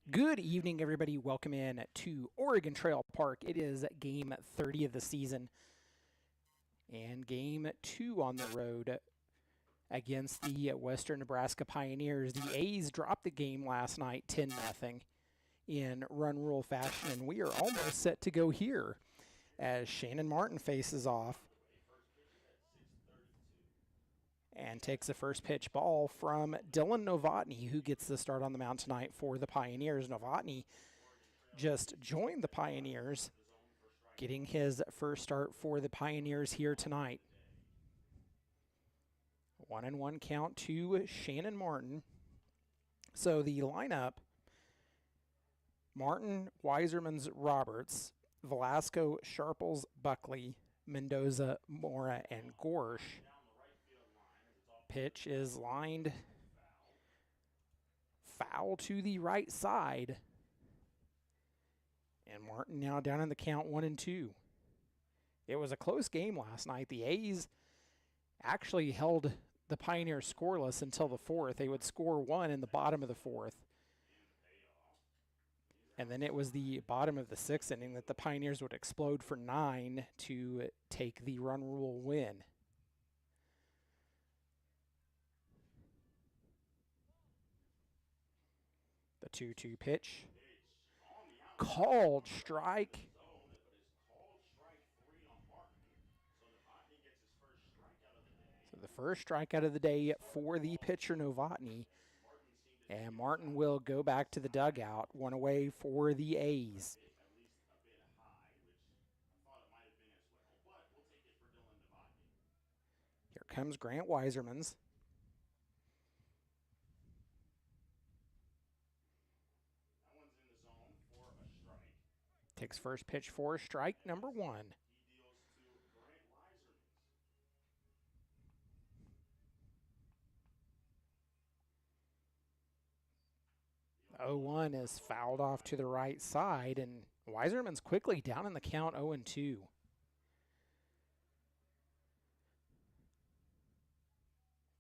Good evening, everybody. Welcome in to Oregon Trail Park. It is game 30 of the season and game 2 on the road against the Western Nebraska Pioneers. The A's dropped the game last night 10-0 in run rule fashion, and we are almost set to go here as Shannon Martin faces off and takes the first pitch ball from Dylan Novotny, who gets the start on the mound tonight for the Pioneers. Novotny just joined the Pioneers, getting his first start for the Pioneers here tonight. 1-1 count to Shannon Martin. So the lineup: Martin, Weisermans, Roberts, Velasco, Sharples, Buckley, Mendoza, Mora, and Gorsh. Pitch is lined foul to the right side. And Martin now down in the count 1-2. It was a close game last night. The A's actually held the Pioneers scoreless until the fourth. They would score one in the bottom of the fourth. And then it was the bottom of the sixth inning that the Pioneers would explode for 9 to take the run rule win. The 2-2 pitch. Called strike. So the first strikeout of the day for the pitcher Novotny. And Martin will go back to the dugout. One away for the A's. Here comes Grant Weisermans. Takes first pitch for strike number 1. The 0-1 is fouled off to the right side, and Weiserman's quickly down in the count 0-2.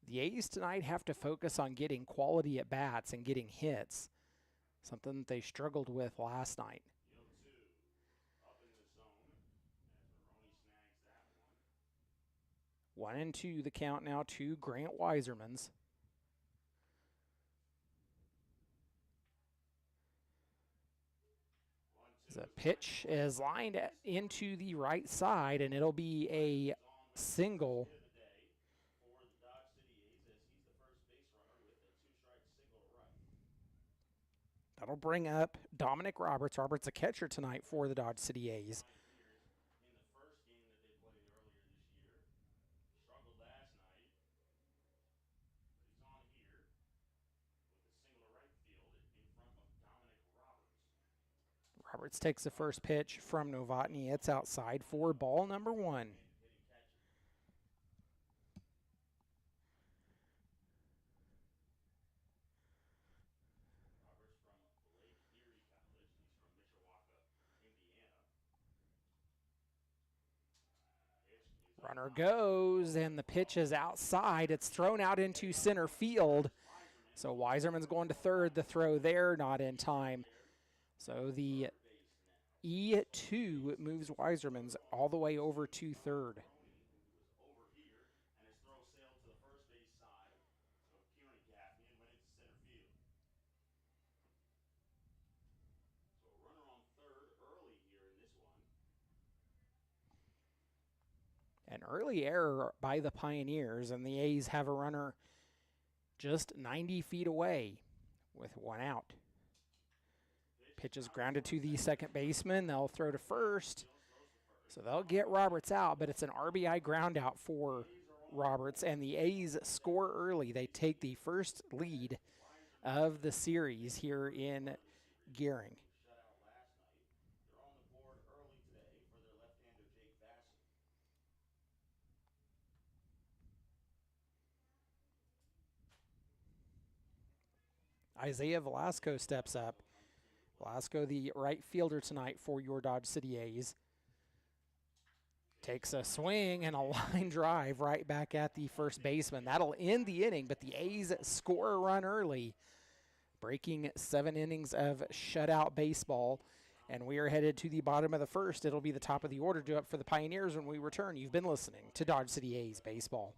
The A's tonight have to focus on getting quality at bats and getting hits, something that they struggled with last night. 1-2 the count now to Grant Weisermans. The pitch is lined into the right side, and it'll be a single. That'll bring up Dominic Roberts. Roberts a catcher tonight for the Dodge City A's. Roberts takes the first pitch from Novotny. It's outside for ball number 1. Runner goes, and the pitch is outside. It's thrown out into center field. So Weiserman's going to third. The throw there, not in time. So the E2 moves Weiserman's all the way over to third. An early error by the Pioneers, and the A's have a runner just 90 feet away with one out. Pitch is grounded to the second baseman. They'll throw to first. So they'll get Roberts out, but it's an RBI ground out for Roberts, and the A's score early. They take the first lead of the series here in Gering. Isaiah Velasco steps up. Velasco, the right fielder tonight for your Dodge City A's, takes a swing and a line drive right back at the first baseman. That'll end the inning, but the A's score a run early breaking 7 innings of shutout baseball. And we are headed to the bottom of the first. It'll be the top of the order due up for the Pioneers when we return. You've been listening to Dodge City A's Baseball.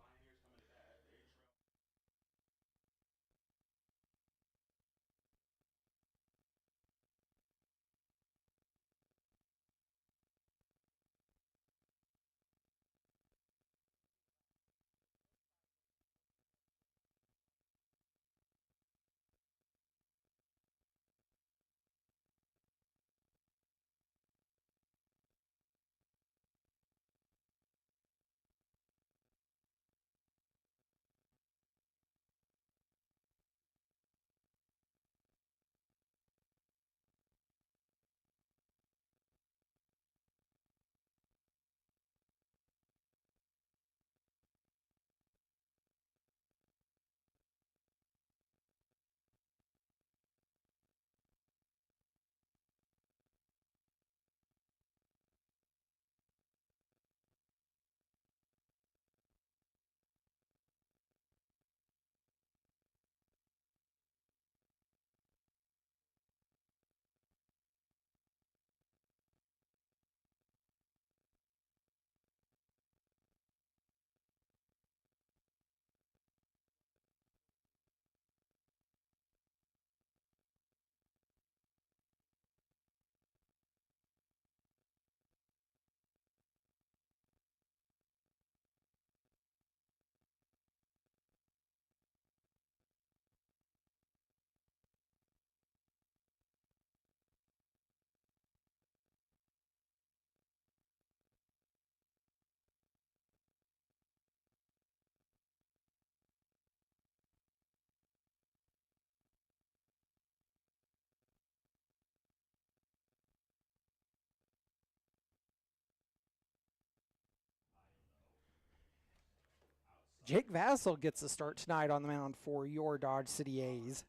Jake Vassell gets a start tonight on the mound for your Dodge City A's.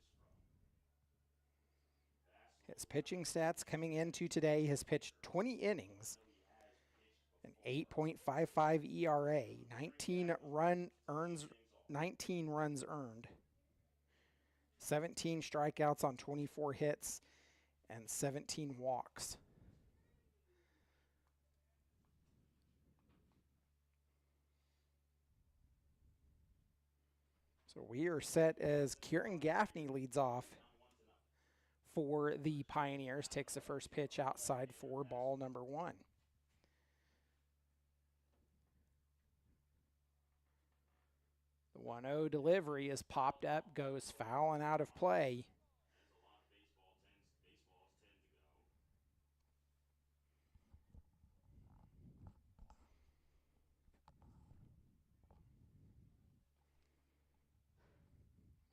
His pitching stats coming into today has pitched 20 innings, an 8.55 ERA, 19 runs earned, 17 strikeouts on 24 hits, and 17 walks. So we are set as Kieran Gaffney leads off for the Pioneers, takes the first pitch outside for ball number 1. The 1-0 delivery is popped up, goes foul and out of play.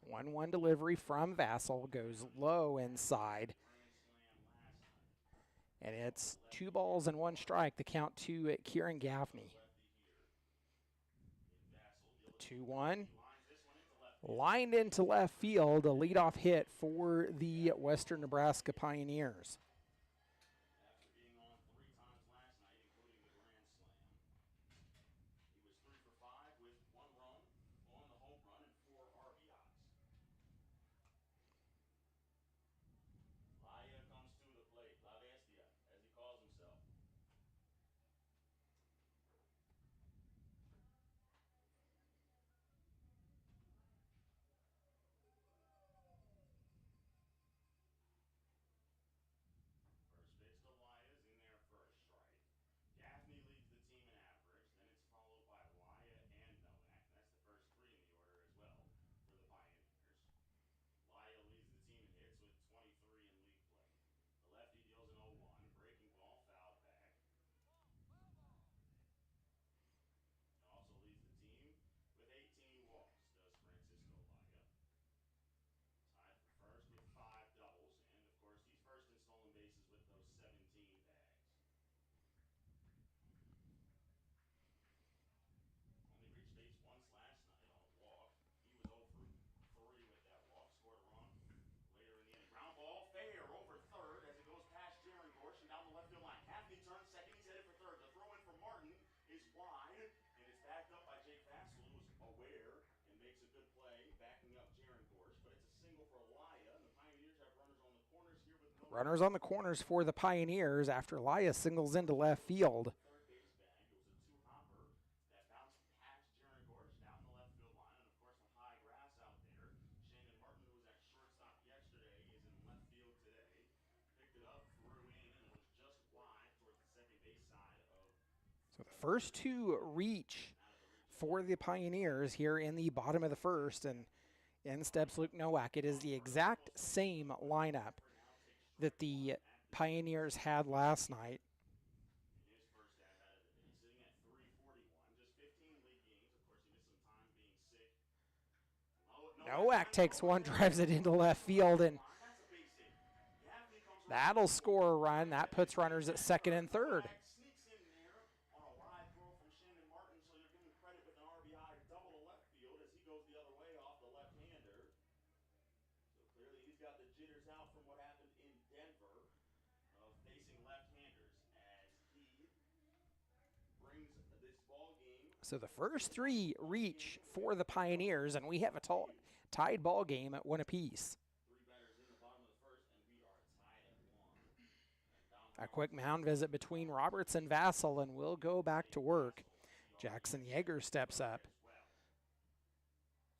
The 1-1 delivery from Vassell goes low inside. And it's 2 balls and 1 strike. The count to Kieran Gaffney. The 2-1 lined into left field, a leadoff hit for the Western Nebraska Pioneers. After being on 3 times last night, including the grand slam, he was 3 for 5 with 1 run on the home run and 4 RBIs. Laya comes to the plate. La Bestia, as he calls himself. First pitch to Laya's in there for a strike. Gaffney leads the team in average. Then it's followed by Laya and Nowak. And that's the first 3 in the order as well for the Pioneers. Laya leads the team in hits with 23 in league play. The lefty deals an 0-1. Breaking ball fouled back. Also leads the team with 18 walks, does Francisco Laya. Tied for first with 5 doubles. And, of course, he's first in stolen bases with those 17 bags. Only reached base once last night on a walk. He was 0 for 3 with that walk. Scored a run later in the inning. Ground ball, fair over third as it goes past Gering and down the left field line. Gaffney turns second. He's headed for third. The throw in for Martin is wide, and it's backed up by Jake Vassell, who's aware and makes a good play backing up Gering, but it's a single for Laya, and the Pioneers Runners on the corners for the Pioneers after Laya singles into left field. Third base bag. It was a two-hopper that bounced past Gering down the left field line, and of course some high grass out there. Shannon Martin, who was at shortstop yesterday, is in left field today. Picked it up, threw in, and was just wide towards the second base side of. So the first two reach for the Pioneers here in the bottom of the first, and in steps Luke Nowak. It is the exact same lineup that the Pioneers had last night. In his first at bat of the day, sitting at 341, just 15 league games. Of course, he missed some time being sick. Nowak takes one, drives it into left field, and that'll score a run. That puts runners at second and third. Sneaks in there on a wide throw from Shannon Martin, so you're giving credit with an RBI double to left field as he goes the other way off the left-hander. So clearly he's got the jitters out from what happened in Denver of facing left-handers as he brings this ball game. So the first three reach for the Pioneers, and we have a tied ball game at one apiece. Three batters in the bottom of the first, and we are tied at one. A quick mound visit between Roberts and Vassell, and we'll go back to work. Jackson Yeager steps up.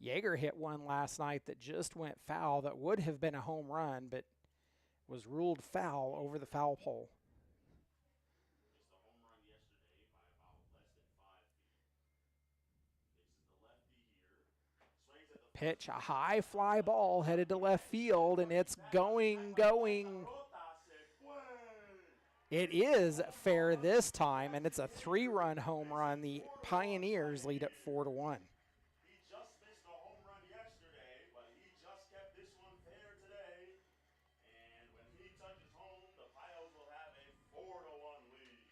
Yeager hit one last night that just went foul that would have been a home run, but was ruled foul over the foul pole. Missed a home run yesterday by about less than 5 feet. Faces the lefty here. Swings at the Pitch, a high fly ball headed to left field, and it's going. It is fair this time, and it's a 3-run home run. The Pioneers lead at 4-1. He just missed a home run yesterday, but he just kept this one fair today. And when he touches home, the Pios will have a 4-1 lead.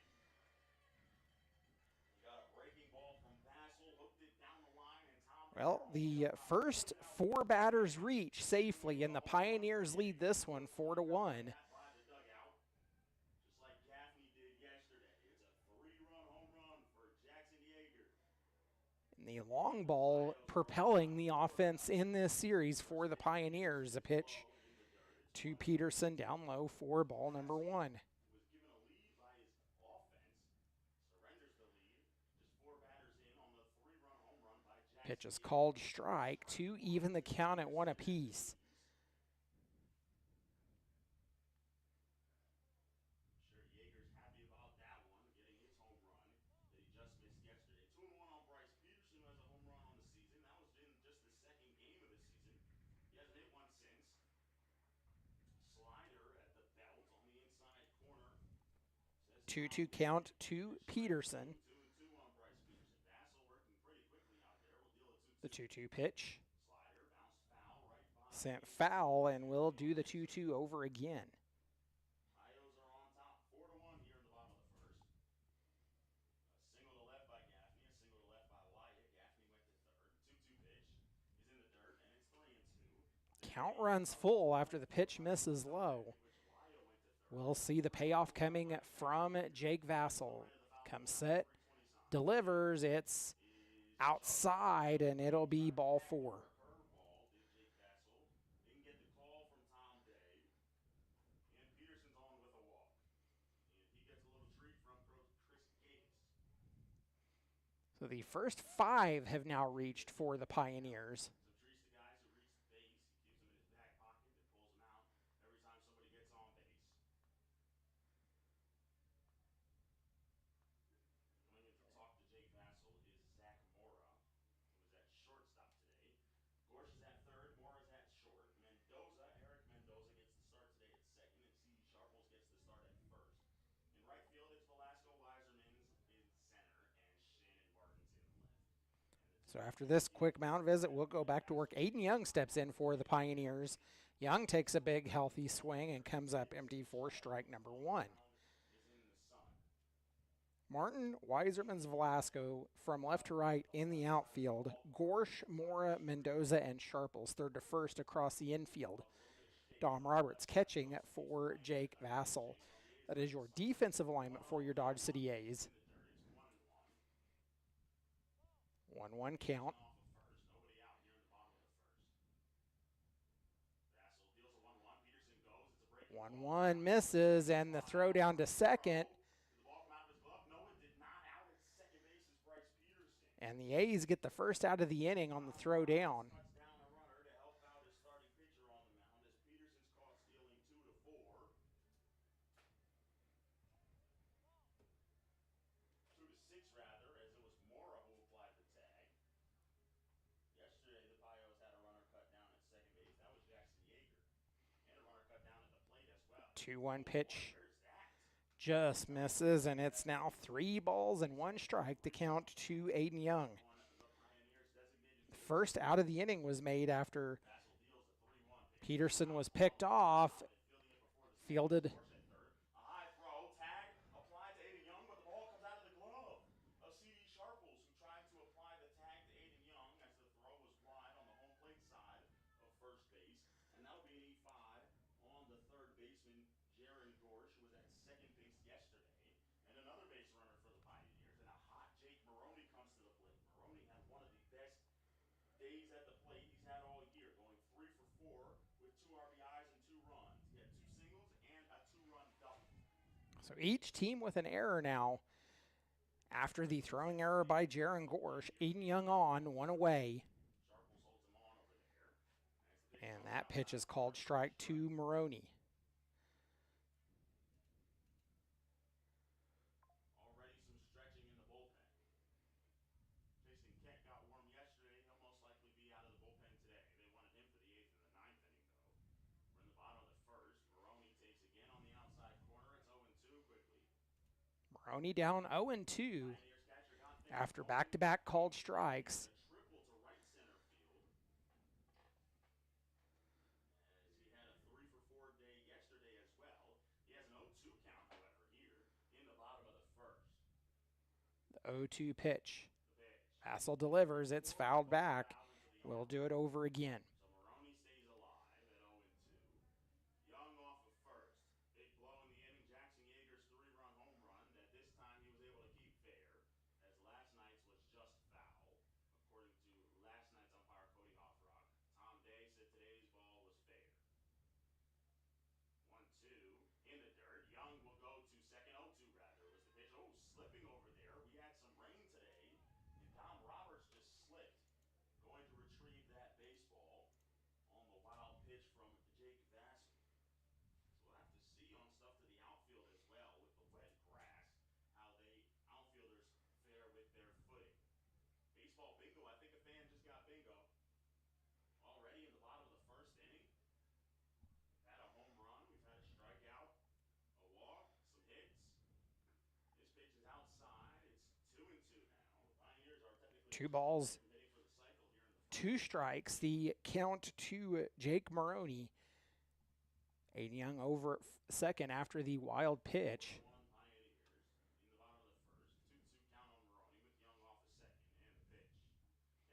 He got a breaking ball from Vassell, hooked it down the line, and Tom. Well, the first four batters reach safely, and the Pioneers lead this one 4-1. Just like Gaffney did yesterday. It's a 3-run home run for Jackson Yeager. And the long ball propelling the offense in this series for the Pioneers. A pitch to Peterson down low for ball number 1. Was given a lead by his offense. Surrenders the lead. Just 4 batters in on the 3-run home run by Jackson. Pitch is called strike to even the count at 1 apiece. Sure, Yeager's happy about that one, getting his home run that he just missed yesterday. 2-1 on Bryce Peterson, who has a home run on the season. That was in just the second game of the season. He hasn't hit one since. Slider at the belt on the inside corner. 2-2 count to Peterson. 2-2 on Bryce Peterson. Vassell working pretty quickly out there. We'll deal a 2-2. The 2-2 pitch. Slider bounced foul right by. Sent foul, and we'll do the 2-2 over again. Pios are on top, 4-1 here in the bottom of the first. A single to left by Gaffney, a single to left by Wyatt. Gaffney went to third. 2-2 pitch is in the dirt, and it's 3-2. Count runs full after the pitch misses low. We'll see the payoff coming from Jake Vassell. Comes set, delivers, it's outside, and it'll be ball 4. Curveball did Jake Vassell. Didn't get the call from Tom Day. And Peterson's on with a walk. And he gets a little treat from Chris Gates. So the first 5 have now reached for the Pioneers. Some treats to guys who reach the base. He keeps them in his back pocket and pulls them out every time somebody gets on base. Coming in to talk to Jake Vassell is Zach Mora, who is at shortstop today. Gorsh is at third, Mora's at short. Eric Mendoza gets the start today at second, and C. Sharples gets the start at first. In right field, it's Velasco Weiserman's in center, and Shannon Martin's in left. So after this quick mound visit, we'll go back to work. Aiden Young steps in for the Pioneers. Young takes a big, healthy swing and comes up empty for strike number 1. Martin, Weiserman's, Velasco from left to right in the outfield. Gorsh, Mora, Mendoza, and Sharples third to first across the infield. Dom Roberts catching for Jake Vassell. That is your defensive alignment for your Dodge City A's. 1-1 count. Nobody out here in the bottom of the first. Vassell deals a 1-1. Peterson goes. It's a break. 1-1 misses, and the throw down to second. Did the ball come out of his glove? No, it did not. Out at second base is Bryce Peterson. And the A's get the first out of the inning on the throw down. Cuts down a runner to help out his starting pitcher on the mound as Peterson's caught stealing 2 to 4. 2 to 6 rather, as it was Mora who applied the tag. Yesterday the Payos had a runner cut down at second base. That was Jackson Yeager. And a runner cut down at the plate as well. 2-1 pitch. Where's that? Just misses, and it's now 3 balls and 1 strike to count to Aiden Young. The first out of the inning was made after Peterson was picked off, fielded. A high throw, tag, applied to Aiden Young, but the ball comes out of the glove of C.D. Sharples, who tried to apply the tag to Aiden Young as the throw was wide on the home plate side of first base. And that'll be an E5 on the third baseman, Gering, who was at second base yesterday. And another base runner for the Pioneers. And a hot Jake Maroney comes to the plate. Maroney had one of the best days at the plate he's had all year, going 3 for 4 with 2 RBIs and 2 runs. He had 2 singles and a 2-run double. So each team with an error now. After the throwing error by Jaron Gorsh, Aiden Young on, 1 away. Sharples holds him on over there. And that pitch is called strike 2, Maroney. Already some stretching in the bullpen. Jason Kent got warm yesterday. He'll most likely be out of the bullpen today. They wanted him for the 8th and the 9th inning, though. We're in the bottom of the first. Maroney takes again on the outside corner. It's 0-2 quickly. Maroney down 0-2 after back-to-back called strikes. A triple to right center field. As he had a 3 for 4 day yesterday as well. He has an 0-2 count, however, here in the bottom of the first. The 0-2 pitch. Bassel delivers. It's fouled back. We'll do it over again. So Maroney stays alive at 0-2. Young off of first. Big blow in the inning. Jackson Yeager's 3-run home run that this time he was able to keep fair, as last night's was just foul, according to last night's umpire Cody Hoffrock. Tom Day said today's ball was fair. 1-2 in the dirt. Young will go to second. 0-2 rather was the pitch. Oh, slipping over there. We had some rain today, and Dom Roberts just slipped, going to retrieve that baseball on the wild pitch from Jake Vassell. So we'll have to see on stuff to the outfield as well with the wet grass, how they outfielders fare with their footing. Baseball bingo. I think a fan just got bingo. Already in the bottom of the first inning. We've had a home run. We've had a strikeout, a walk, some hits. This pitch is outside. It's 2-2 now. The Pioneers are technically 2 balls, 2 strikes. The count to Jake Maroney. Aiden Young over at second after the wild pitch. Pioneers in the bottom of the first. 2-2 count on Maroney with Young off a second. And the pitch.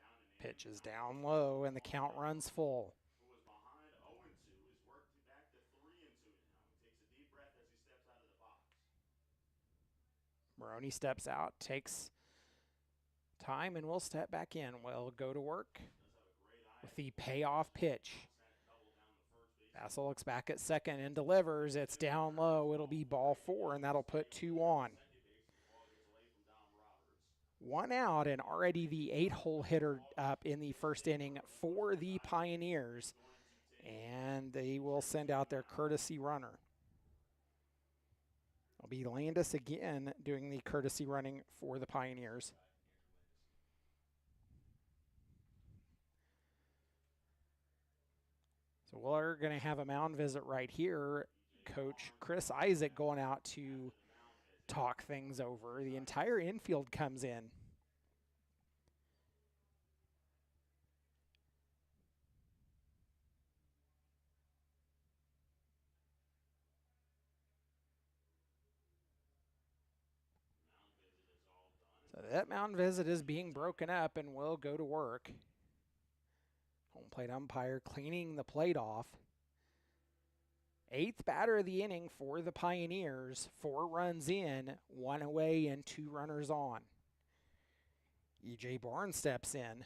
Down and in. Pitch is down low, and the count runs full. Who was behind 0-2 is worked back to 3-2 now. He takes a deep breath as he steps out of the box. Maroney steps out, takes time, and we'll step back in. We'll go to work with the payoff pitch. Bassel looks back at second and delivers. It's down low. It'll be ball 4, and that'll put 2 on. 1 out, and already the 8-hole hitter up in the first inning for the Pioneers. And they will send out their courtesy runner. It'll be Landis again doing the courtesy running for the Pioneers. So we're going to have a mound visit right here. Coach Chris Isaac going out to talk things over. The entire infield comes in. So that mound visit is being broken up, and we'll go to work. Home plate umpire cleaning the plate off. 8th batter of the inning for the Pioneers. 4 runs in, 1 away, and 2 runners on. E.J. Barnes steps in.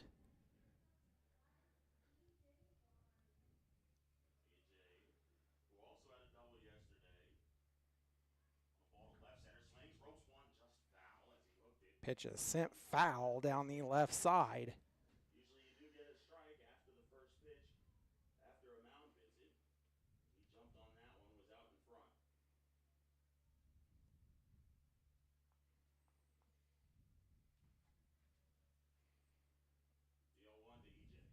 who also had a double yesterday. Pitch is sent foul down the left side. Usually you do get a strike after the first pitch, after a mound visit. He jumped on that one, was out in front. The 0-1 to EJ.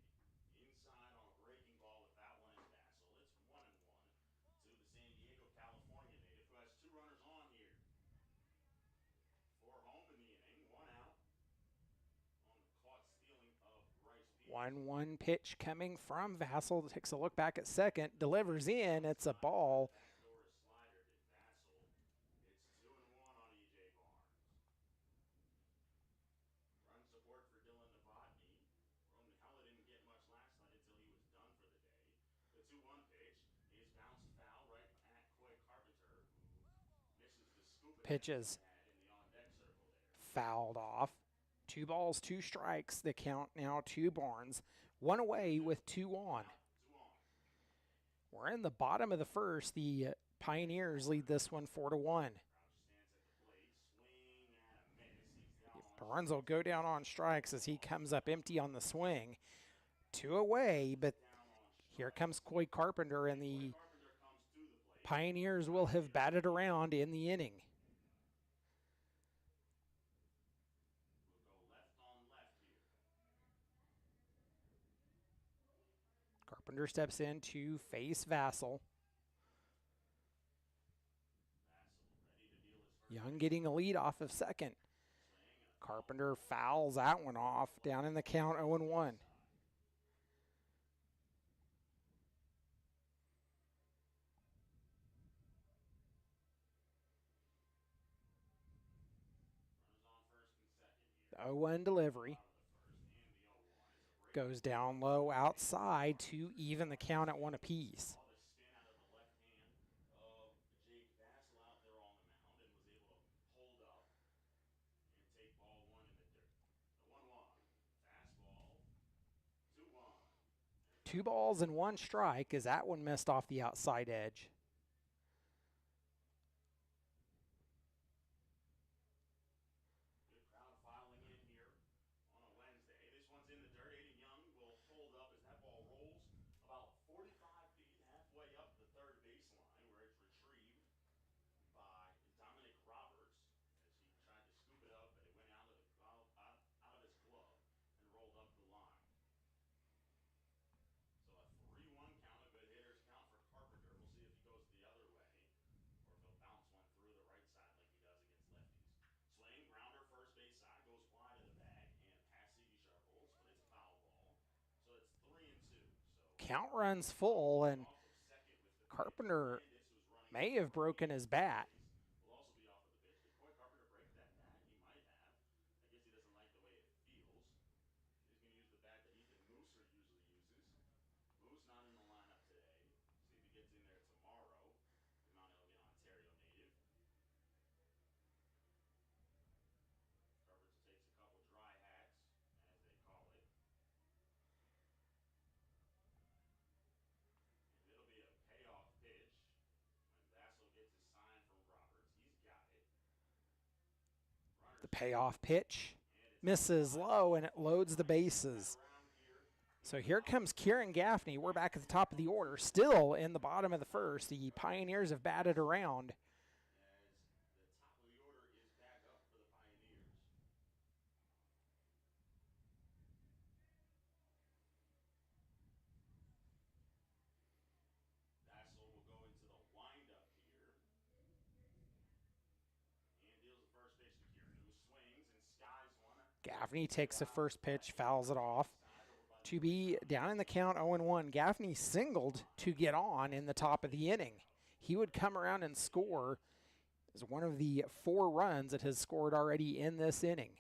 Inside on a breaking ball with that one is Vassell. It's 1-1 to the San Diego, California native who has 2 runners on here. 4 home in the inning, 1 out on the caught stealing of Bryce Peters. 1-1 pitch coming from Vassell. Takes a look back at second, delivers in. It's a ball. Backdoor slider to Vassell. It's 2-1 on EJ Barnes. Run support for Dylan Novotny. Roman Hella didn't get much last night until he was done for the day. The 2-1 pitch is bounced foul right at Coy Carpenter, who misses the scoop Pitches in the on-deck circle there. fouled off. 2 balls, 2 strikes. The count now to Barnes. 1 away with 2 on. We're in the bottom of the first. The Pioneers lead this one 4-1. Barnes will go down on strikes as he comes up empty on the swing. 2 away, but here comes Coy Carpenter, and the Pioneers will have batted around in the inning. Carpenter steps in to face Vassell. Young getting a lead off of second. Carpenter fouls that one off, down in the count 0-1. The 0-1 delivery. Goes down low outside to even the count at 1 apiece. Two balls and 1 strike as that one missed off the outside edge. Good crowd filing in here on a Wednesday. This one's in the dirt. Aiden Young will hold up as that ball rolls about 45 feet, halfway up the third baseline, where it's retrieved by Dominic Roberts as he tried to scoop it up, but it went out of his glove and rolled up the line. So a 3-1 count, a good hitter's count for Carpenter. We'll see if he goes the other way or if he'll bounce one through the right side like he does against lefties. Swing, grounder, first base side, goes wide of the bag and past Siggy Sharples, but it's a foul ball. So it's 3-2. So count runs full, and Carpenter may have broken his bat. will also be off of the pitch. Did Coy Carpenter break that bat? He might have. I guess he doesn't like the way it feels. He's going to use the bat that Ethan Mooser usually uses. Moose not in the lineup today. See if he gets in there tomorrow. The Mount Elgin, Ontario native. Carpenter takes a couple dry hacks, as they call it. And it'll be a payoff pitch when Vassell gets his sign from Roberts. He's got it. The payoff pitch misses low, and it loads the bases. So here comes Kieran Gaffney. We're back at the top of the order, still in the bottom of the first. The Pioneers have batted around. As the top of the order is back up for the Pioneers. Vassell will go into the windup here. And deals the first pitch to Kieran, who swings and skies one. Gaffney takes the first pitch, fouls it off. To be down in the count 0-1. Gaffney singled to get on in the top of the inning. He would come around and score as one of the 4 runs that has scored already in this inning.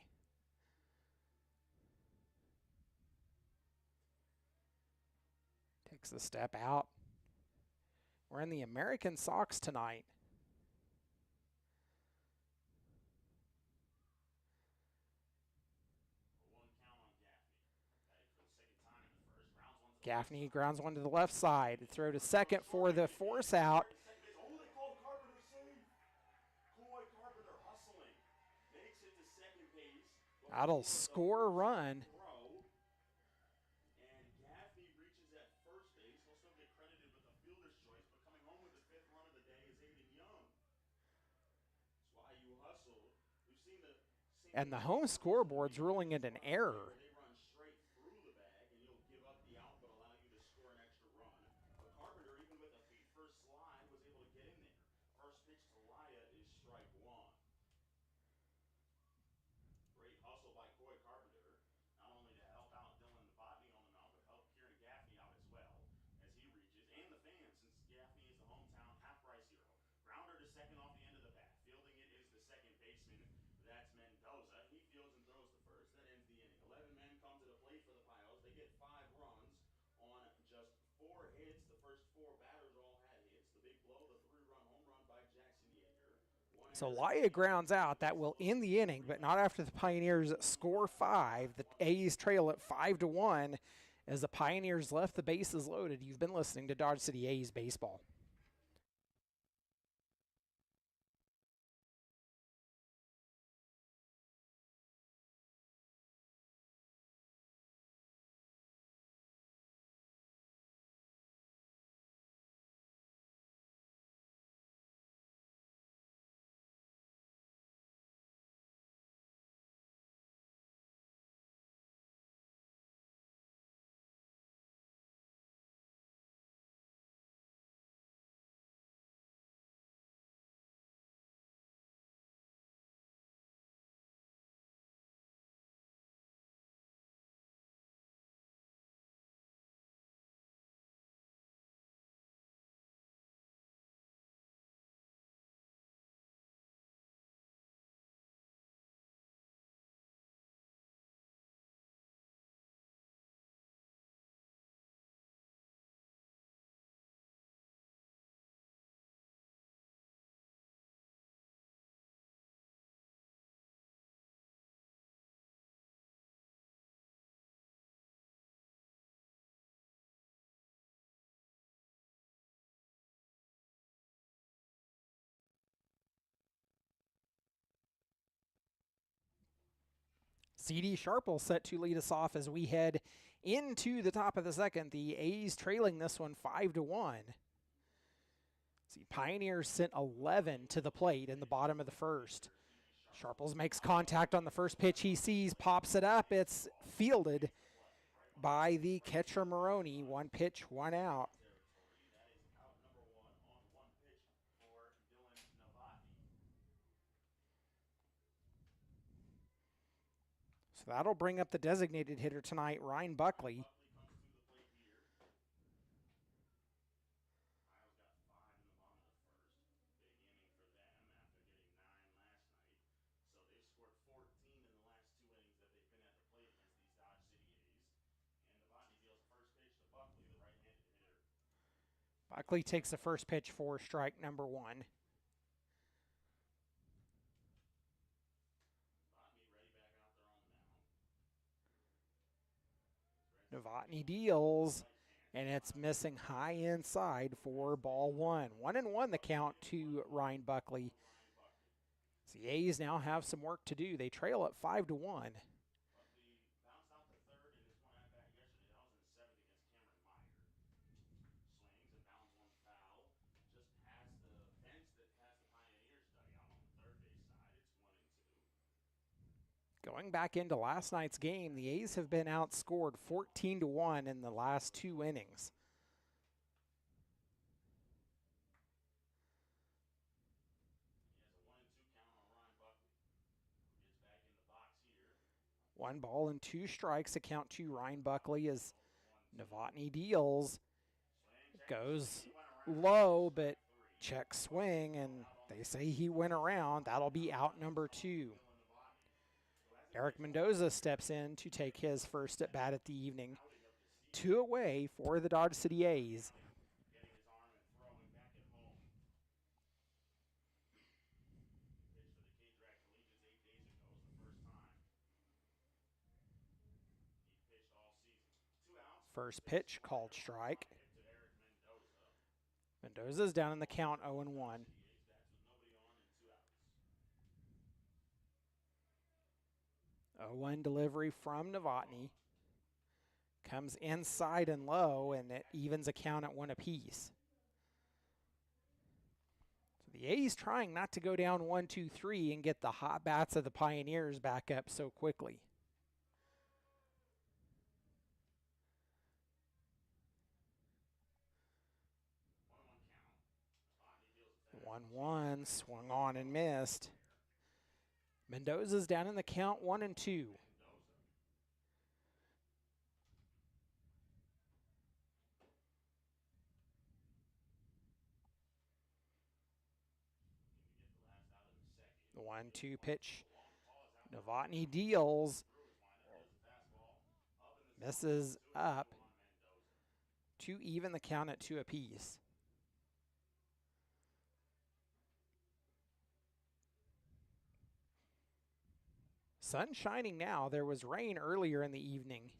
Takes a step out. We're in the American Sox tonight. Gaffney grounds one to the left side. Throw to second for the force out. Oh, they called Carpenter safe. Coy Carpenter hustling. Makes it to second base. That'll score a run. Throw. And Gaffney reaches at first base. He'll still get credited with the fielder's choice, but coming home with the 5th run of the day is Aiden Young. That's why you hustled. We've seen the same And the home scoreboard's ruling it an error. they run straight through the bag, and you'll give up the out, but allow you to score an extra run. But Carpenter, even with a feet-first slide, was able to get in there. First pitch to Laya is strike 1. Great hustle by Coy Carpenter, not only to help out Dylan Novotny on the mound, but help Kieran Gaffney out as well as he reaches. And the fans, since Gaffney is the hometown half-price hero. Grounder to second off the end of the bat. Fielding it is the second baseman. That's Mendoza. He fields and throws to first. That ends the inning. 11 men come to the plate for the Pios. They get 5 runs on just 4 hits. The first 4 batters all had hits. The big blow, the 3-run home run by Jackson Yeager. So Laya grounds out. That will end the inning, but not after the Pioneers score 5. The A's trail at 5-1 as the Pioneers left the bases loaded. You've been listening to Dodge City A's baseball. C.D. Sharple set to lead us off as we head into the top of the second. The A's trailing this one 5-1. See, Pioneers sent 11 to the plate in the bottom of the first. Sharples makes contact on the first pitch he sees, pops it up. It's fielded by the catcher Maroney. 1 pitch, 1 out. That is out number 1 on 1 pitch for Dylan Novotny. So that'll bring up the designated hitter tonight, Ryan Buckley. Buckley comes to the plate here. Pios got 5 in the bottom of the first. Big inning for them after getting 9 last night. So they've scored 14 in the last 2 innings that they've been at the plate against these Dodge City A's. And Novotny deals the first pitch to Buckley, the right-handed hitter. Buckley takes the first pitch for strike number 1. Novotny ready back out there on the mound. Novotny deals, and it's missing high inside for ball 1. 1-1 the count to Ryan Buckley. The A's now have some work to do. They trail at 5-1. Buckley bounced out to third in his one at-bat yesterday. That was in the 7th against Cameron Meyer. Swings and bounds one foul. Just past the fence that has the Pioneers dugout on the third base side. It's 1-2. Going back into last night's game, the A's have been outscored 14-1 in the last 2 innings. He has a 1-2 count on Ryan Buckley, who gets back in the box here. 1 ball and 2 strikes account to Ryan Buckley as Novotny deals. Goes low, but check swing, and they say he went around. That'll be out number 2. Eric Mendoza steps in to take his first at bat at the evening. 2 away for the Dodge City A's. Getting his arm and throwing back at home. Pitched for the K-Drag Collegians 8 days ago. It was the first time he pitched all season. 2 outs. First pitch called strike. Hit to Eric Mendoza. Mendoza's down in the count 0-1. A's bats with nobody on and 2 outs. 0-1 delivery from Novotny. Comes inside and low, and it evens a count at 1 apiece. So the A's trying not to go down 1-2-3 and get the hot bats of the Pioneers back up so quickly. 1-1, swung on and missed. Mendoza's down in the count 1-2. The 1-2 pitch. Novotny deals. Misses up to even the count at 2 apiece. Sun shining now. There was rain earlier in the evening,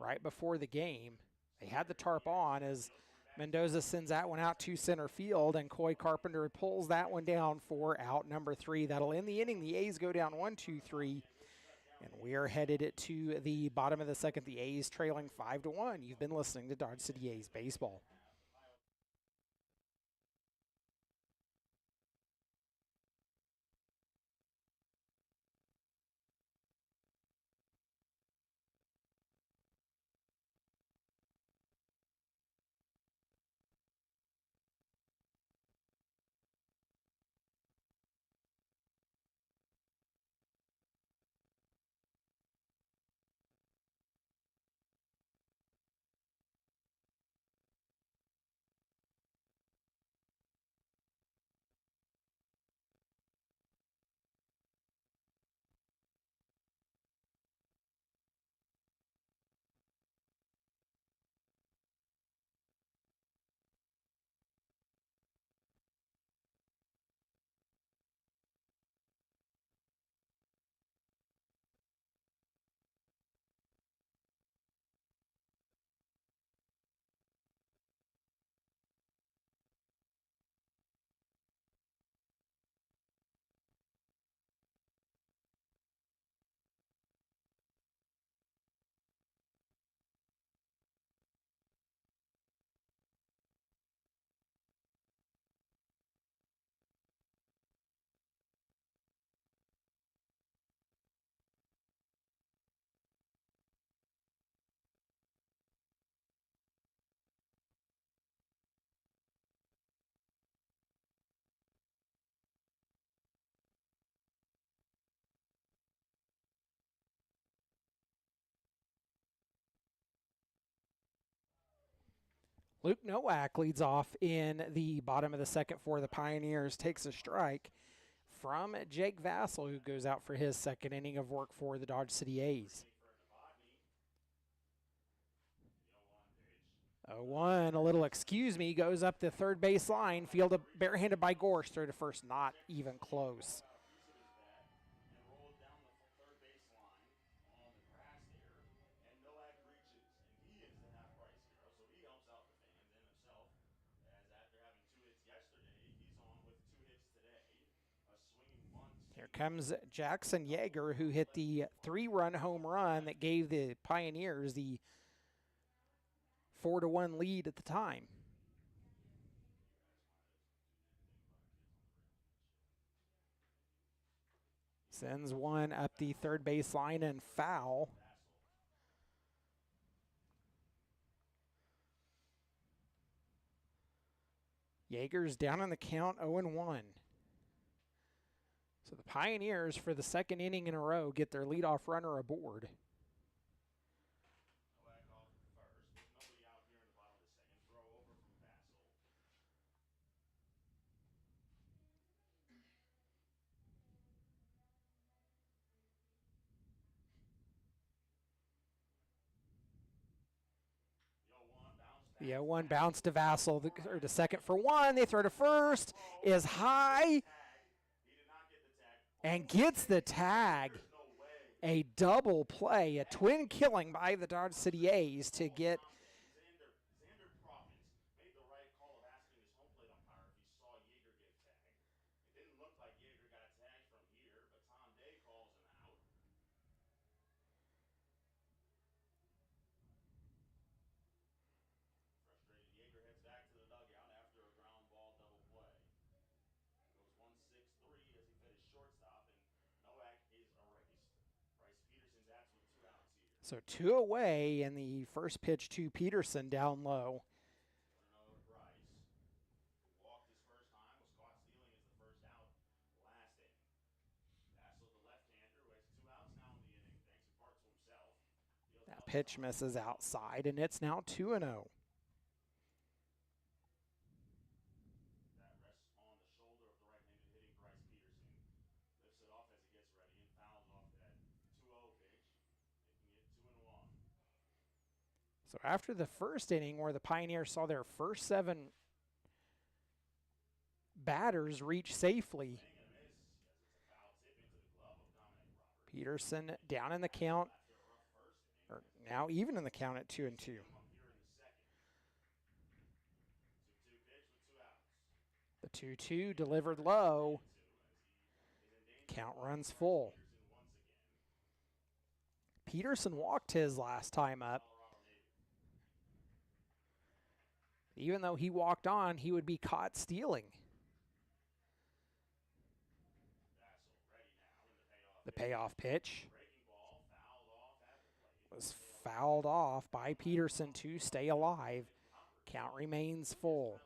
right before the game. They had the tarp on as Mendoza sends that one out to center field, and Coy Carpenter pulls that one down for out number 3. That'll end the inning. The A's go down 1-2-3, and we are headed to the bottom of the second. The A's trailing 5-1. You've been listening to Dodge City A's Baseball. Luke Nowak leads off in the bottom of the second for the Pioneers, takes a strike from Jake Vassell, who goes out for his second inning of work for the Dodge City A's. 0-1, a little excuse me, goes up the third base line, fielded barehanded by Gorsh, throw to first, not even close. Here comes Jackson Yeager, who hit the 3-run home run that gave the Pioneers the 4-1 lead at the time. Sends one up the third base line and foul. Yeager's down on the count 0-1. So the Pioneers, for the second inning in a row, get their leadoff runner aboard. The 0-1 bounce to Vassell, or to second for one. They throw to first, is high, and gets the tag. A double play, a twin killing by the Dodge City A's to get So 2 away, and the first pitch to Peterson down low. 1-0 to Bryce, who walked his first time, was caught stealing as the first out last inning. Vassell, the left-hander, who has 2 outs now in the inning, thanks in part to himself. That pitch misses outside, and it's now 2-0. That rests on the shoulder of the right-handed hitting Bryce Peterson. Lifts it off as he gets ready and fouls off that 2-0 pitch, making it 2-1. So after the first inning, where the Pioneers saw their first 7 batters reach safely, Peterson down in the count, or now even in the count at 2-2. The 2-2 delivered low. Count runs full. Peterson walked his last time up. Even though he walked on, he would be caught stealing. The payoff pitch was fouled off by Peterson to stay alive. Count remains full.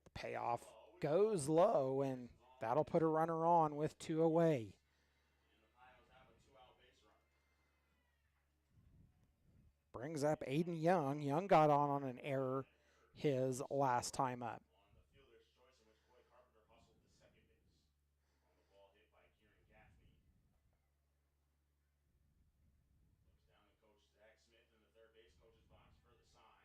The payoff goes low, and that'll put a runner on with 2 away. Brings up Aiden Young. Young got on an error his last time up. The fielder's choice in which Coy Carpenter hustled to second base on the ball hit by Gering. Looks down at Coach Zach Smith in the third base coach's box for the sign.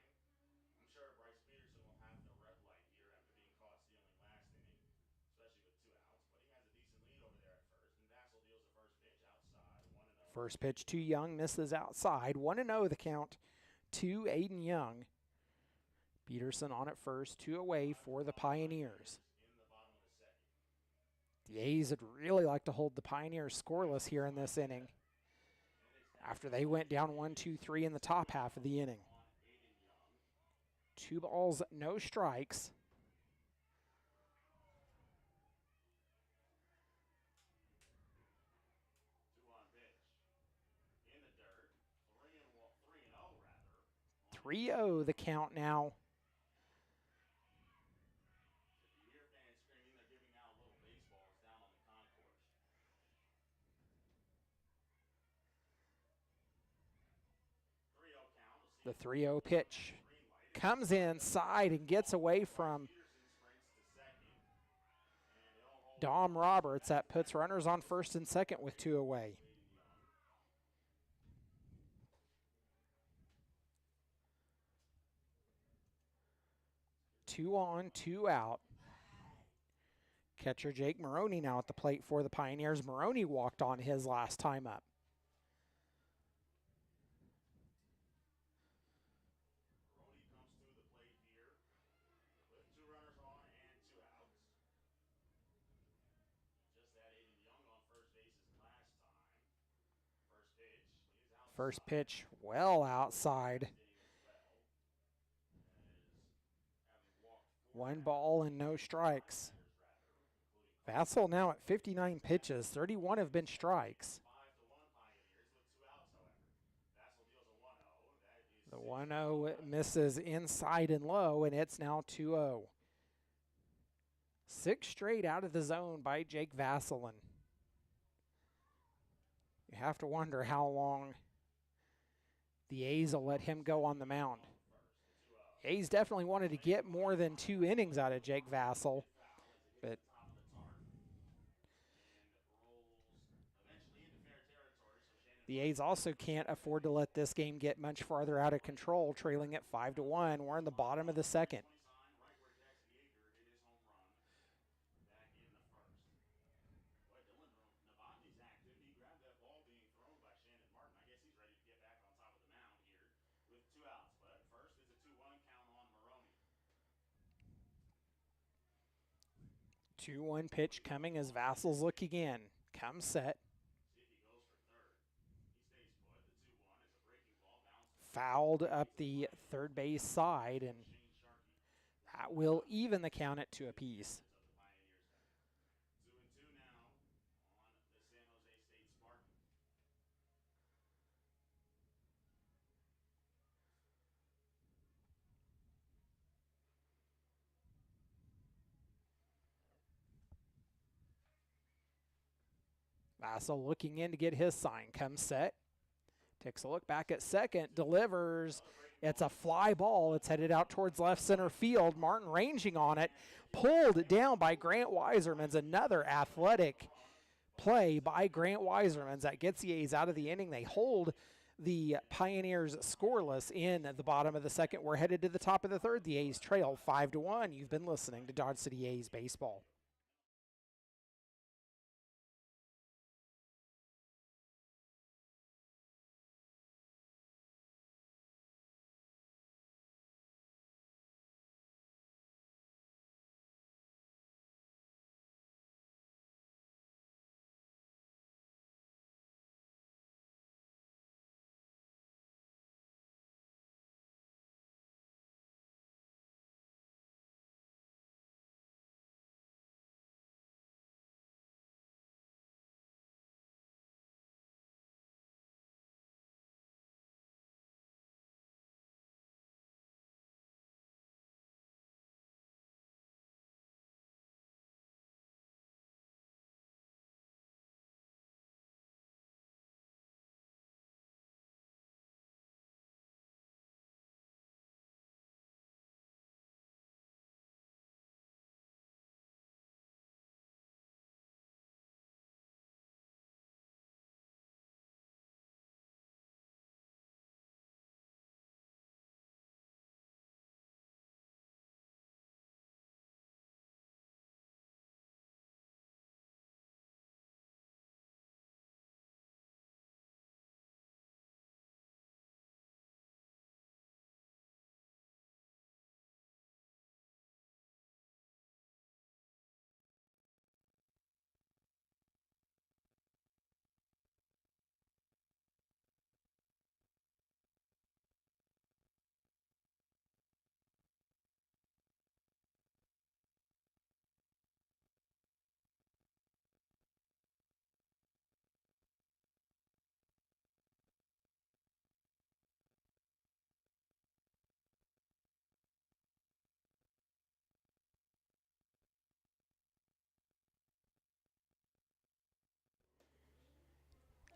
I'm sure Bryce Peterson will have the red light here after being caught stealing last inning, especially with 2 outs. But he has a decent lead over there at first, and Vassell deals the first pitch outside, 1-0. First pitch to Young, misses outside. 1-0 the count to Aiden Young. Peterson on at first, 2 away for the Pioneers. The A's would really like to hold the Pioneers scoreless here in this inning, after they went down 1-2-3 in the top half of the inning. 2 balls, no strikes. In the dirt, 3-0 rather. 3-0 the count now. If you hear fans screaming, they're giving out little baseballs down on the concourse. The 3-0 pitch comes inside and gets away from Dom Roberts. That puts runners on first and second with 2 away. Two on, 2 out. Catcher Jake Maroney now at the plate for the Pioneers. Maroney walked on his last time up. Maroney comes to the plate here with 2 runners on and 2 outs. Just had Aiden Young on first base his last time. First pitch is outside. First pitch well outside. 1 ball and no strikes. Vassell now at 59 pitches. 31 have been strikes. The 1-0 misses inside and low, and it's now 2-0. 6 straight out of the zone by Jake Vasselin. You have to wonder how long the A's will let him go on the mound. A's definitely wanted to get more than 2 innings out of Jake Vassell, but the A's also can't afford to let this game get much farther out of control, trailing at 5-1. We're in the bottom of the second. With 2 outs, but first is a 2-1 count on Maroney. 2-1 pitch coming as Vassell's look again. Comes set. See if he goes for third. He stays put. The 2-1 is a breaking ball, bounce. Fouled up the third base side, and That will even the count at 2 apiece. Of the Pioneers bench. 2-2 now on the San Jose State Spartans. Vassell looking in to get his sign. Comes set. Takes a look back at second. Delivers. It's a fly ball. It's headed out towards left center field. Martin ranging on it. Pulled down by Grant Weisermans. Another athletic play by Grant Weisermans that gets the A's out of the inning. They hold the Pioneers scoreless in the bottom of the second. We're headed to the top of the third. The A's trail 5-1. You've been listening to Dodge City A's baseball.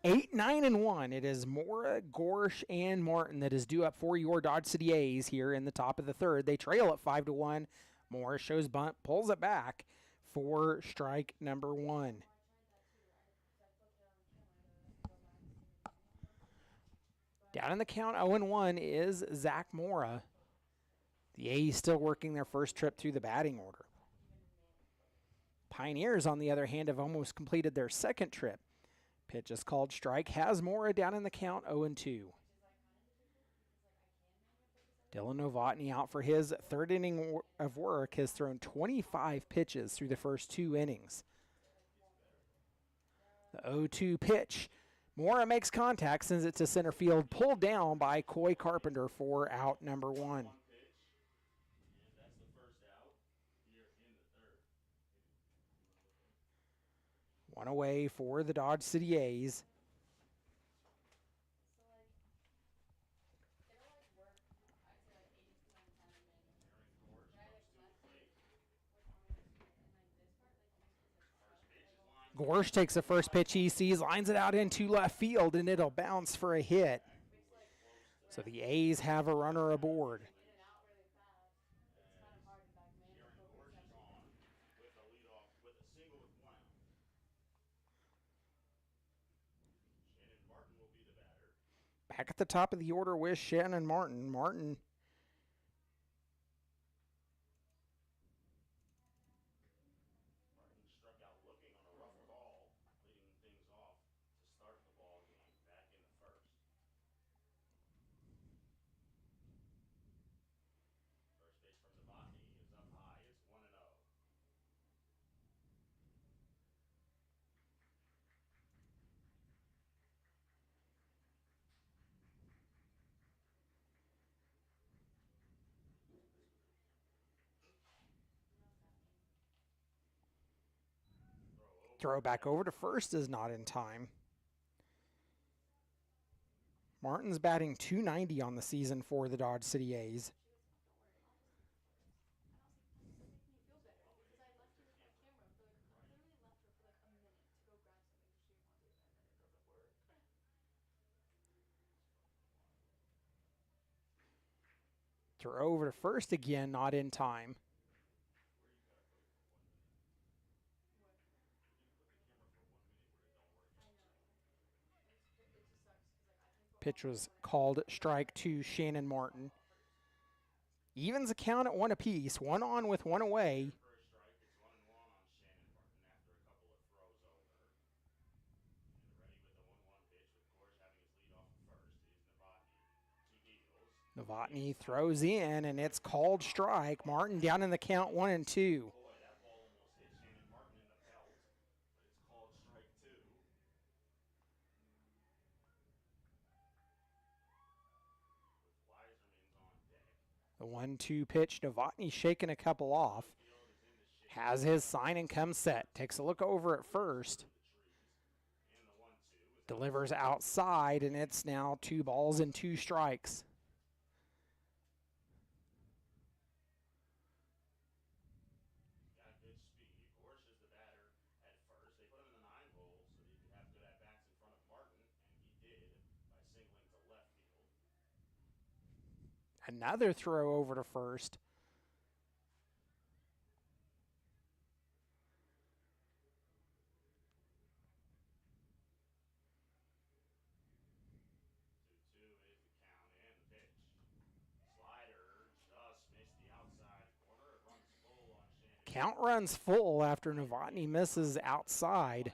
Eight, 9, and 1. It is Mora, Gorsh, and Martin that is due up for your Dodge City A's here in the top of the third. They trail at 5-1. Mora shows bunt, pulls it back for strike number 1. Down in the count, 0-1 is Zach Mora. The A's still working their first trip through the batting order. Pioneers, on the other hand, have almost completed their second trip. Pitch is called strike. Has Mora down in the count, 0-2. Dylan Novotny out for his third inning of work, has thrown 25 pitches through the first 2 innings. The 0-2 pitch. Mora makes contact, sends it to center field, pulled down by Coy Carpenter for out number 1. One away for the Dodge City A's. Gorsh takes the first pitch he sees, lines it out into left field, and it'll bounce for a hit. So the A's have a runner aboard. Back at the top of the order with Shannon Martin. Martin struck out looking on a rough ball, leading things off to start the ball game back in the first. First base from Novotny is up high. It's 1-0. Throw back over to first is not in time. Martin's batting .290 on the season for the Dodge City A's. Throw over to first again, not in time. Pitch was called strike to Shannon Martin. Evens the count at one apiece, one on with one away. First strike, it's 1-1 on Shannon Martin after a couple of throws over. And ready with the 1-1 pitch with Gorsh having his lead off at first is Novotny. He deals. Novotny throws in, and it's called strike. Martin down in the count 1-2. Boy, that ball almost hit Shannon Martin in the belt, but it's called strike 2. With Weiserman's on deck. The 1-2 pitch, Novotny shaking a couple off. Field is in the shade. Has his sign and comes set. Takes a look over at first. And the 1-2 is Delivers outside, and it's now 2 balls and 2 strikes. got good speed. Gorsh is the batter at first. They put him in the 9 hole so that he could have good at-bats in front of Martin, and he did by singling to left field. Another throw over to first. Count runs full after Novotny misses outside.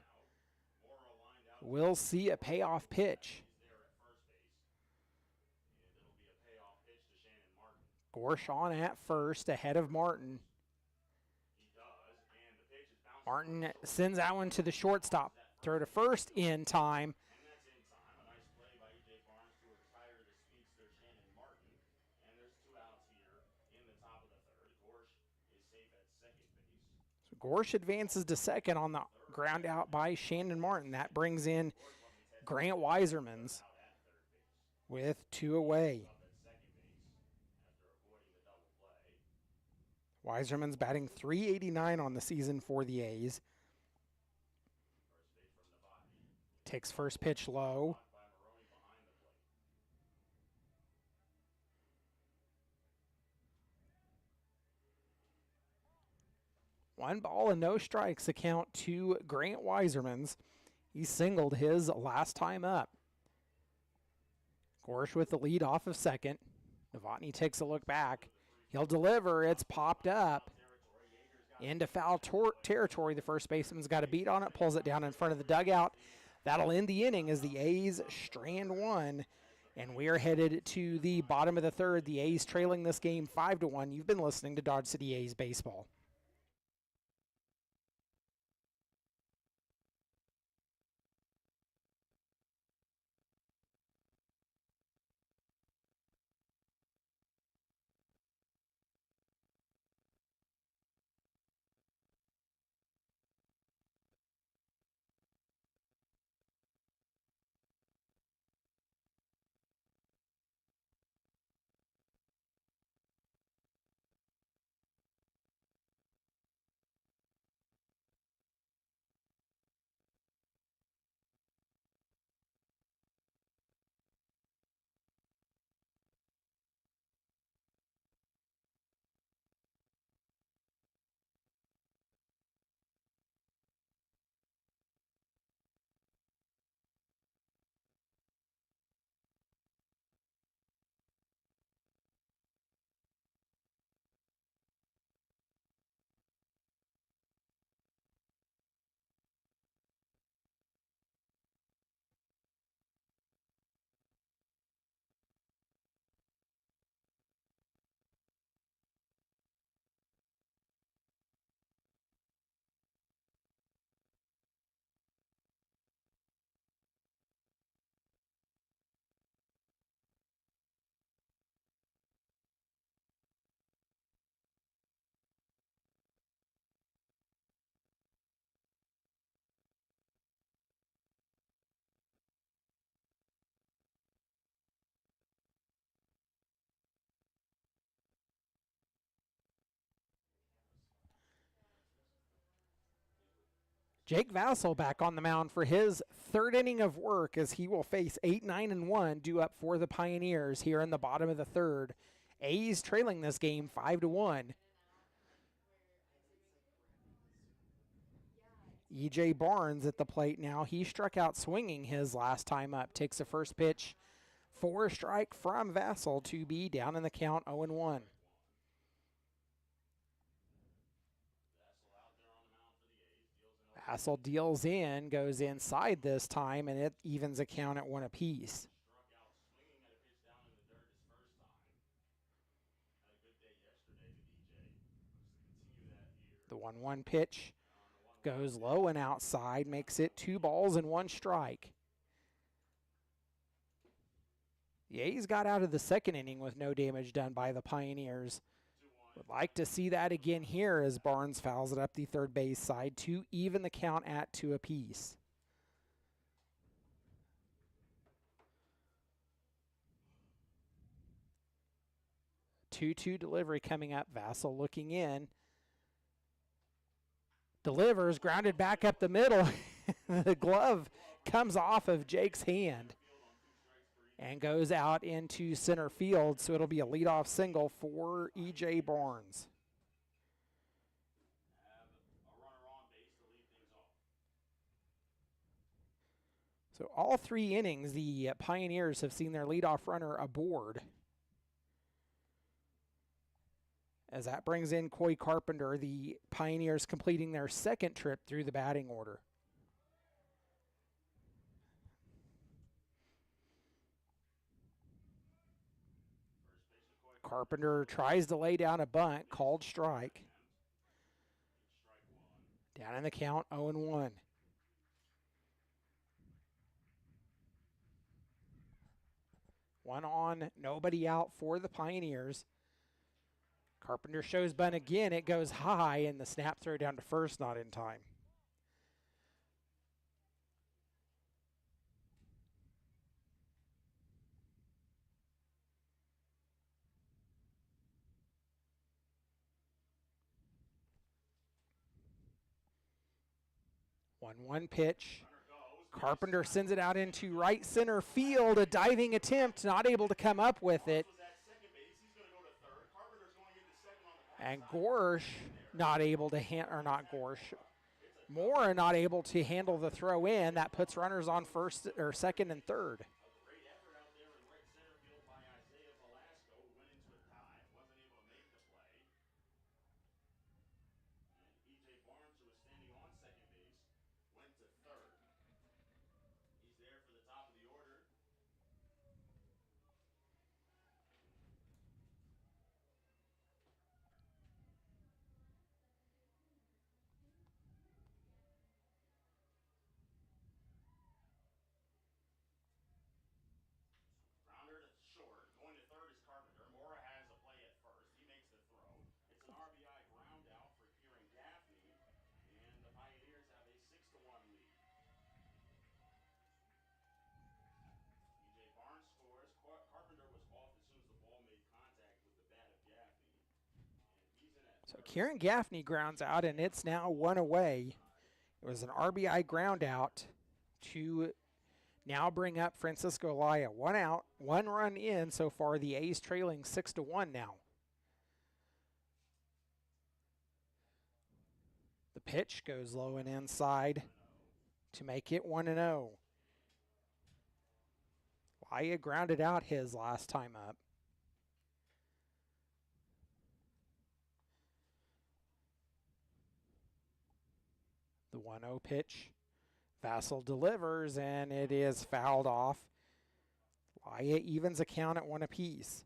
We'll see a payoff pitch. Gorsh on at first ahead of Martin. Martin sends that one to the shortstop. Throw to first in time. Gorsh advances to second on the ground out by Shannon Martin. That brings in Grant Weisermans with 2 away. Weiserman's batting .389 on the season for the A's. Takes first pitch low. One ball and no strikes account to Grant Weisermans. He singled his last time up. Gorsh with the lead off of second. Novotny takes a look back. He'll deliver. It's popped up. Into foul territory. The first baseman's got a beat on it. Pulls it down in front of the dugout. That'll end the inning as the A's strand one. And we are headed to the bottom of the third. The A's trailing this game 5-1. You've been listening to Dodge City A's Baseball. Jake Vassell back on the mound for his third inning of work as he will face 8, 9, and 1 due up for the Pioneers here in the bottom of the third. A's trailing this game 5-1. E.J. Barnes at the plate now. He struck out swinging his last time up. Takes the first pitch for a strike from Vassell to be down in the count 0-1. Vassell deals in, goes inside this time, and it evens the count at 1 apiece. The 1-1 pitch goes low and outside, makes it 2 balls and 1 strike. The A's got out of the second inning with no damage done by the Pioneers. Would like to see that again here as Barnes fouls it up the third base side to even the count at 2 apiece. Two-two delivery coming up. Vassell looking in. Delivers, grounded back up the middle. The glove comes off of Jake's hand and goes out into center field, so it'll be a leadoff single for E.J. Barnes. So all 3 innings, the Pioneers have seen their leadoff runner aboard. As that brings in Coy Carpenter, the Pioneers completing their second trip through the batting order. Carpenter tries to lay down a bunt, called strike. Down in the count, 0-1. One on, nobody out for the Pioneers. Carpenter shows bunt again. It goes high, and the snap throw down to first, not in time. One pitch. Carpenter sends it out into right center field. A diving attempt, not able to come up with it. And Gorsh not able to Moore not able to handle the throw in. That puts runners on first or second and third. So Kieran Gaffney grounds out, and it's now 1 away. It was an RBI ground out to now bring up Francisco Laya. 1 out, 1 run in so far. The A's trailing 6-1 now. The pitch goes low and inside to make it 1-0. Laya grounded out his last time up. The 1-0 pitch. Vassell delivers, and it is fouled off. Laya evens a count at 1 apiece.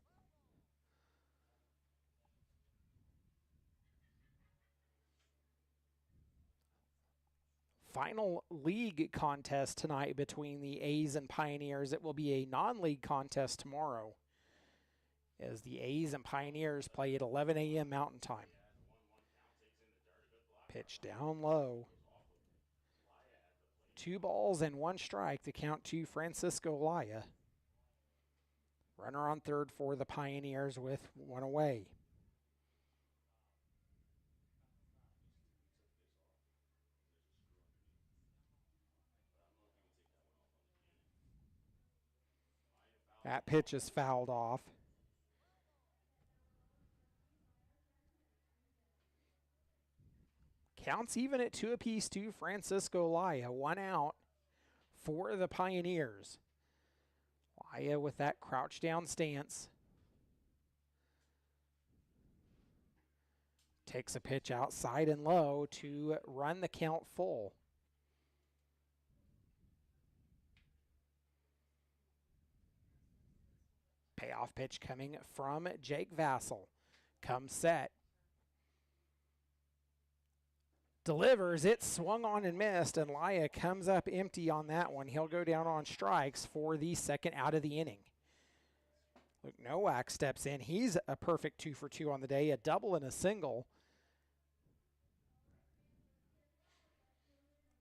Final league contest tonight between the A's and Pioneers. It will be a non-league contest tomorrow as the A's and Pioneers play at 11 a.m. Mountain Time. Pitch down low. 2 balls and 1 strike to count to Francisco Laya. Runner on third for the Pioneers with 1 away. That pitch is fouled off. Counts even at 2 apiece to Francisco Laya. 1 out for the Pioneers. Laya with that crouch down stance. Takes a pitch outside and low to run the count full. Payoff pitch coming from Jake Vassell. Comes set. Delivers, it swung on and missed, and Laya comes up empty on that one. He'll go down on strikes for the second out of the inning. Luke Nowak steps in. He's a perfect 2 for 2 on the day, a double and a single.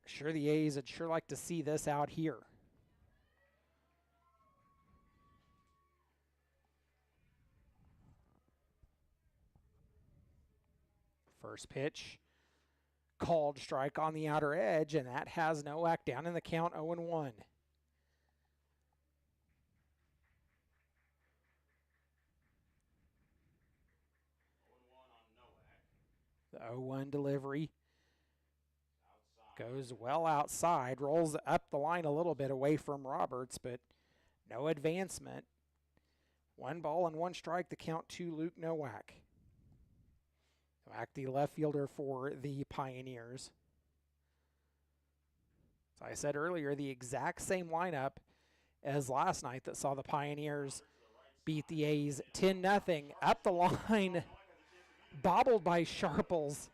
Sure, the A's would sure like to see this out here. First pitch, called strike on the outer edge, and that has Nowak down in the count 0-1. 0-1 on Nowak. The 0-1 delivery goes well outside, rolls up the line a little bit away from Roberts, but no advancement. 1 ball and 1 strike, the count to Luke Nowak. Nowak, the left fielder for the Pioneers. As I said earlier, the exact same lineup as last night that saw the Pioneers beat the A's 10-0 up the line, bobbled by Sharples.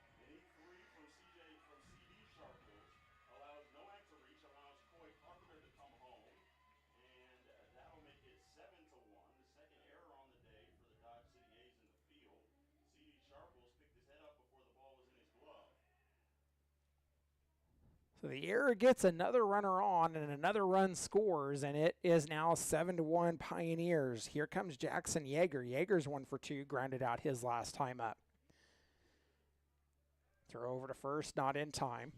So the error gets another runner on and another run scores, and it is now 7-1 Pioneers. Here comes Jackson Yeager. Yeager's 1 for 2, grounded out his last time up. Throw over to first, not in time.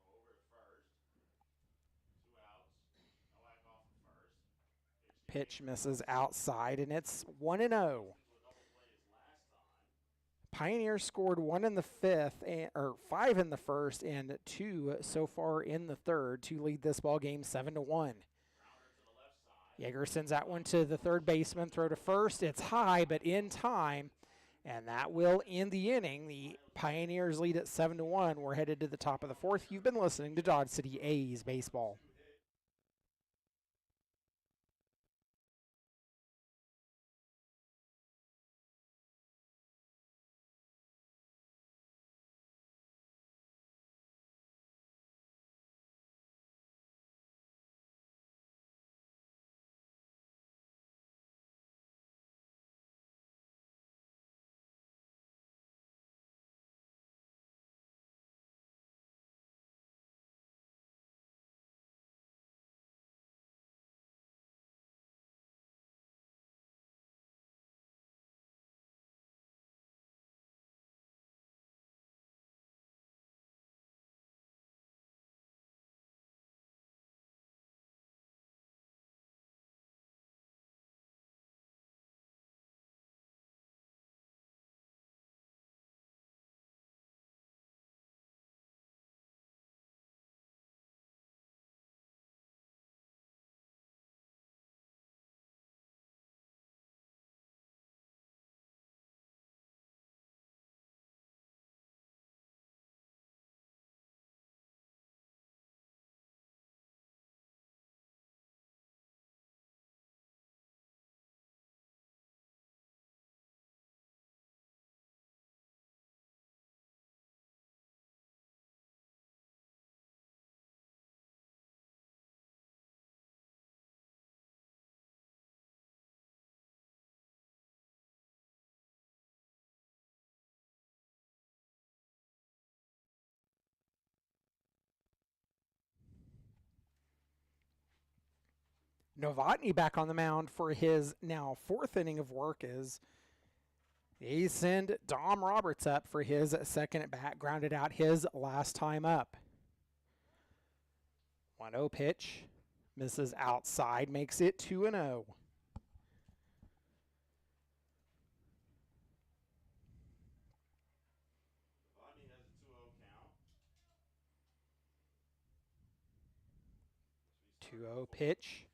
Throw over to first. 2 outs. Nowak off at first. Pitch misses outside, and it's 1-0. Pioneers scored 1 in the 5th, or 5 in the first, and 2 so far in the third to lead this ball game 7-1. Yeager sends that one to the third baseman. Throw to first. It's high, but in time, and that will end the inning. The Pioneers lead at 7-1. We're headed to the top of the 4th. You've been listening to Dodge City A's baseball. Novotny back on the mound for his now 4th inning of work as they send Dom Roberts up for his second at bat, grounded out his last time up. 1-0 pitch. Misses outside, makes it 2-0. Botany has a 2-0 count. 2-0 pitch.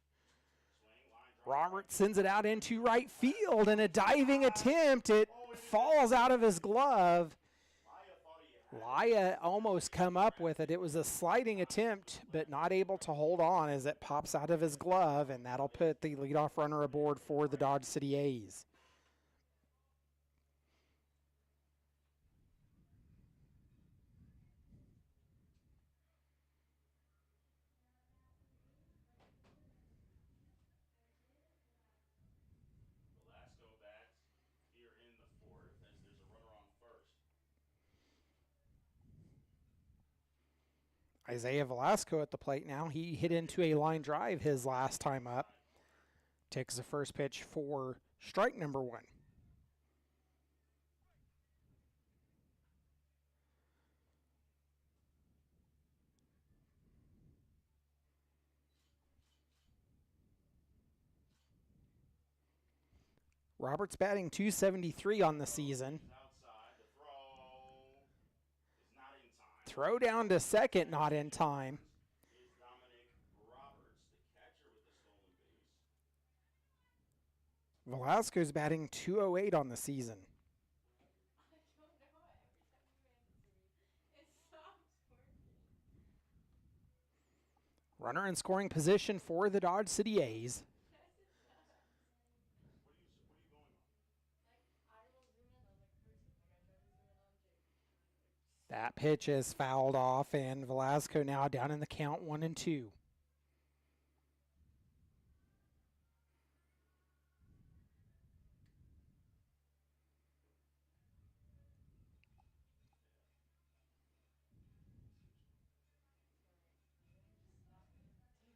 Swing, line drive. Roberts sends it out into right field, and a diving attempt. It falls out of his glove. Laya thought he had it. Laya almost come up with it. It was a sliding attempt, but not able to hold on as it pops out of his glove, and that'll put the leadoff runner aboard for the Dodge City A's. Velasco bats here in the fourth as there's a runner on first. Isaiah Velasco at the plate now. He hit into a line drive his last time up. Takes the first pitch for strike number 1. Roberts batting .273 on the season. Outside, the throw is not in time. Throw down to second, not in time. Is Dominic Roberts, the catcher, with the stolen base. Velasco's batting .208 on the season. I don't know. Every time you answer me, it stops working. Runner in scoring position for the Dodge City A's. Yes, it does. What are you going on? Like, I will zoom in on, like, her team. Like, I try to zoom in on Jake. That pitch is fouled off, and Velasco now down in the count 1-2. Take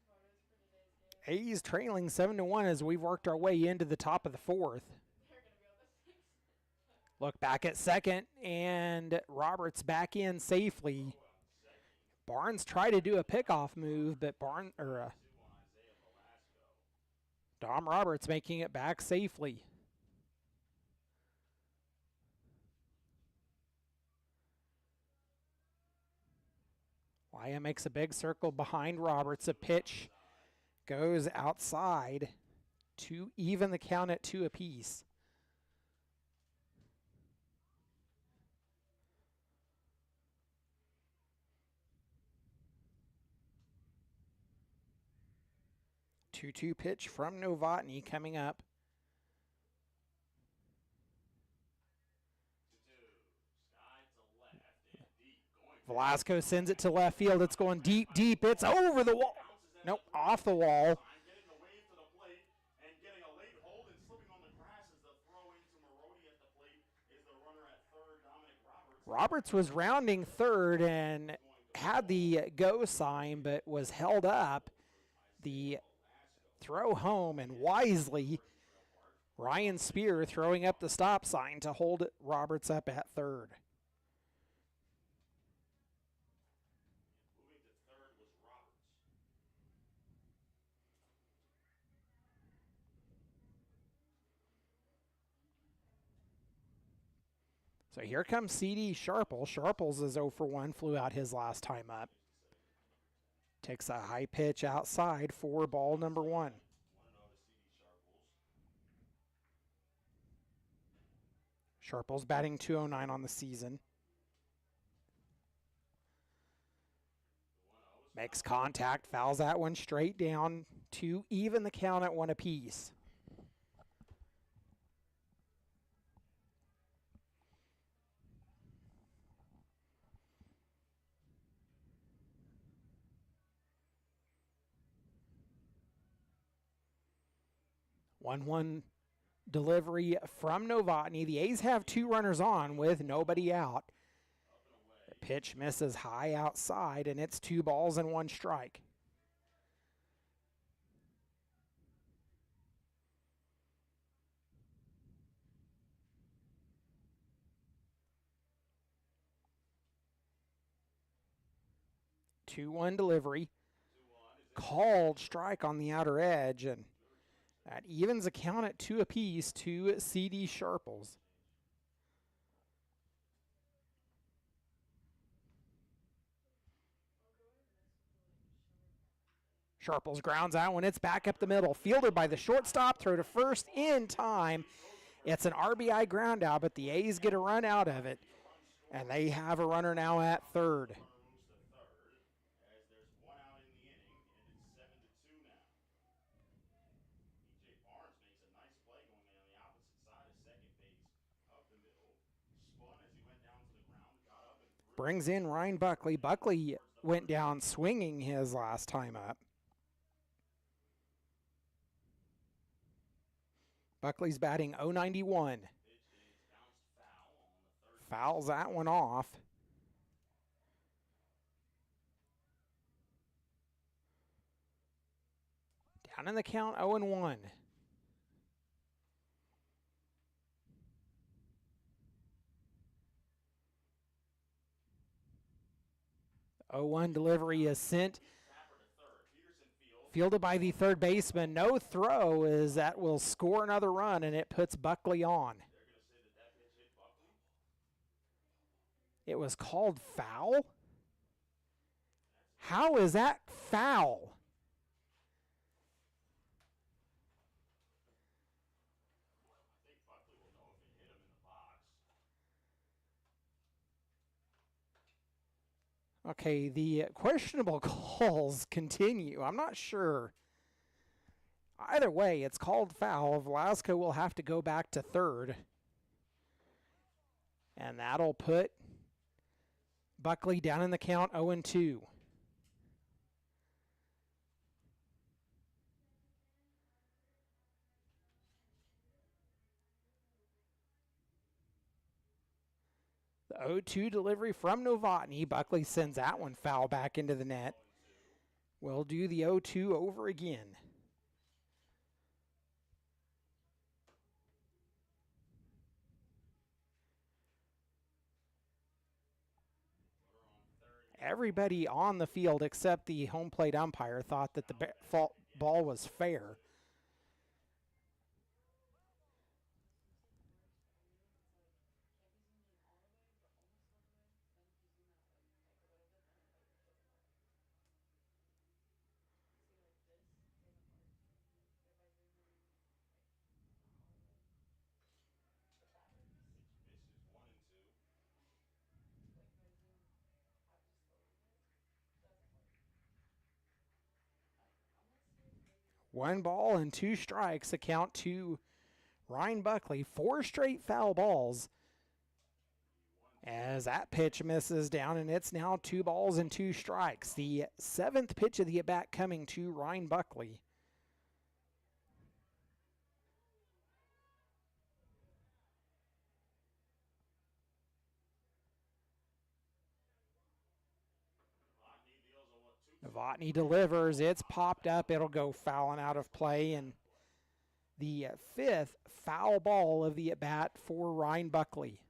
photos for today's game. A's trailing 7-1 as we've worked our way into the top of the 4th. They're going to be able to fix it. Look back at second, and Roberts back in safely. Barnes tried to do a pickoff move, but Two on Isaiah Velasco. Dom Roberts making it back safely. Laya makes a big circle behind Roberts. A pitch goes outside to even the count at 2 apiece. Two-two pitch from Novotny coming up. 2-2. Sky to left and deep. Going Velasco sends it to left field. It's going deep, deep. It's over the wall. Nope, off the wall. time, getting the wave to the plate and getting a late hold and slipping on the grass as the throw into Marodi at the plate is the runner at third, Dominic Roberts. Roberts was rounding third and had the go sign, but was held up. The throw home, and wisely, Ryan Spear throwing up the stop sign to hold Roberts up at third. Moving to third was Roberts. So here comes C.D. Sharple. Sharples is 0 for 1, flew out his last time up. Takes a high pitch outside for ball number 1. 1-0 to CD Sharples. Sharple's batting .209 on the season. Makes contact, fouls that one straight down to even the count at 1 apiece. One delivery from Novotny. The A's have 2 runners on with nobody out. The pitch misses high outside, and it's 2 balls and 1 strike. Two-one delivery. 2-1. called strike on the outer edge, and that evens the count at 2 apiece to C.D. Sharples. Sharples grounds out when it's back up the middle. Fielded by the shortstop, throw to first in time. It's an RBI ground out, but the A's get a run out of it, and they have a runner now at third. Runner moves to third as there's 1 out in the inning, and it's 7-2 now. E.J. Barnes makes a nice play going on the opposite side of second base, up the middle, spun as he went down to the ground, got up and threw. Brings in Ryan Buckley. Buckley went down swinging his last time up. Buckley's batting .091. Fouls that one off. Down in the count, 0-1. 0-1 delivery is sent. Fielded by the third baseman. No throw, as that will score another run, and it puts Buckley on. It was called foul? How is that foul? I think Buckley will know if it hit him in the box. Okay, the questionable calls continue. I'm not sure. Either way, it's called foul. Velasco will have to go back to third. And that'll put Buckley down in the count, 0-2. The 0-2 delivery from Novotny. Buckley sends that one foul back into the net. We'll do the 0-2 over again. Everybody on the field except the home plate umpire thought that the ball was fair. One ball and 2 strikes account to Ryan Buckley. 4 straight foul balls as that pitch misses down, and it's now 2 balls and 2 strikes. The 7th pitch of the at-bat coming to Ryan Buckley. Novotny delivers. It's popped up. It'll go fouling out of play, and the 5th foul ball of the at-bat for Ryan Buckley.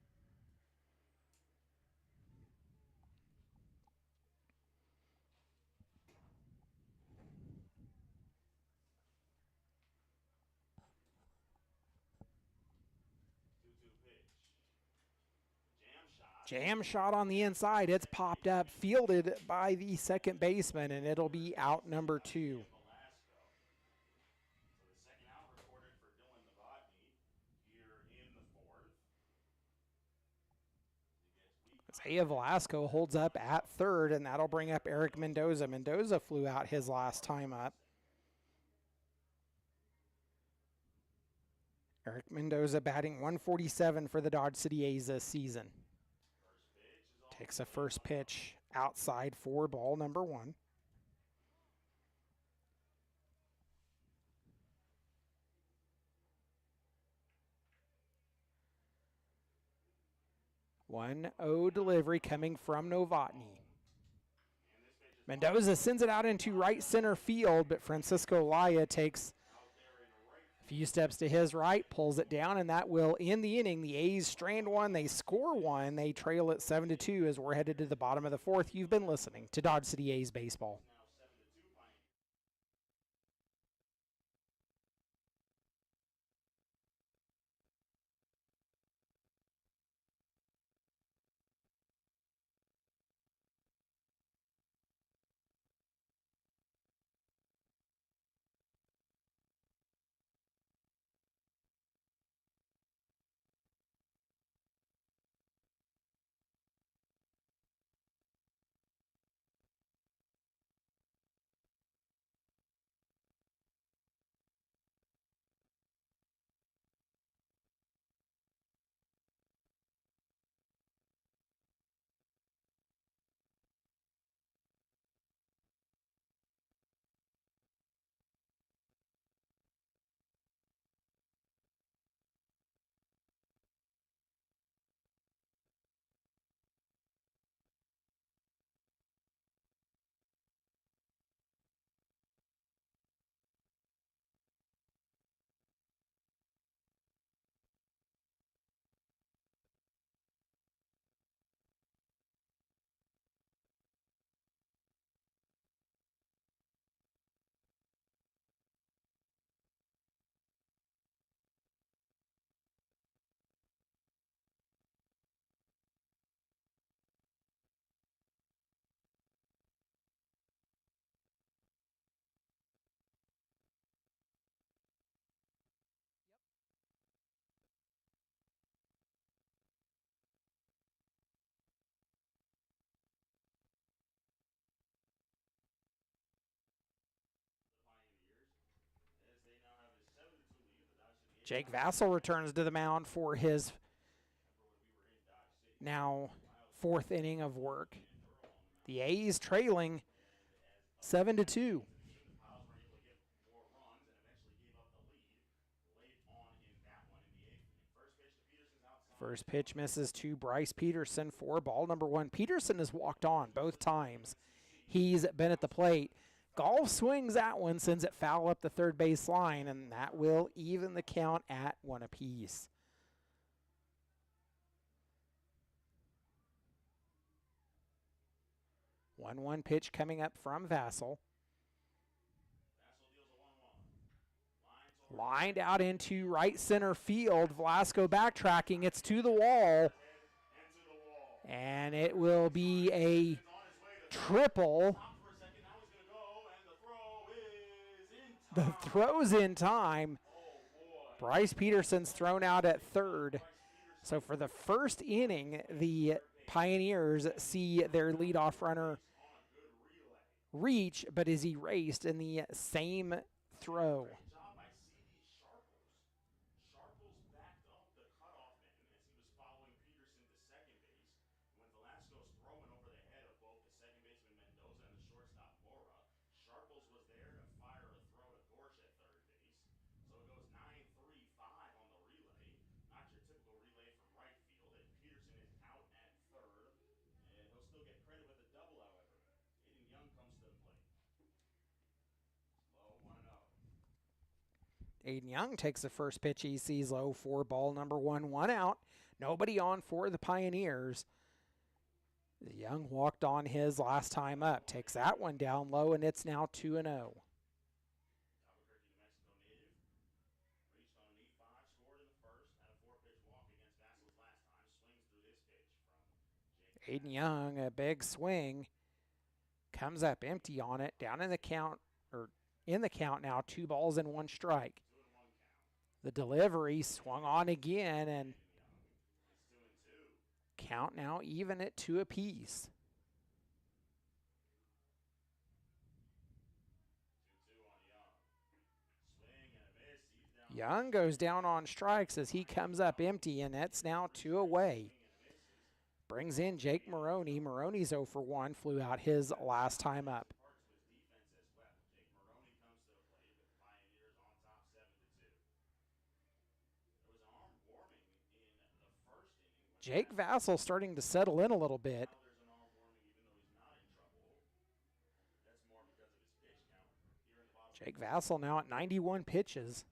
Jam shot on the inside. It's popped up, fielded by the second baseman, and it'll be out number 2. Isaiah Velasco holds up at third, and that'll bring up Eric Mendoza. Mendoza flew out his last time up. Eric Mendoza batting .147 for the Dodge City A's this season. Takes a first pitch outside for ball number 1. One 0 delivery coming from Novotny. Mendoza sends it out into right center field, but Francisco Laya takes a few steps to his right, pulls it down, and that will end the inning. The A's strand 1, they score 1, they trail it 7-2 as we're headed to the bottom of the 4th. You've been listening to Dodge City A's Baseball. Jake Vassell returns to the mound for his now 4th inning of work. The A's trailing 7-2. Soon the Piles were able to get more runs and eventually gave up the lead late on in that one in the 8th inning. First pitch to Peterson's outside. First pitch misses to Bryce Peterson for ball number 1. Peterson has walked on both times he's been at the plate. Golf swings that one, sends it foul up the third base line, and that will even the count at 1 apiece. One pitch coming up from Vassell. Vassell deals a 1-1. Lined out into right center field. Velasco backtracking. It's to the wall. And it will be a triple. The throw's in time. Bryce Peterson's thrown out at third. So for the first inning, the Pioneers see their leadoff runner reach, but is erased in the same throw. Sharples backed up the cutoff man as he was following Peterson to second base. When Velasco's throwing over the head of both the second baseman Mendoza and the shortstop Mora, Sharples was there to fire a throw to Dorsch at third base. So it goes 9-3-5 on the relay. Not your typical relay from right field. And Peterson is out at third. And he'll still get credit with a double, however. Aiden Young comes to the plate. Low 1-0. Aiden Young takes the first pitch he sees low for ball number 1, 1 out. Nobody on for the Pioneers. Young walked on his last time up. Takes that one down low, and it's now 2-0. Albuquerque, New Mexico native. Reached on an 8-5, scored in the first. Had a 4-pitch walk against Vassell's last time. Swings through this pitch from Jake. Aiden Young, a big swing. Comes up empty on it. Down in the count, or in the count now, 2 balls and 1 strike. 2-1 count. The delivery swung on again, and It's 2-2. count now even at 2 apiece. 2-2 on Young. Swing and a miss. He's down. Young goes down on strikes as he comes up empty, and that's now 2 away. Brings in Jake Maroney. Maroney's 0 for 1, flew out his last time up. Part to his defense as well. Jake Maroney comes to the plate with the Pioneers on top 7-2. There was arm warming in the first inning. Jake Vassell starting to settle in a little bit. Now there's an arm warming even though he's not in trouble. That's more because of his pitch count here in the bottom. Jake Vassell now at 91 pitches.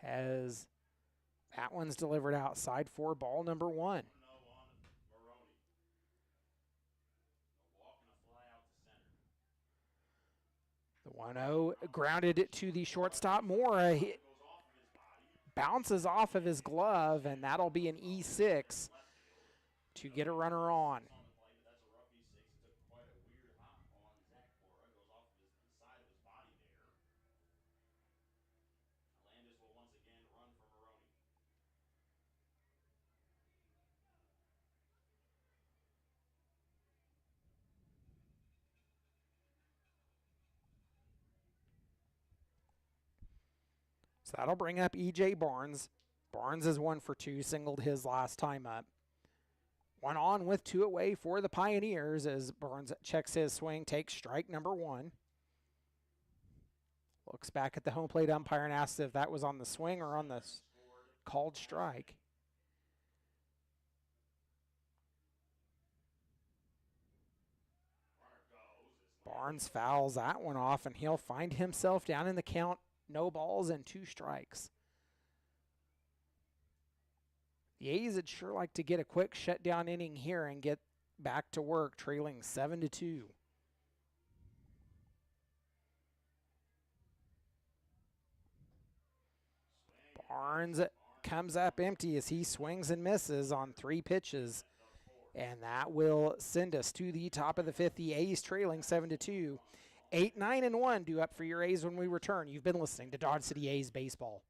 Has that one's delivered outside for ball number 1. 1-0 on Maroney. A walk and a fly out to center. The 1-0 grounded it to the shortstop Mora. He Goes off of his body. bounces off of his glove, and that'll be an E6 to get a runner on. On the play, but that's a rough E6. It took quite a weird hop on Zach Mora. Goes off of the side of his body there. Landis will once again run for Maroney. So that'll bring up E.J. Barnes. Barnes is 1 for 2, singled his last time up. 1 on with 2 away for the Pioneers as Barnes checks his swing, takes strike number 1. Looks back at the home plate umpire and asks if that was on the swing or on the called strike. Barnes fouls that one off, and he'll find himself down in the count, no balls and 2 strikes. The A's would sure like to get a quick shutdown inning here and get back to work, trailing 7-2. Barnes comes up empty as he swings and misses on 3 pitches. And that will send us to the top of the 5th. The A's trailing 7-2. 8-9-1 due up for your A's when we return. You've been listening to Dodge City A's Baseball.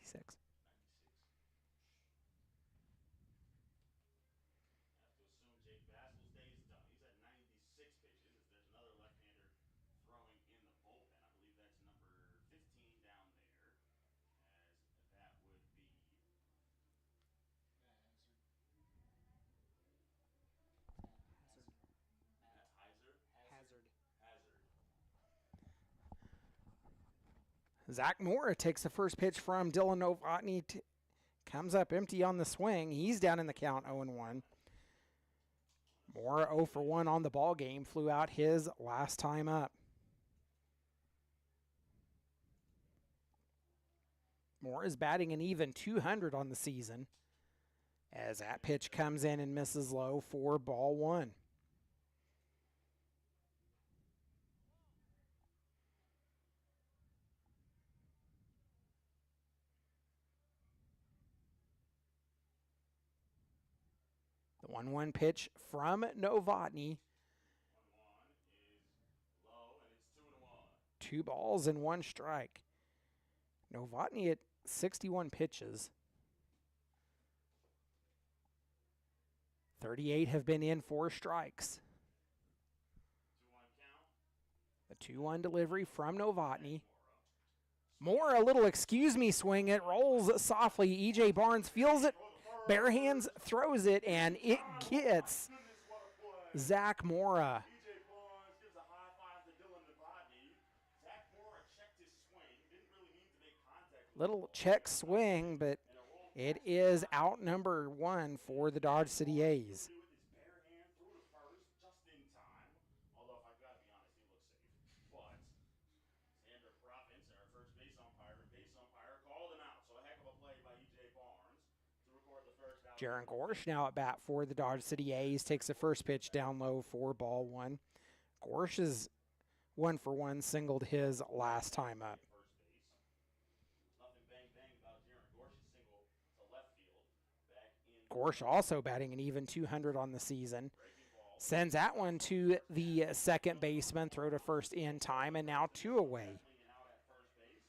96. I have to assume Jake Basil's day is done. He's at 96 pitches as there's another left-hander throwing in the bullpen. I believe that's number 15 down there, as that would be Matt Hazard. Hazard. Zach Mora takes the first pitch from Dylan Novotny. Comes up empty on the swing. He's down in the count 0-1. Mora 0 for 1 on the ball game. Flew out his last time up. Mora is batting an even 200 on the season, as that pitch comes in and misses low for ball 1. The 1-1 pitch from Novotny. 1-1 is low, and it's 2-1. 2 balls and 1 strike. Novotny at 61 pitches. 38 have been in 4 strikes. 2-1 count. The 2-1 delivery from Novotny. Mora, a little excuse me swing. It rolls softly. E.J. Barnes feels it. Bare hands throws it, and it gets Zach Mora. E.J. Barnes gives a high five to Dylan Novotny. Zach Mora checked his swing. Didn't really mean to make contact. Little check swing, but it is out number 1 for the Dodge City A's. With his bare hand threw to first just in time. Although, if I've got to be honest, he looks safe. But Xander Province, our first base umpire and base umpire, called him out. So a heck of a play by E.J. Barnes to record the first out. Gering Gorsh now at bat for the Dodge City A's. Takes the first pitch down low for ball 1. Gorsh is 1 for 1, singled his last time up. First base. Nothing bang bang about Gering Gorsh's single to left field. Back in. Gorsh also batting an even 200 on the season. Sends that one to the second baseman. Throw to first in time, and now 2 away. Out at first base.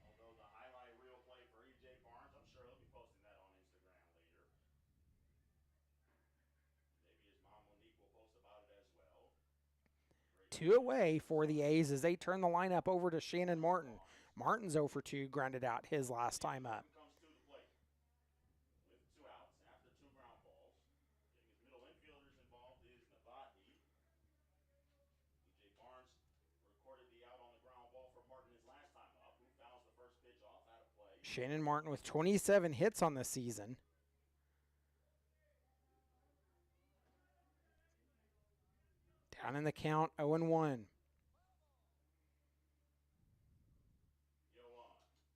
Although the highlight reel play for E.J. Barnes, I'm sure he'll be posting that on Instagram later. Maybe his mom Monique will post about it as well. 2 away for the A's as they turn the lineup over to Shannon Martin. Martin's 0 for 2, grounded out his last time up. Comes to the plate with 2 outs after 2 ground balls. Getting his middle infielders involved is Novotny. E.J. Barnes recorded the out on the ground ball for Martin his last time up, who fouls the first pitch off out of play. Shannon Martin with 27 hits on the season. Down in the count, 0-1.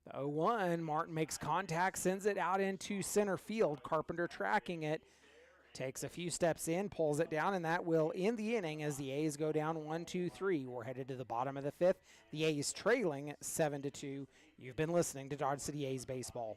The 0-1, Martin makes contact, sends it out into center field. Carpenter tracking it, takes a few steps in, pulls it down, and that will end the inning as the A's go down 1-2-3. We're headed to the bottom of the 5th. The A's trailing 7-2. You've been listening to Dodge City A's baseball.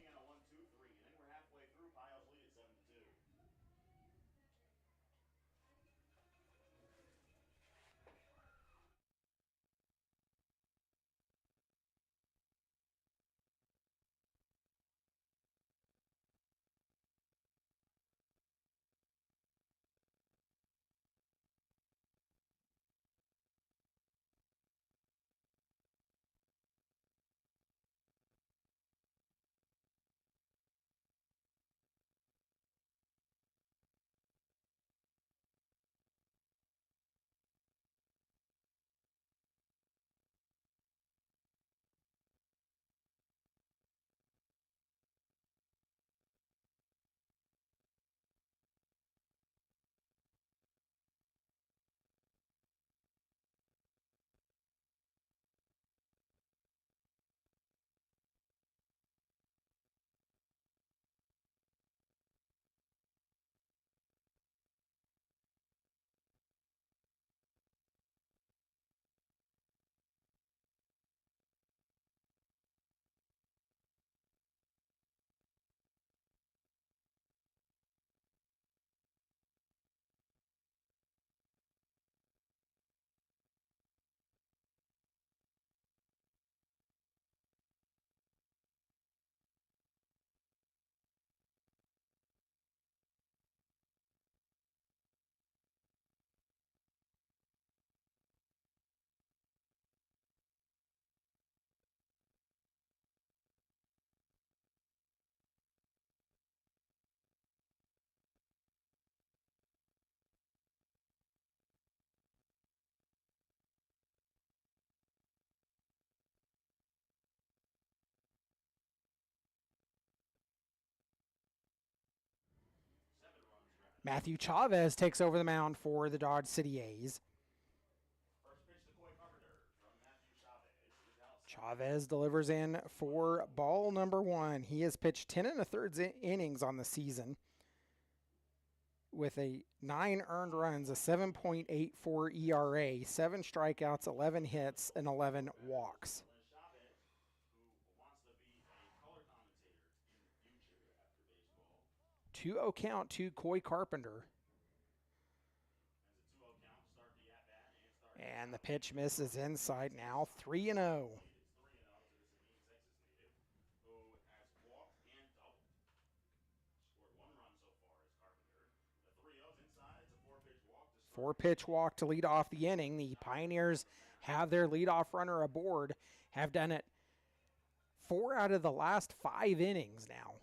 Matthew Chavez takes over the mound for the Dodge City A's. First pitch to Coy Carpenter from Matthew Chavez. He's outside. Chavez delivers in for ball number 1. He has pitched 10 1/3 innings on the season with a 9 earned runs, a 7.84 ERA, 7 strikeouts, 11 hits, and 11 walks. Chavez, who wants to be a color commentator in the future after baseball. 2-0 count to Coy Carpenter. As a 2-0 count, start the at-bat and start. And the pitch misses inside now, 3-0. It's 3-0 to the Sabine, Texas native, who has walked and doubled. Scored 1 run so far as Carpenter. The 3-0's inside. It's a 4-pitch walk to start. 4-pitch walk to lead off the inning. The Pioneers have their leadoff runner aboard, have done it 4 out of the last 5 innings now.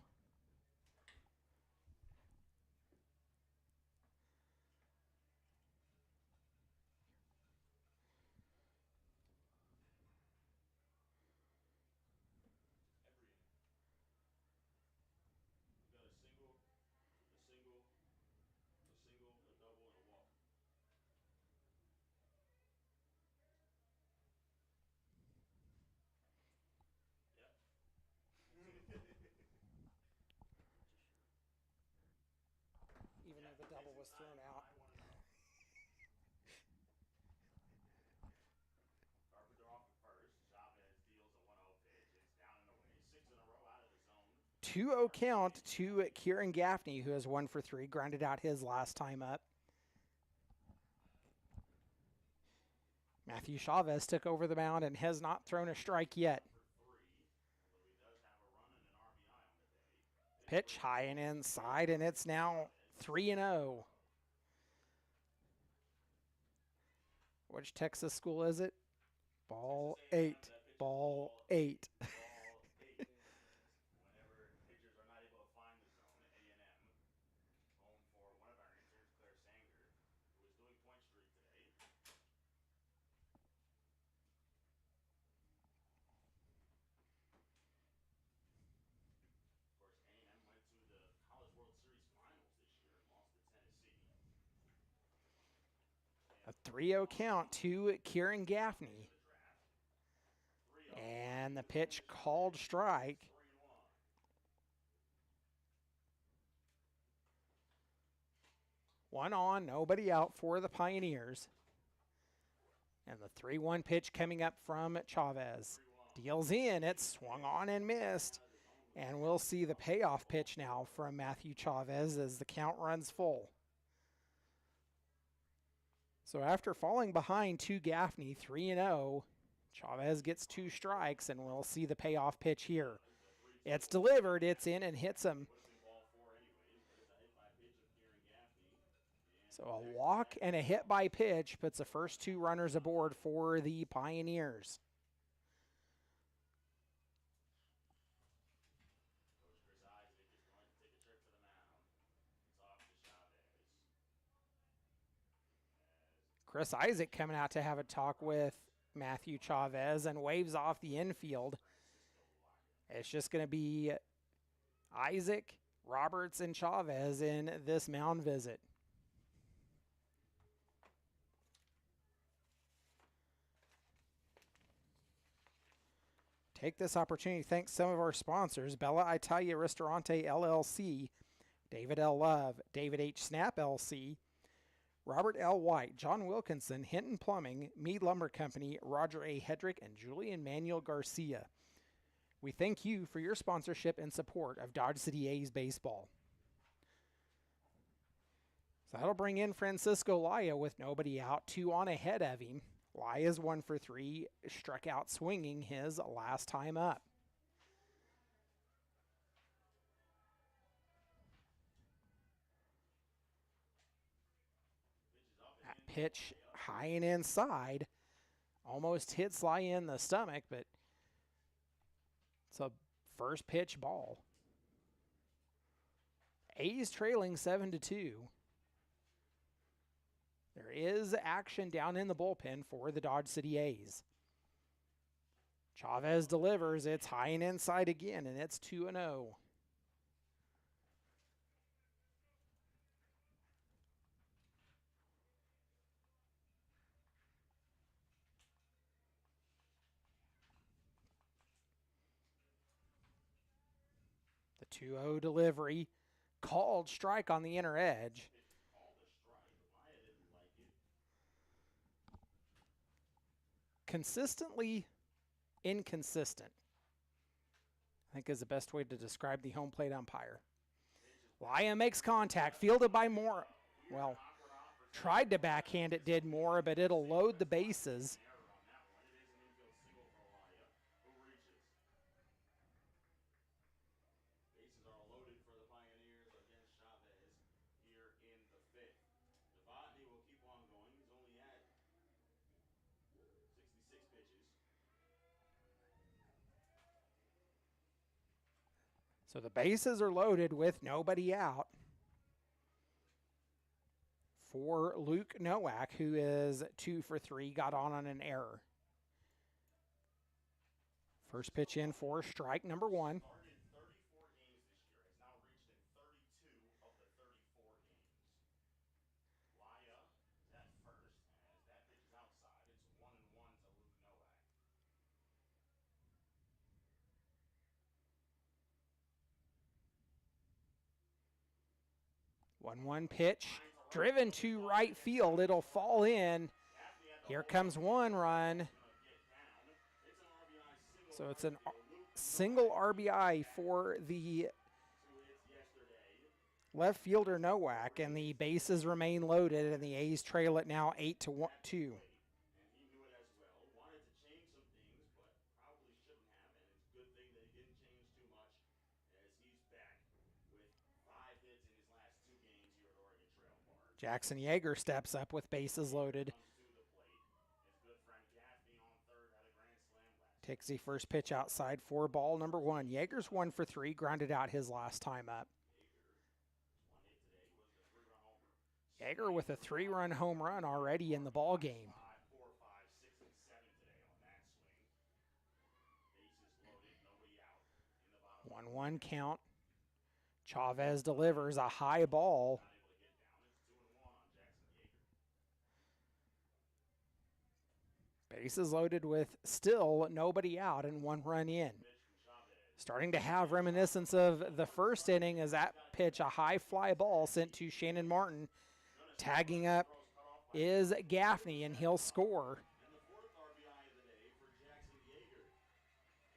We've got a single, a double, and a walk. Yep. Even though the double was thrown out. Carpenter off at first. Chavez deals a 1-0 pitch. It's down and away. 6 in a row out of the zone. 2-0 count to Kieran Gaffney, who has 1 for 3, grounded out his last time up. Matthew Chavez took over the mound and has not thrown a strike yet. For 3, although he does have a run and an RBI on the day. Pitch high and inside, and it's now 3-0. Which Texas school is it? Ball 8. Ball 8. Ball 8. Whenever pitchers are not able to find the zone, A&M home for one of our interns, Claire Sanger, who is doing Point Street today. Of course, A&M went to the College World Series Finals this year and lost to Tennessee. A 3-0 count to Kieran Gaffney. The draft. 3-0. And the pitch called strike. 3-1. One on, nobody out for the Pioneers. And the 3-1 pitch coming up from Chavez. Deals in, it's swung on and missed. And we'll see the payoff pitch now from Matthew Chavez as the count runs full. So after falling behind to Gaffney, 3-0, Chavez gets 2 strikes, and we'll see the payoff pitch here. It's delivered, it's in and hits him. So a walk and a hit by pitch puts the first 2 runners aboard for the Pioneers. Coach Chris Isaac is going to take a trip to the mound. It's off to Chavez. Chris Isaac coming out to have a talk with Matthew Chavez and waves off the infield. It's just going to be Isaac, Roberts, and Chavez in this mound visit. Take this opportunity to thank some of our sponsors: Bella Italia Ristorante LLC, David L. Love, David H. Snap LC, Robert L. White, John Wilkinson, Hinton Plumbing, Mead Lumber Company, Roger A. Hedrick, and Julian Manuel Garcia. We thank you for your sponsorship and support of Dodge City A's baseball. So that'll bring in Francisco Laya with nobody out, 2 on ahead of him. Laya's 1 for 3, struck out swinging his last time up. That pitch high and inside almost hits Laya in the stomach, but it's a first pitch ball. A's trailing 7-2. There is action down in the bullpen for the Dodge City A's. Chavez delivers. It's high and inside again, and it's 2-0. The 2-0 delivery. Called strike on the inner edge. Pitch was called a strike. Laya didn't like it. Consistently inconsistent, I think, is the best way to describe the home plate umpire. Laya makes contact, fielded by Moore. Well, tried to backhand it, did Moore, but it'll load the bases. Error on that one. It is an infield single for Laya, who reaches. Bases are loaded for the Pioneers against Chavez here in the fifth. Novotny will keep on going. He's only at 66 pitches. So the bases are loaded with nobody out for Luke Nowak, who is 2 for 3, got on an error. First pitch in for strike number 1. Started 34 games this year. Has now reached in 32 of the 34 games. Laya is at first, as that pitch is outside. It's 1-1 to Luke Nowak. 1-1 pitch, driven to right field. It'll fall in. Here comes one run. So it's a single RBI for the left fielder Nowak, and the bases remain loaded, and the A's trail it now 8-2. And he knew it as well. Wanted to change some things, but probably shouldn't have. And it's a good thing that he didn't change too much, as he's back with 5 hits in his last 2 games here at Oregon Trail Park. Jackson Yeager steps up with bases loaded. Comes to the plate. His good friend Gaffney on third had a grand slam last. Takes the first pitch outside for ball number 1. Yeager's 1 for 3, grounded out his last time up. One hit today was the 3-run homer. Yeager with a 3-run home run already in the ball game. 4, 5, 6, and 7 today on that swing. Bases loaded, nobody out in the bottom. 1-1 count. Chavez delivers a high ball. Not able to get down. It's 2-1 on Jackson Yeager. Bases loaded with still nobody out and 1 run in. Pitch from Chavez. Starting to have reminiscence of the first inning as that pitch, a high fly ball sent to Shannon Martin. Tagging up is Gaffney, and he'll score. And the 4th RBI of the day for Jackson Yeager.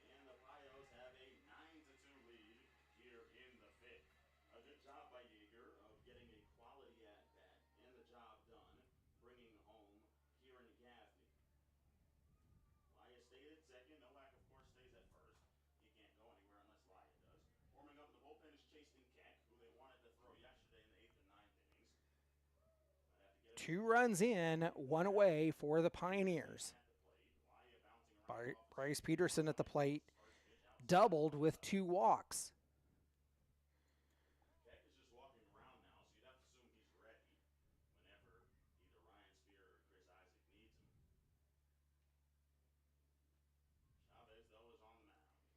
And the Pios have a 9-2 lead here in the 5th. A good job by Yeager of getting a quality at-bat and the job done, bringing home Kieran Gaffney. Laya stayed at second. Nowak, of course, stays at first. He can't go anywhere unless Laya does. Warming up in the bullpen is Chasten Keck, who they wanted to throw yesterday in the 8th and 9th innings. Might have to get him 2 runs in, 1 away for the Pioneers. at the plate. Laya bouncing around. Bryce Peterson at the plate, doubled with 2 walks. Keck is just walking around now, so you'd have to assume he's ready whenever either Ryan Spear or Chris Isaac needs him. Chavez, though, is on the mound.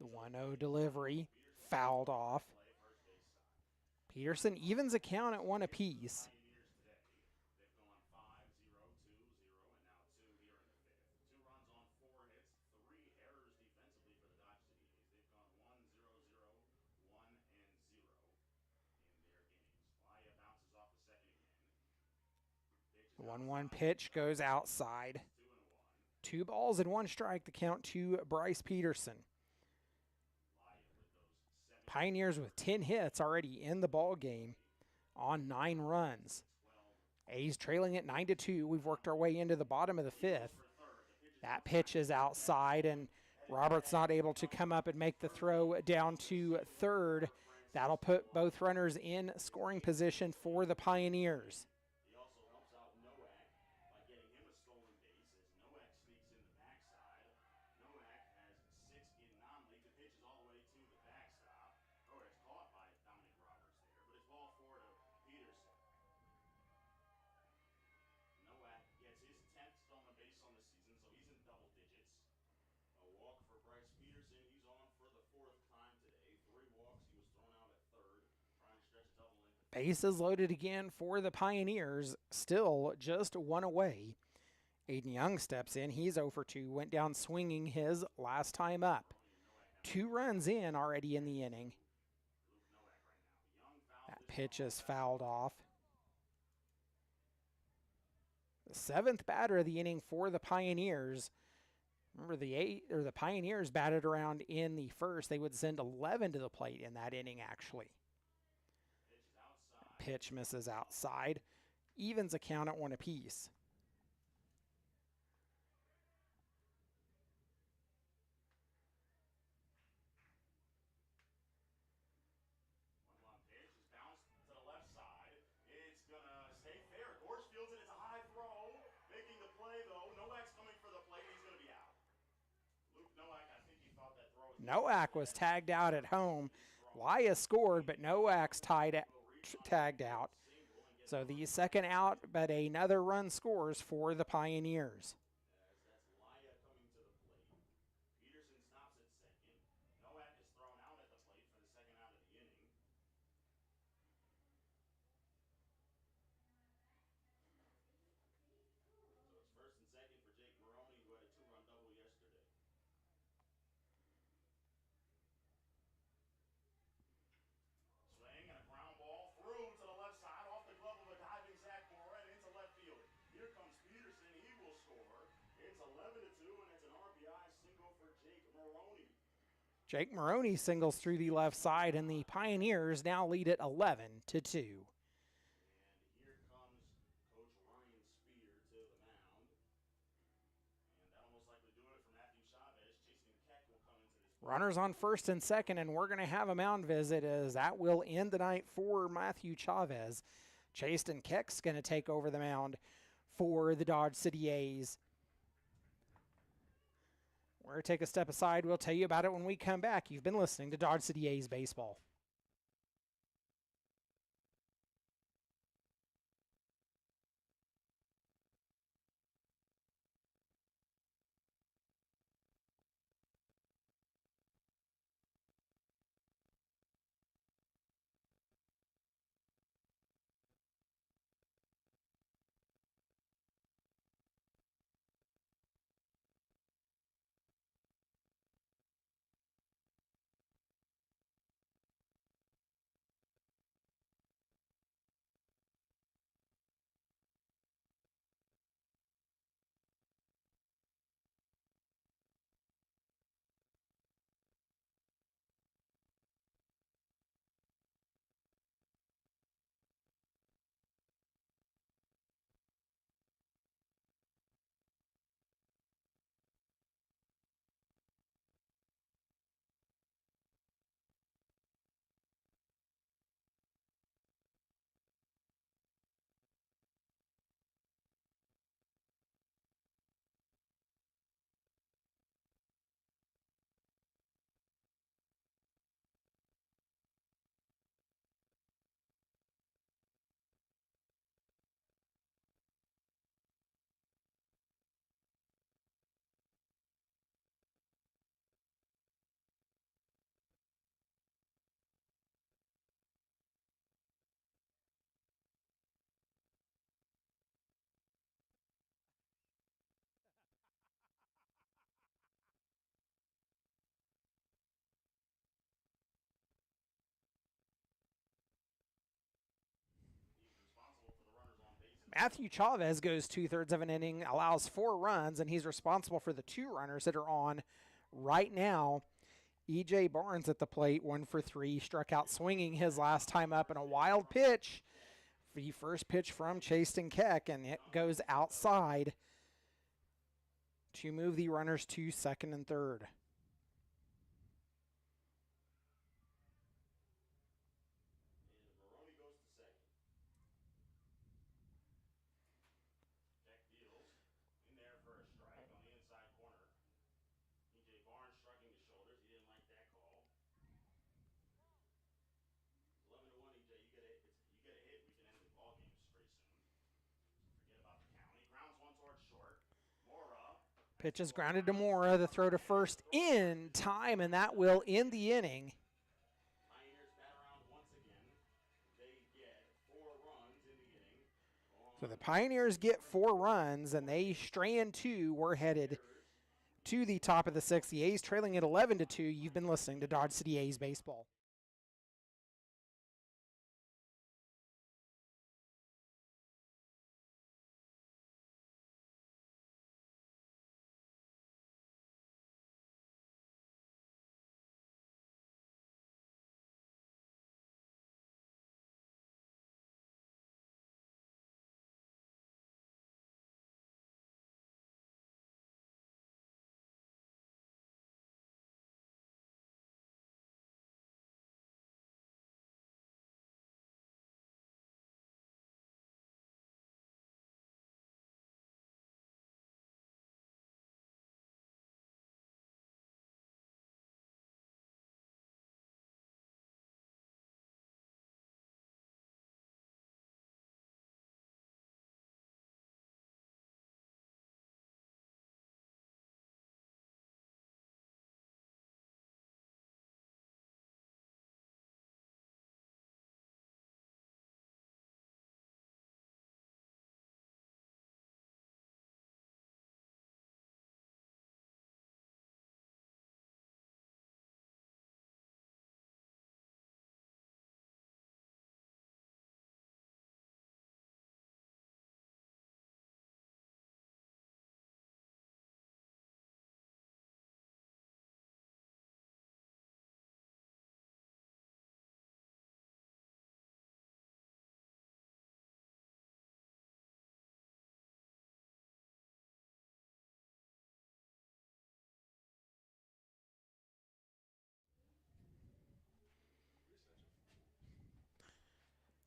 The 1-0 delivery, fouled off. Play first base side. Peterson evens a count at 1 apiece. Pioneers today, they've gone 5-0, 2-0, and now 2 here in the 5th. 2 runs on 4 hits, 3 errors defensively for the Dodge City A's. They've gone 1-0-0, 1-0 in their games. Laya bounces off the second again. Pitch is The 1-1 pitch goes outside. 2-1. 2 balls and 1 strike, the count to Bryce Peterson. Laya with those 7 Pioneers with 10 hits already in the ball game on 9 runs. 12 A's trailing at 9-2. We've worked our way into the bottom of the 5th. for third. The pitch is That pitch is outside, and Roberts not able to come up and make the throw down to third. That'll put both runners in scoring position for the Pioneers. He also helps out Nowak by getting him a stolen base as Nowak sneaks in the backside. Nowak has 6 in non-league. The pitch is all the way to the backstop. Oh, it's caught by Dominic Roberts there, but it's ball 4 to Peterson. Nowak gets his 10th stolen base on the season, so he's in double digits. A walk for Bryce Peterson. He's on for the 4th time today. 3 walks. He was thrown out at third, trying to stretch a double length. Bases loaded again for the Pioneers, still just 1 away. Aiden Young steps in. He's 0 for 2, went down swinging his last time up. 2 runs in already in the inning. Luke Nowak right now. Young fouled That this pitch ball is back. fouled off. The 7th batter of the inning for the Pioneers. Remember, the Pioneers batted around in the first. They would send 11 to the plate in that inning, actually. Pitch is outside. Pitch misses outside. Evens a count at 1 apiece. One pitch is bounced to the left side. It's gonna stay fair. Gorge fields it. It's a high throw. Making the play though. Nowak's coming for the plate. He's gonna be out. Luke Nowak, I think he thought that throw was. Nowak was tagged out at home. Laya scored, but Nowak's tagged out. So the second out, but another run scores for the Pioneers. As that's Laya coming to the plate. Peterson stops at second. Nowak is thrown out at the plate for the second out of the inning. So it's first and second for Jake Maroney, who had a 2-run double yesterday. Swing and a ground ball through to the left side off the glove of a diving Zach Mora and into left field. Here comes Peterson. He will score. It's 11-2, and it's an RBI single for Jake Maroney. Jake Maroney singles through the left side, and the Pioneers now lead it 11-2. And here comes Coach Ryan Spear to the mound. And that'll most likely do it for Matthew Chavez. Jason Keck will come into this. Runners on first and second, and we're going to have a mound visit as that will end the night for Matthew Chavez. Chasten Keck's going to take over the mound for the Dodge City A's. We're going to take a step aside. We'll tell you about it when we come back. You've been listening to Dodge City A's Baseball. Matthew Chavez goes 2/3 of an inning, allows 4 runs, and he's responsible for the 2 runners that are on right now. E.J. Barnes at the plate, 1 for 3, struck out swinging his last time up in a wild pitch. The first pitch from Chasten Keck, and it goes outside to move the runners to second and third. Pitch is grounded to Mora. The throw to first in time, and that will end the inning. Pioneers bat around once again. They get 4 runs in the inning. So the Pioneers get 4 runs, and they strand 2. We're headed to the top of the sixth. The A's trailing at 11-2. You've been listening to Dodge City A's baseball.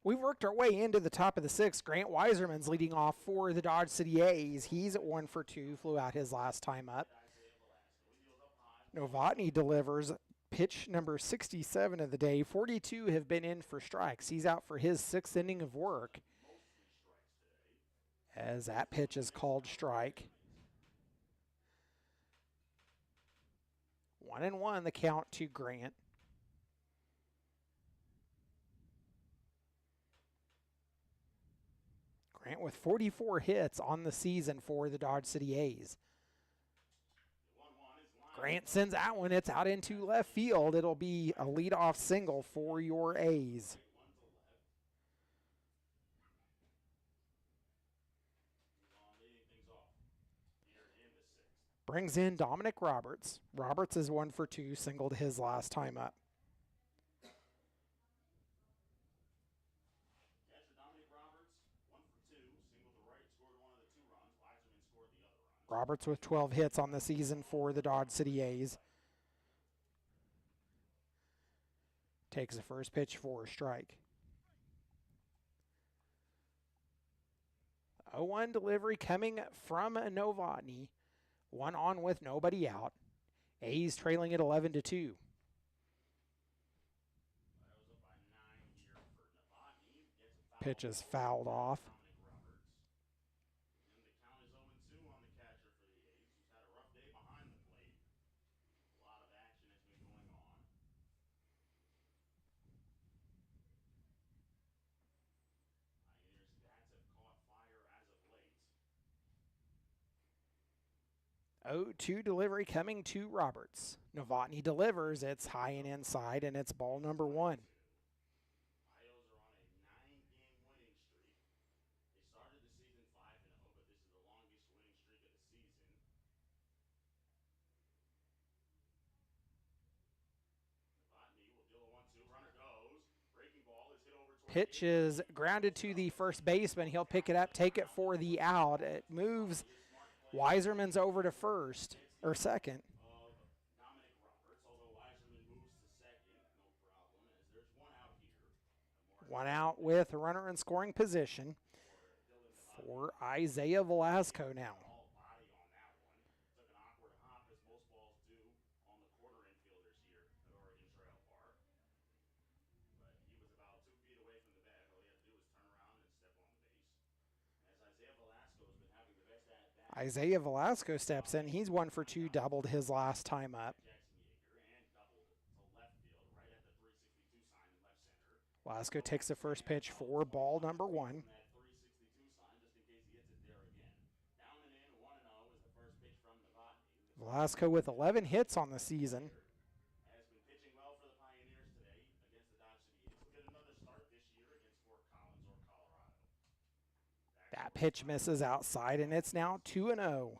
We've worked our way into the top of the sixth. Grant Weiserman's leading off for the Dodge City A's. He's at 1-for-2, flew out his last time up. Novotny delivers pitch number 67 of the day. 42 have been in for strikes. He's out for his sixth inning of work, as that pitch is called strike. 1-1 the count to Grant. Grant with 44 hits on the season for the Dodge City A's. Grant sends that one. It's out into left field. It'll be a leadoff single for your A's. Brings in Dominic Roberts. Roberts is 1-for-2, singled his last time up. Roberts with 12 hits on the season for the Dodge City A's. Takes the first pitch for a strike. 0-1 delivery coming from Novotny. 1 on with nobody out. A's trailing at 11-2. Pitch is fouled off. Oh, 2 delivery coming to Roberts. Novotny delivers. It's high and inside, and it's ball number 1. Pitch is grounded to the first baseman. He'll pick it up, take it for the out. It moves. Weiserman's over to first, or second. One out with a runner in scoring position for Isaiah Velasco now. Isaiah Velasco steps in. He's 1-for-2, doubled his last time up. Velasco takes the first pitch for ball number 1. Velasco with 11 hits on the season. Has been pitching well for the Pioneers today against the Dodge City A's. He'll get another start this year against Fort Collins or Colorado. That pitch misses outside, and it's now 2-0.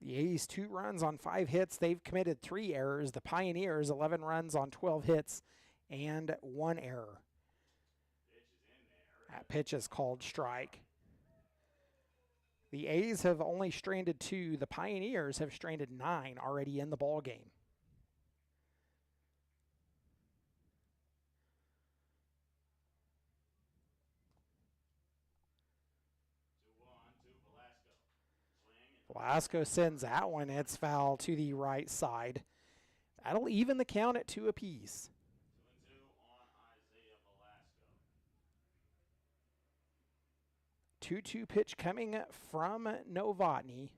The A's 2 runs on 5 hits. They've committed 3 errors. The Pioneers 11 runs on 12 hits and 1 error. That pitch is called strike. The A's have only stranded 2. The Pioneers have stranded 9 already in the ball game. Velasco sends that one. It's foul to the right side. That'll even the count at 2 apiece. 2-2 on Isaiah Velasco. 2-2 pitch coming from Novotny.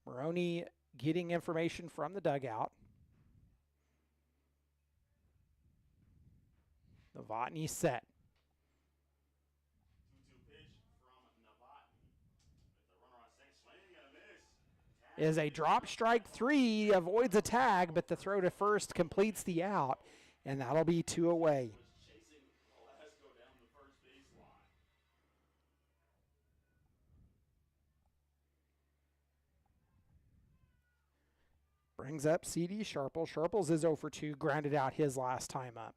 Maroney getting information from the dugout. Novotny set. 2-2 pitch from Novotny. With the runner on second, swing and a miss. Is a drop strike 3, avoids a tag, but the throw to first completes the out, and that'll be 2 away. Was chasing Velasco down the first baseline. Brings up C.D. Sharple. Sharples is 0 for 2, grounded out his last time up.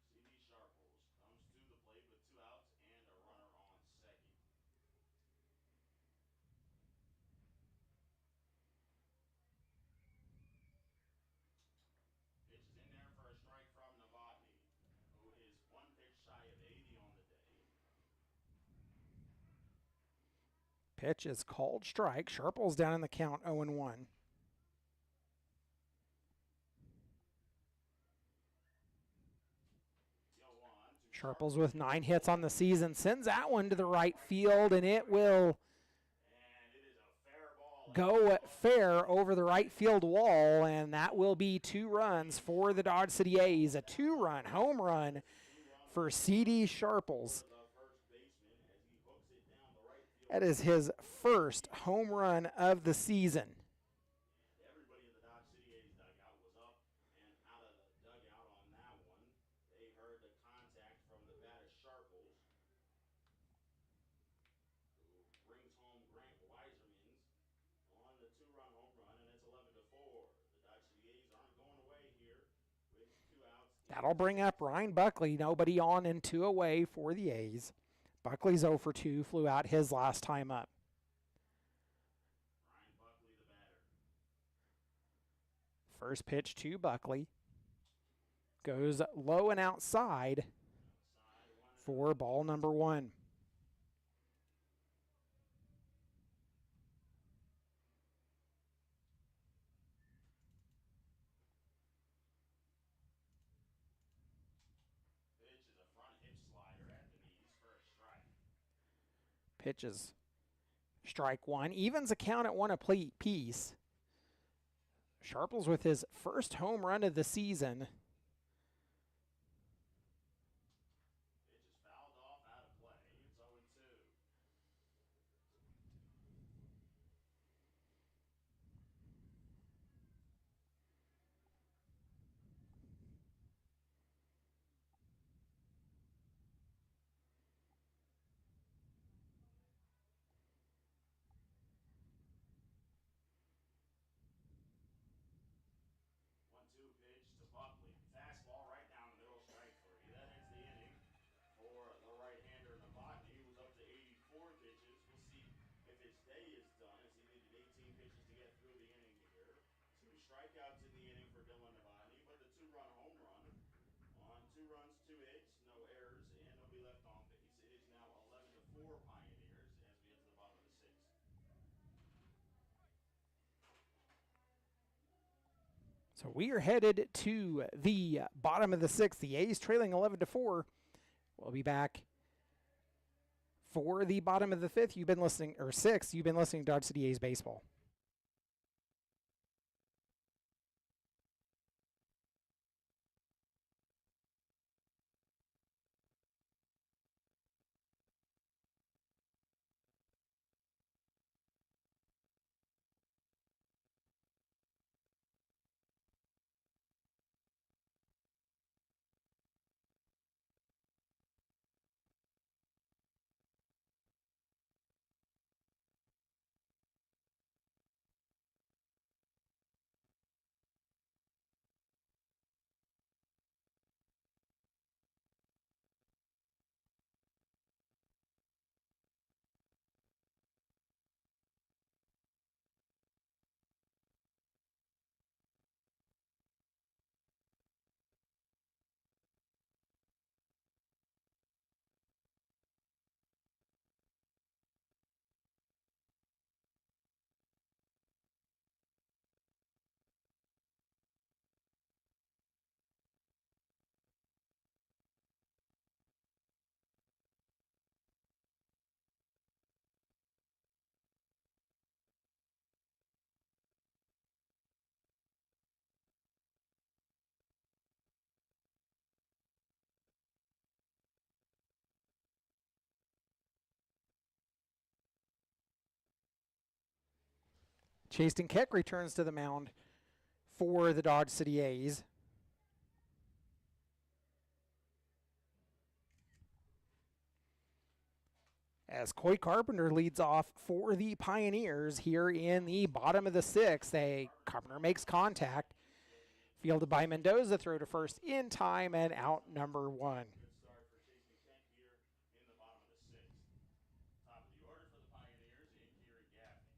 C.D. Sharples comes to the plate with 2 outs and a runner on second. Pitch is in there for a strike from Novotny, who is 1 pitch shy of 80 on the day. Pitch is called strike. Sharple's down in the count 0-1. Sharples with 9 hits on the season sends that one to the right field, and it will go fair over the right field wall, and that will be 2 runs for the Dodge City A's. A 2-run home run for C.D. Sharples. That is his first home run of the season. Everybody in the Dodge City A's dugout was up and out of the dugout on that one. They heard the contact from the bat of Sharples, who brings home Grant Weisermans on the 2-run home run, and it's 11-4. The Dodge City A's aren't going away here with 2 outs. That'll bring up Ryan Buckley. Nobody on and 2 away for the A's. Buckley's 0 for 2, flew out his last time up. Ryan Buckley, the batter. First pitch to Buckley. Goes low and outside for ball number 1. Pitch is a front hip slider at the knees for a strike. Pitches strike 1. Evens a count at 1 apiece. Sharples with his first home run of the season. Pitch is fouled off out of play. It's 0-2. One-two pitch to Buckley. Fastball right down the middle, strike 3. That ends the inning for the right-hander Novotny, who's up to 84 pitches. We'll see if his day is done, as he needed 18 pitches to get through the inning here. 2 strikeouts in the inning for Dylan Novotny, but the 2-run home run on 2 runs, 2 hits, no errors, and nobody left on base. It is now 11-4 Pioneers as we get to the bottom of the 6th. So we are headed to the bottom of the 6th. The A's trailing 11-4. We'll be back For the bottom of the fifth, you've been listening, or sixth, you've been listening to Dodge City A's baseball. Chasten Keck returns to the mound for the Dodge City A's. As Coy Carpenter leads off for the Pioneers here in the bottom of the sixth. Carpenter makes contact. Fielded by Mendoza, throw to first in time and out number one. Good start for Chasten Keck here in the bottom of the sixth. Top of the order for the Pioneers in Gering Gaffney.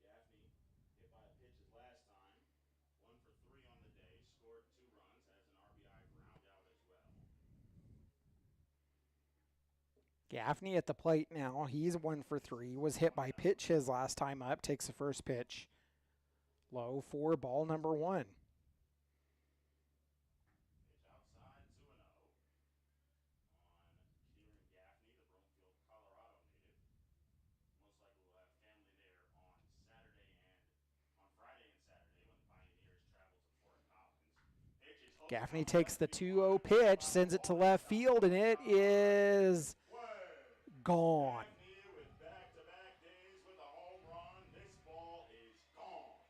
Gaffney hit by a pitch his last time. 1 for 3 on the day. Scored 2 runs. Has an RBI ground out as well. Gaffney at the plate now. He's 1 for 3. Was hit by pitch his last time up. Takes the first pitch. Low for ball number one. Pitch outside, 2-0 on Gering Gaffney, the Broomfield, Colorado native. Most likely will have family there on Friday and Saturday when the Pioneers travel to Fort Collins. Gaffney takes the 2-0 pitch, sends it to left field, and it is gone. Gaffney with back-to-back days with a home run. This ball is gone.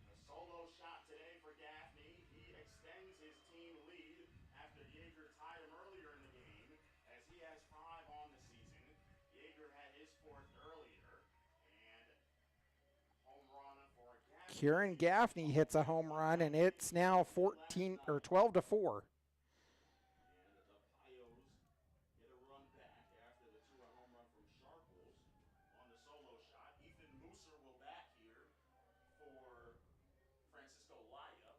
A solo shot today for Gaffney. He extends his team lead after Yeager tied him earlier in the game, as he has 5 on the season. Yeager had his 4th earlier, and home run for Gaffney. Kieran Gaffney hits a home run, and it's now 12-4. And the Pios get a run back after the 2-run home run from Sharples on the solo shot. Ethan Mooser will bat here for Francisco Laya.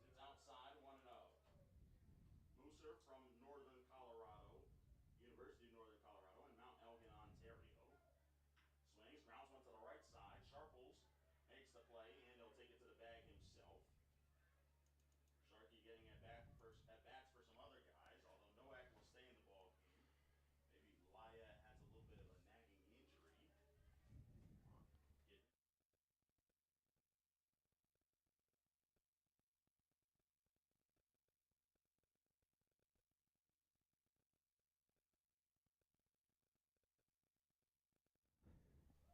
It's outside, 1-0. Mooser from Northern Colorado, University of Northern Colorado in Mount Elgin, Ontario. Swings, grounds one to the right side. Sharples makes the play, and he'll take it to the bag himself. Sharkey getting at bats for some other guys, although Nowak will stay in the ball game. Maybe Laya has a little bit of a nagging injury.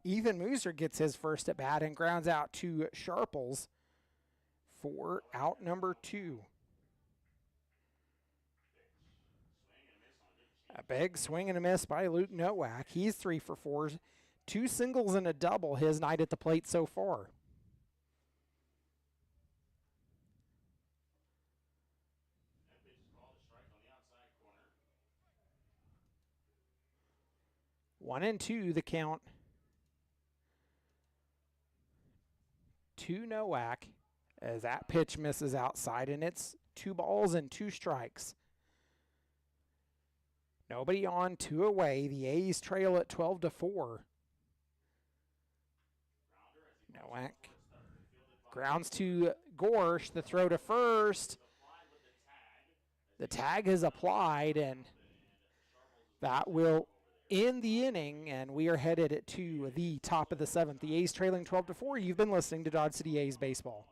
Ethan Mooser gets his first at bat and grounds out to Sharples for out number 2. A big swing and a miss by Luke Nowak. He's 3 for 4. 2 singles and a double his night at the plate so far. That pitch is called a strike on the outside corner. 1-2 the count. To Nowak as that pitch misses outside, and it's 2 balls and 2 strikes. Nobody on, 2 away. The A's trail at 12-4. Nowak Grounds to Gorsh. The throw to first. The tag is applied, and that will end the inning, and we are headed to the top of the seventh. The A's trailing 12-4. You've been listening to Dodge City A's baseball.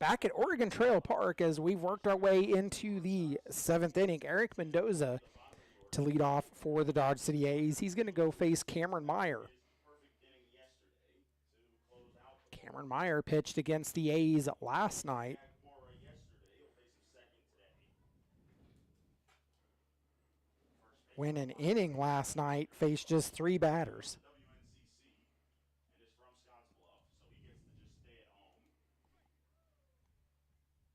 Back at Oregon Trail Park, as we've worked our way into the seventh inning, Eric Mendoza to lead off for the Dodge City A's. He's going to go face Cameron Meyer. Cameron Meyer pitched against the A's last night. Win an inning last night, faced just 3 batters.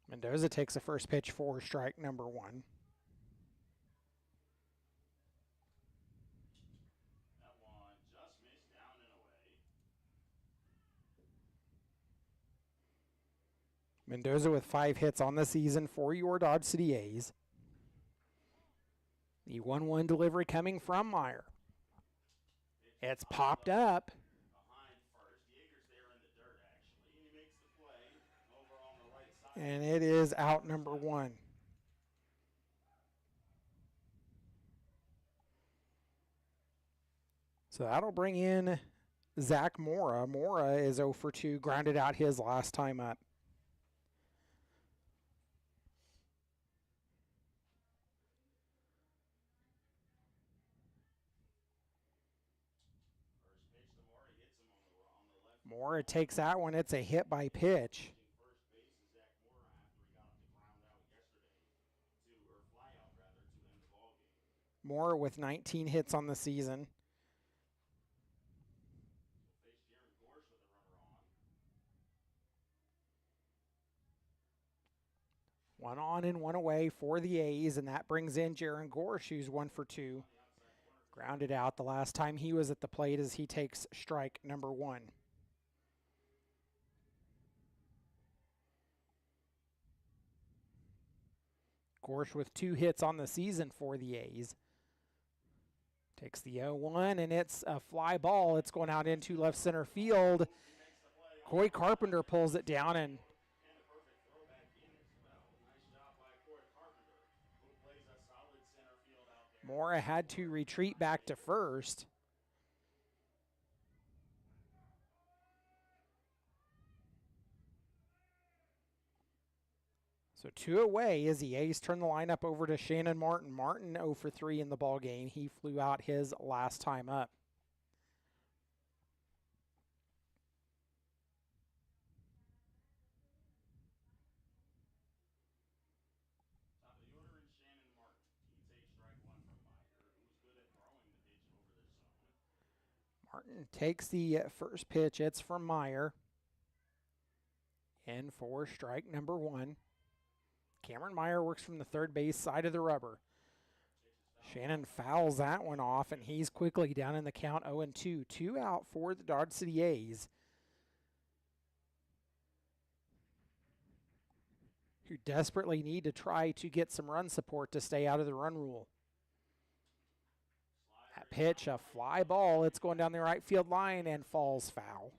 Mendoza takes the first pitch for strike number 1. That one just missed down and away. Mendoza with 5 hits on the season for your Dodge City A's. The 1-1 delivery coming from Meyer. It's popped up. Behind first. Yeager's there in the dirt, actually, and he makes the play over on the right side. And it is out number 1. So that'll bring in Zach Mora. Mora is 0 for 2, grounded out his last time up. First pitch to Mora, hits him on the left. Mora takes that one. It's a hit by pitch. First base is Zach Mora after he got the ground out yesterday, or fly out rather, to end the ball game. Mora with 19 hits on the season. He'll face Gering Gorsh with a runner on. 1 on and 1 away for the A's, and that brings in Gering Gorsh, who's 1 for 2. Grounded out the last time he was at the plate as he takes strike number 1. Gorsh with 2 hits on the season for the A's. Takes the 0-1, and it's a fly ball. It's going out into left center field. Coy Carpenter pulls it down, and a perfect throwback in as well. Nice job by Coy Carpenter, who plays a solid center field out there. Mora had to retreat back to first. So 2 away as the A's turn the lineup over to Shannon Martin. Martin 0 for 3 in the ball game. He flew out his last time up. Top of the order in Shannon Martin. He takes strike 1 from Martin takes the first pitch. It's from Meyer. In for strike number 1. Cameron Meyer works from the third base side of the rubber. Shannon fouls that one off, and he's quickly down in the count 0-2. 2 out for the Dodge City A's, who desperately need to try to get some run support to stay out of the run rule. That pitch, a fly ball. It's going down the right field line and falls foul.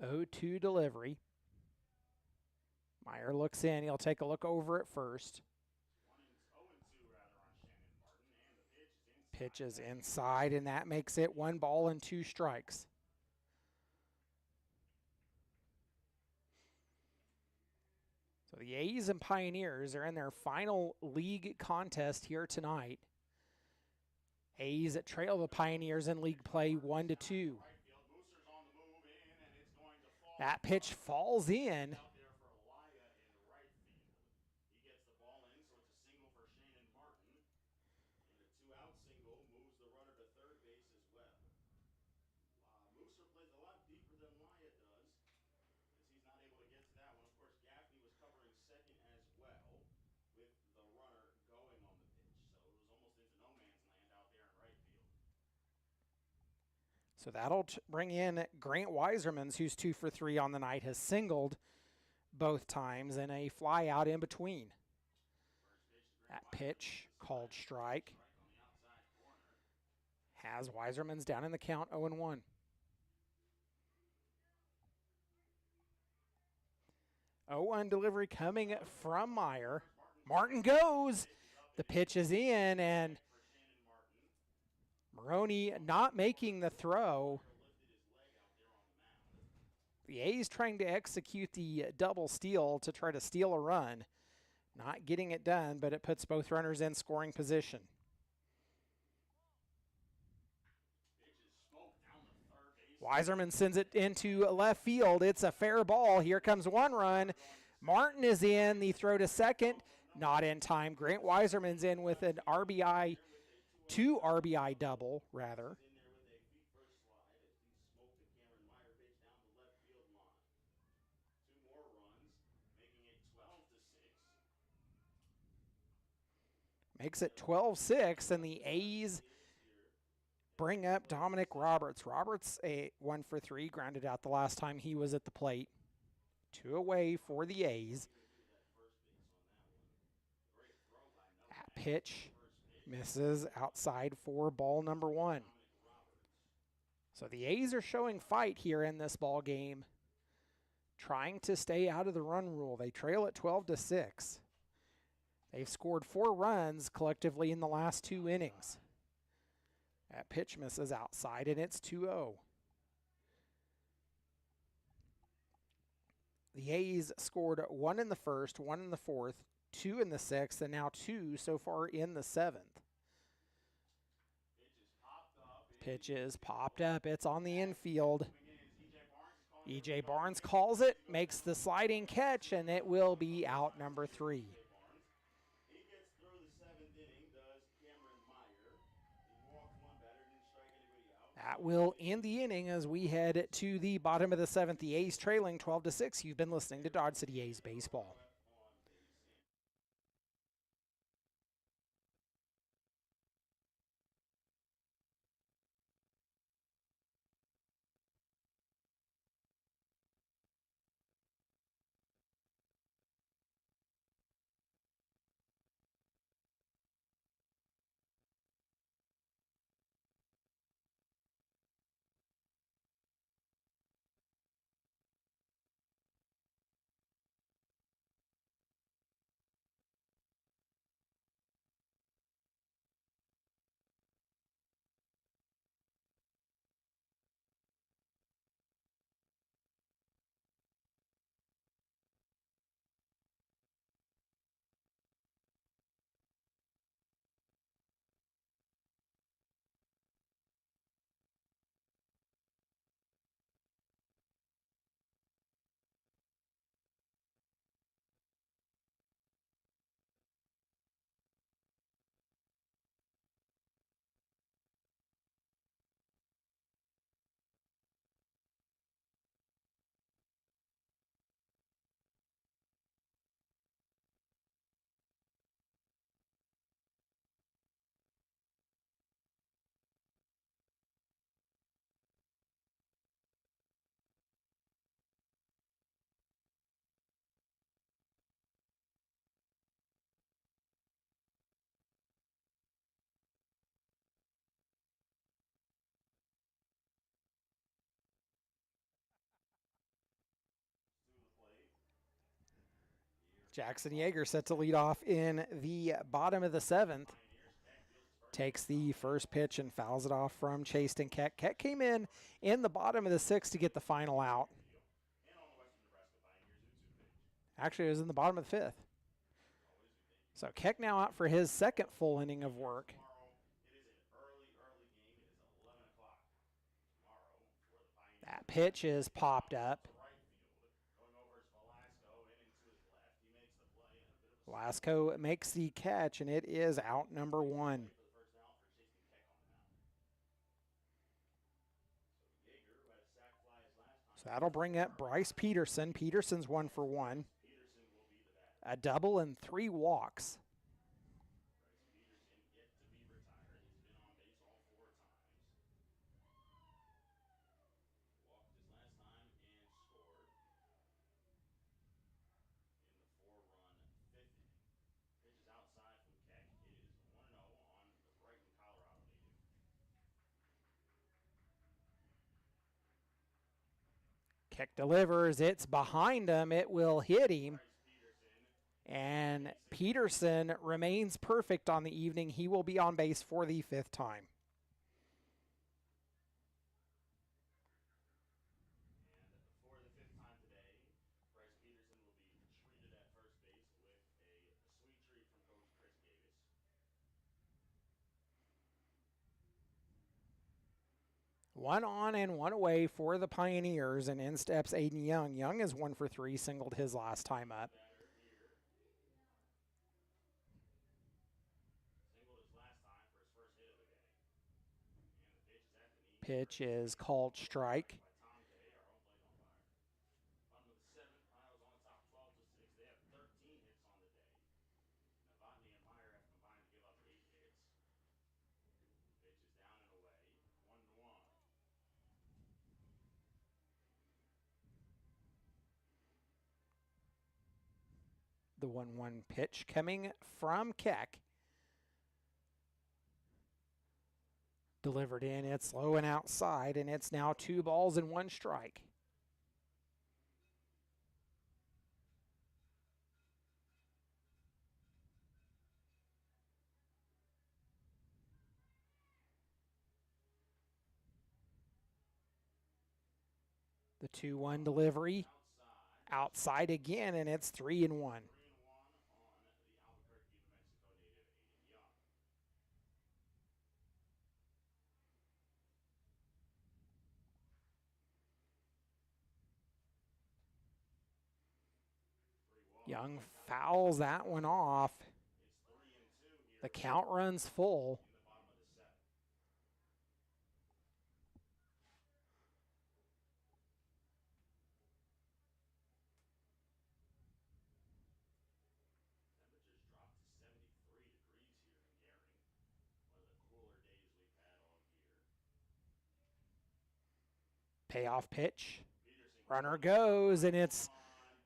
0-2 delivery. Meyer looks in. He'll take a look over at first. Pitch is inside, and that makes it 1 ball and 2 strikes. So the A's and Pioneers are in their final league contest here tonight. A's trail the Pioneers in league play 1-2. That pitch falls in. So that'll bring in Grant Weisermans, who's 2 for 3 on the night, has singled both times and a fly out in between. That pitch called strike has Weisermans down in the count 0-1. 0-1 delivery coming from Meyer. Martin goes. The pitch is in, and Maroney not making the throw. The A's trying to execute the double steal to try to steal a run. Not getting it done, but it puts both runners in scoring position. Weiserman sends it into left field. It's a fair ball. Here comes 1 run. Martin is in. The throw to second, not in time. Grant Weiserman's in with an RBI, 2 RBI double, rather. Makes it 12-6, and the A's bring up Dominic Roberts. Roberts, a 1 for 3, grounded out the last time he was at the plate. 2 away for the A's. That pitch misses outside for ball number 1. So the A's are showing fight here in this ball game, trying to stay out of the run rule. They trail at 12-6. They've scored 4 runs collectively in the last 2 innings. That pitch misses outside, and it's 2-0. The A's scored 1 in the first, 1 in the fourth, 2 in the sixth, and now 2 so far in the 7th. Pitch is popped up. It's on the infield. E.J. Barnes calls it, makes the sliding catch, and it will be out number 3. That will end the inning as we head to the bottom of the 7th. The A's trailing 12-6. You've been listening to Dodge City A's Baseball. Jackson Yeager set to lead off in the bottom of the 7th. Takes the first pitch and fouls it off from Chasten Keck. Keck came in the bottom of the 6th to get the final out. Actually, it was in the bottom of the 5th. So Keck now out for his second full inning of work. That pitch is popped up. Velasco makes the catch, and it is out number 1. So that'll bring up Bryce Peterson. Peterson's 1 for 1. A double and 3 walks. Keck delivers. It's behind him. It will hit him. And Peterson remains perfect on the evening. He will be on base for the 5th time. For the 5th time today, Bryce Peterson will be treated at first base with a sweet treat from Coach Chris Davis. One on and one away for the Pioneers, and in steps Aiden Young. Young is 1 for 3, singled his last time up. Singled his last time for his first hit of the day. And the pitch is at the knee. Pitch is called strike. Bottom of the 7th, Piles on top 12-6. They have 13 hits on the day. Novotny and Meyer have combined to give up 8 hits. Pitch is down and away. 1-1. The 1-1 pitch coming from Keck. Delivered in, it's low and outside, and it's now 2 balls and 1 strike. The 2-1 delivery. Outside again, and it's 3-1. 3-1 on the Albuquerque, New Mexico native Aiden Young. Young fouls that one off. It's 3-2 here. The count runs full. In the bottom of the 7th. Temperatures dropped to 73 degrees here in Gering. One of the cooler days we've had all year. Payoff pitch. Peterson Runner goes, and it's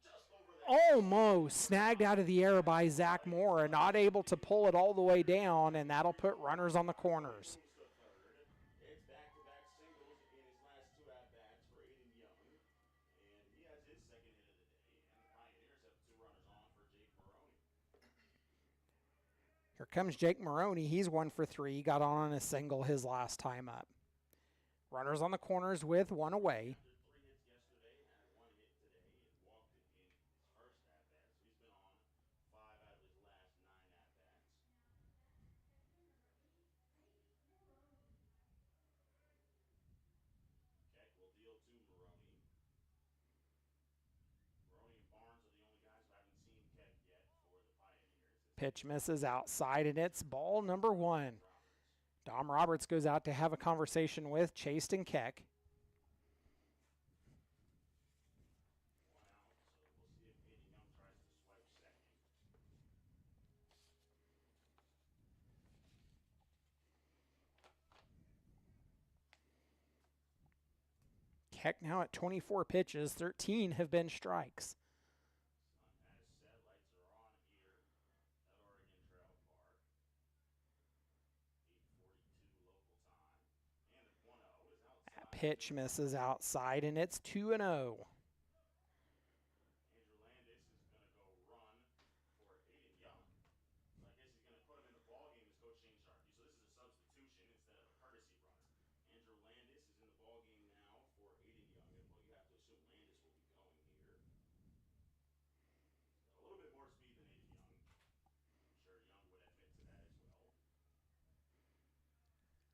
just over the almost snagged out of the air by Zach Moore, and not able to pull it all the way down, and that'll put runners on the corners. moves to third. It's back-to-back singles in his last 2 at-bats for Aiden Young. And he has his second hit of the day. And the Pioneers have 2 runners on for Jake Maroney. Here comes Jake Maroney. He's 1 for 3. Got on a single his last time up. Runners on the corners with 1 away. After 3 hits yesterday, had 1 hit today, and walked in his first at-bat. So he's been on 5 out of his last 9 at-bats. Keck will deal to Maroney. Maroney and Barnes are the only guys who haven't seen Keck yet for the Pioneers. Pitch misses outside, and it's ball number 1. Roberts. Dom Roberts goes out to have a conversation with Chasten Keck. 1 out, so we'll see if Aiden Young tries to swipe second. Keck now at 24 pitches. 13 have been strikes. Sun has set, lights are on here at Oregon Trail Park. 8:42 local time. And the 1-0 is outside. That pitch misses outside, and it's 2-0. Andrew Landis is going to go run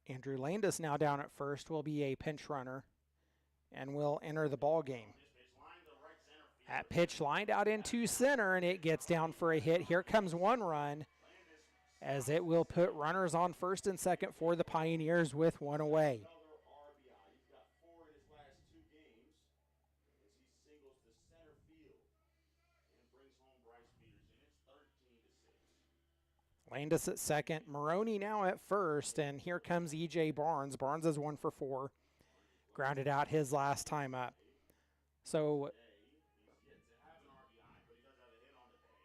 Andrew Landis now down at first will be a pinch runner and will enter the ball game. That pitch lined out into center, and it gets down for a hit. Here comes one run, as it will put runners on first and second for the Pioneers with one away. Another RBI. He's got 4 in his last 2 games as he singles to center field and brings home Bryce Peterson. It's 13-6. Landis at second, Maroney now at first, and here comes E.J. Barnes. Barnes is 1 for 4. Grounded out his last time up. So He's yet to have an RBI, but he does have a hit on the day.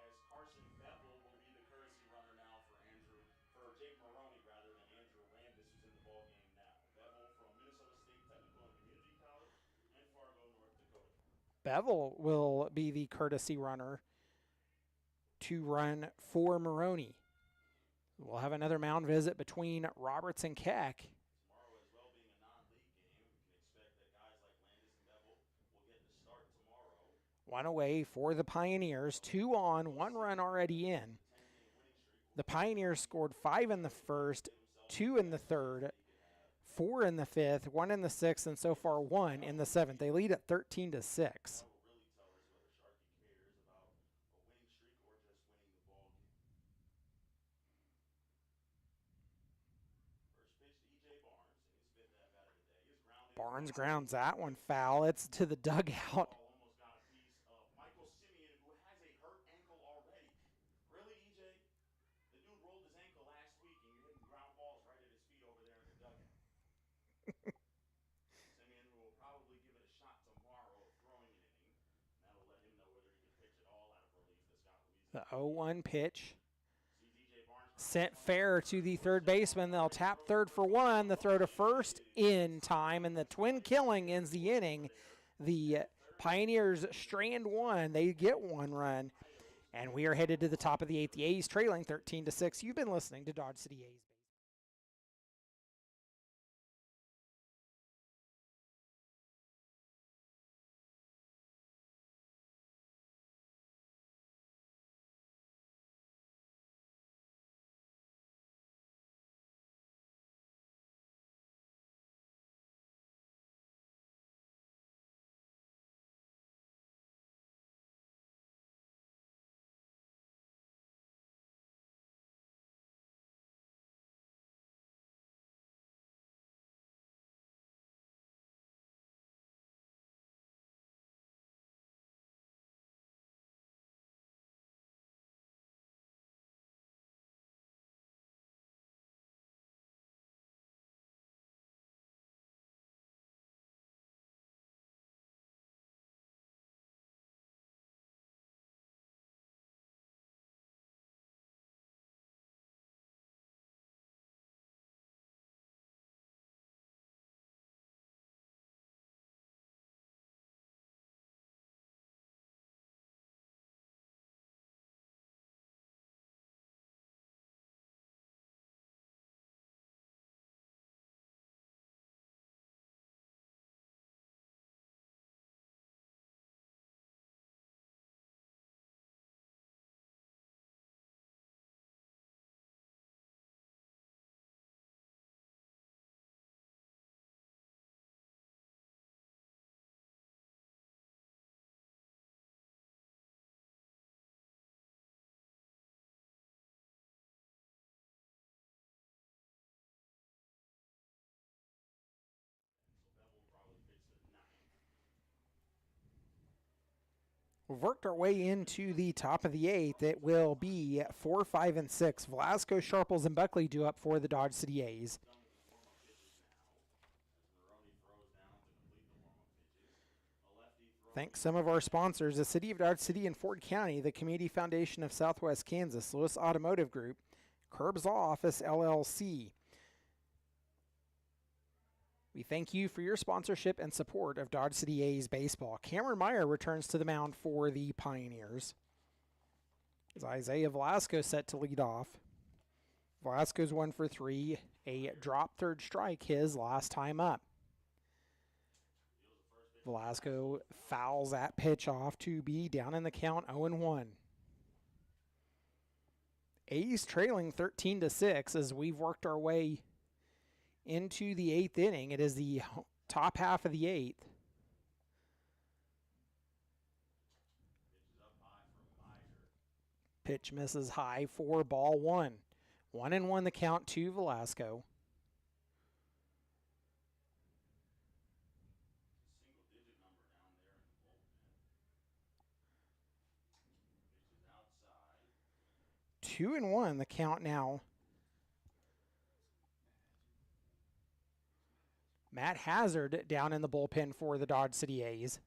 As Carson Bevel will be the courtesy runner now for Jake Maroney rather than Andrew Landis, who's in the ball game now. Bevel from Minnesota State Technical and Community College and Fargo, North Dakota. Bevel will be the courtesy runner to run for Maroney. We'll have another mound visit between Roberts and Keck. Tomorrow, as well being a non-league game, we can expect that guys like Landis and Bevel will get the start tomorrow. One away for the Pioneers. 2 on, 1 run already in. The Pioneers scored 5 in the first, 2 in the third, 4 in the fifth, 1 in the sixth, and so far 1 in the seventh. They lead at 13-6. That will really tell us whether Sharkey cares about a winning streak or just winning the ball game. First pitch to E.J. Barnes in his 5th at-bat of the day is grounded. Barnes grounds that one foul. It's to the dugout. Almost got a piece of Michael Simeon, who has a hurt ankle already. Really, E.J.? The dude rolled his ankle last week, and you're hitting ground balls right at his feet over there in the dugout. Simeon, who will probably give it a shot tomorrow of throwing an inning. That'll let him know whether he can pitch at all out of relief to Scott Louisiana. The 0-1 pitch. Sent fair to the third baseman. They'll tap third for 1. The throw to first in time, and the twin killing ends the inning. The Pioneers strand 1. They get 1 run, and we are headed to the top of the 8th. The A's trailing 13-6. You've been listening to Dodge City A's. We've worked our way into the top of the 8th. It will be 4, 5, and 6. Velasco, Sharples, and Buckley due up for the Dodge City A's. Thanks some of our sponsors, the City of Dodge City and Ford County, the Community Foundation of Southwest Kansas, Lewis Automotive Group, Curbs Law Office, LLC. We thank you for your sponsorship and support of Dodge City A's baseball. Cameron Meyer returns to the mound for the Pioneers. As Isaiah Velasco set to lead off. Velasco's 1 for 3, a drop third strike his last time up. Velasco fouls that pitch off to be down in the count 0-1. A's trailing 13-6 as we've worked our way into the 8th inning. It is the top half of the 8th. Pitches up high from Meyer. Pitch misses high for ball 1. 1-1 the count to Velasco. Single-digit number down there in the bullpen. Pitches outside. 2-1 the count now. Matt Hazard down in the bullpen for the Dodge City A's.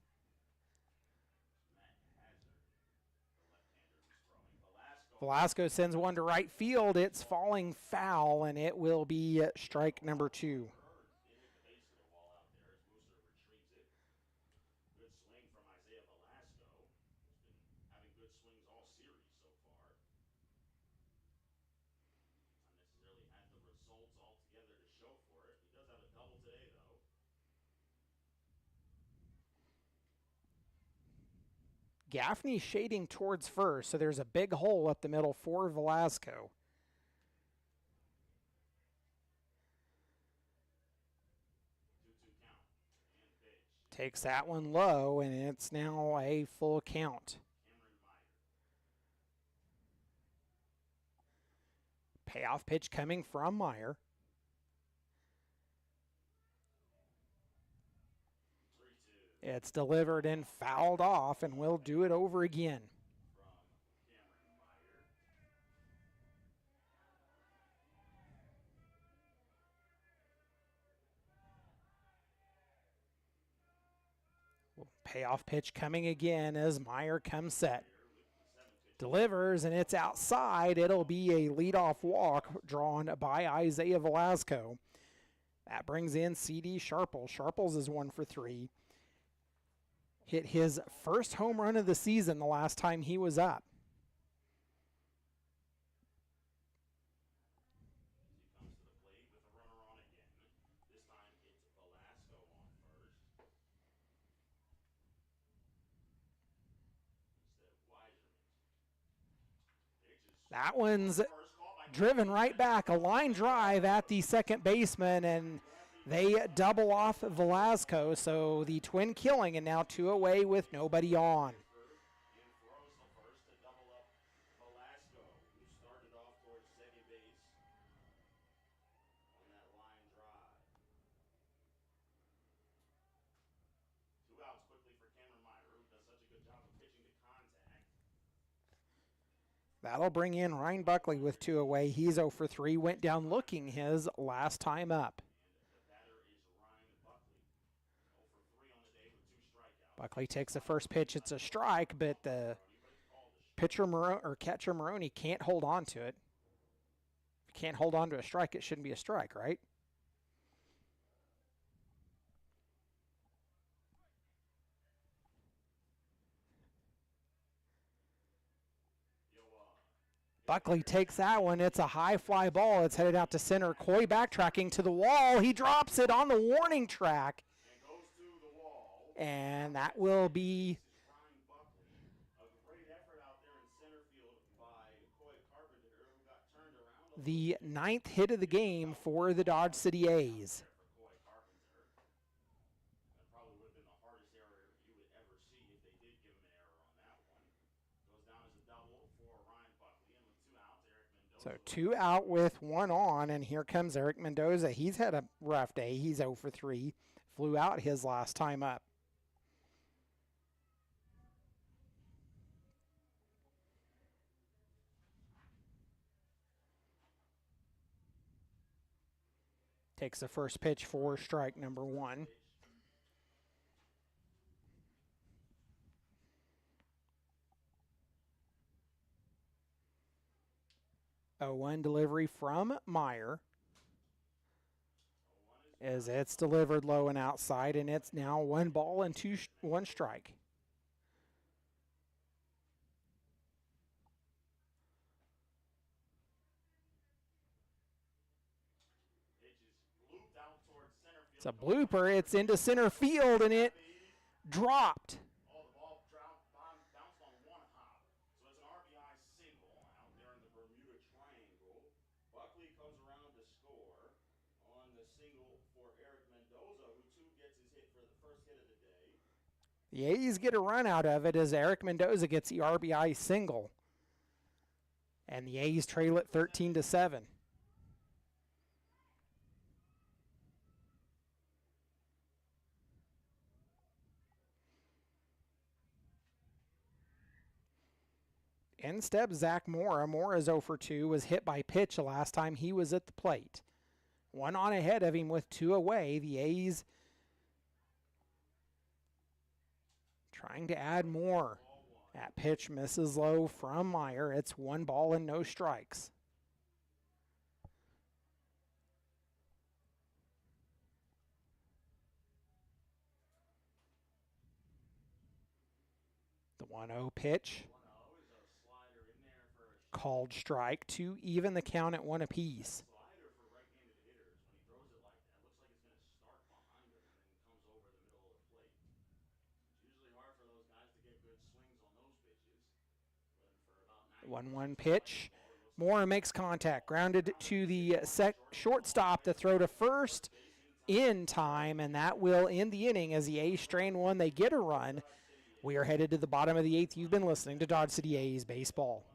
Matt Hazard, the left-hander who's throwing. Velasco sends one to right field. It's falling foul, and it will be strike number 2. They hit the base of the wall out there as Mooser retrieves it. Good swing from Isaiah Velasco, who's been having good swings all series so far. Not necessarily had the results all together to show for it. He does have a double today, though. Gaffney shading towards first, so there's a big hole up the middle for Velasco. Takes that one low, and it's now a full count. Payoff pitch coming from Meyer. It's delivered and fouled off, and we'll do it over again. Payoff pitch coming again as Meyer comes set. Delivers, and it's outside. It'll be a leadoff walk drawn by Isaiah Velasco. That brings in C.D. Sharples. Sharples is 1 for 3. Hit his first home run of the season the last time he was up. He comes to the plate with a runner on again. This time it's Velasco on first. Instead of Weiserman. That one's driven right back. A line drive at the second baseman, and they double off Velasco, so the twin killing, and now 2 away with nobody on. And throws the first to double up Velasco, who started off towards second base on that line drive. 2 outs quickly for Cameron Meyer, who does such a good job of pitching to contact. That'll bring in Ryan Buckley with 2 away. He's 0 for 3, went down looking his last time up. Buckley takes the first pitch. It's a strike, but the catcher Maroney can't hold on to it. If you can't hold on to a strike, it shouldn't be a strike, right? Buckley takes that one. It's a high fly ball. It's headed out to center. Coy backtracking to the wall. He drops it on the warning track. And that will be the 9th hit of the game for the Dodge City A's. So 2 out with 1 on, and here comes Eric Mendoza. He's had a rough day. He's 0 for 3. Flew out his last time up. Takes the first pitch for strike number 1. A 1 delivery from Meyer. As it's delivered low and outside, and it's now 1 ball and 1 strike. It's a blooper. It's into center field, and it dropped. Oh, the ball bounced on 1 hop. So it's an RBI single out there in the Bermuda Triangle. Buckley comes around to score on the a single for Eric Mendoza, who too gets his hit for the first hit of the day. The A's get a run out of it as Eric Mendoza gets the RBI single. And the A's trail it 13-7. In steps Zach Mora. Mora's 0 for 2, was hit by pitch the last time he was at the plate. One on ahead of him with 2 away. The A's trying to add more. That pitch misses low from Meyer. It's 1 ball and no strikes. The 1-0 pitch. Called strike to even the count at 1 apiece. Slider for right-handed hitters. When he throws it like that, looks like it's going to start behind him and then comes over the middle of the plate. It's usually hard for those guys to get good swings on those pitches. But for about 1-1 pitch. Mora makes contact. Grounded to the shortstop to throw to first in time, and that will end the inning as the A's strain 1. They get a run. We are headed to the bottom of the 8th. You've been listening to Dodge City A's Baseball.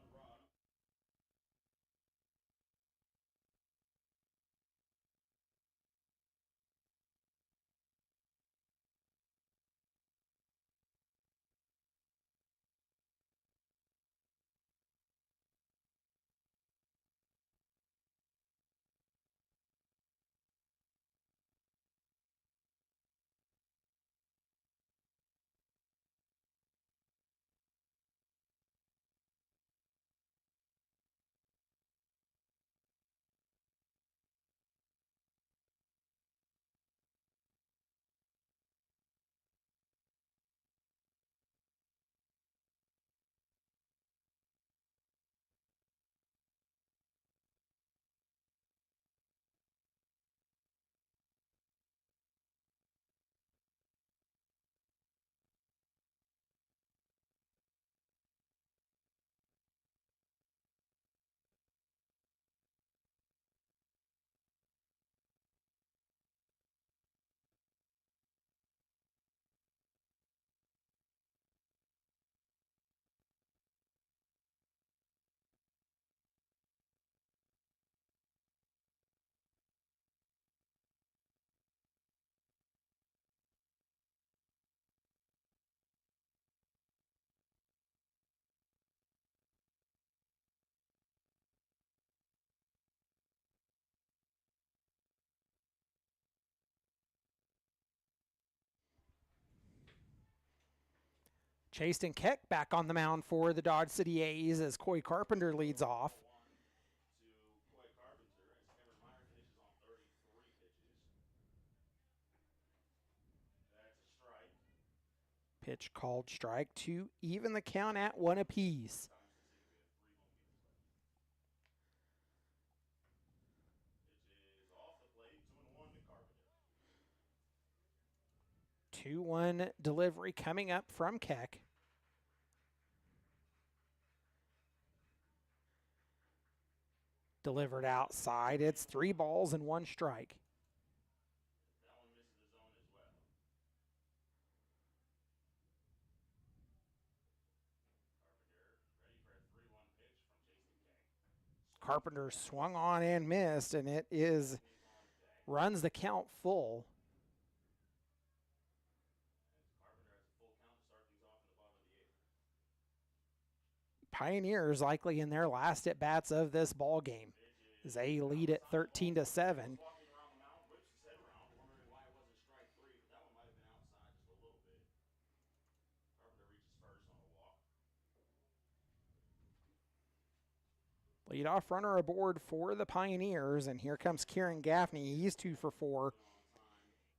Chaston Keck back on the mound for the Dodge City A's as Coy Carpenter leads off. To Coy Carpenter as Kevin Meyer finishes on 33 pitches. That's a strike. Pitch called strike to even the count at 1 apiece. Pitch is off the plate, 2-1 to Carpenter. 2-1 delivery coming up from Keck. Delivered outside. It's 3 balls and 1 strike. That one misses the zone as well. Carpenter ready for a 3-1 pitch from Chaston Keck. Carpenter swung on and missed, and it is runs the count full. Carpenter has a full count to start things off in the bottom of the 8th. Pioneers likely in their last at bats of this ball game as they lead at 13-7. Walking around the mound, whips his head around, wondering why it wasn't strike 3, but that one might have been outside just a little bit. Carpenter reaches first on a walk. Leadoff runner aboard for the Pioneers, and here comes Kieran Gaffney. He's 2 for 4.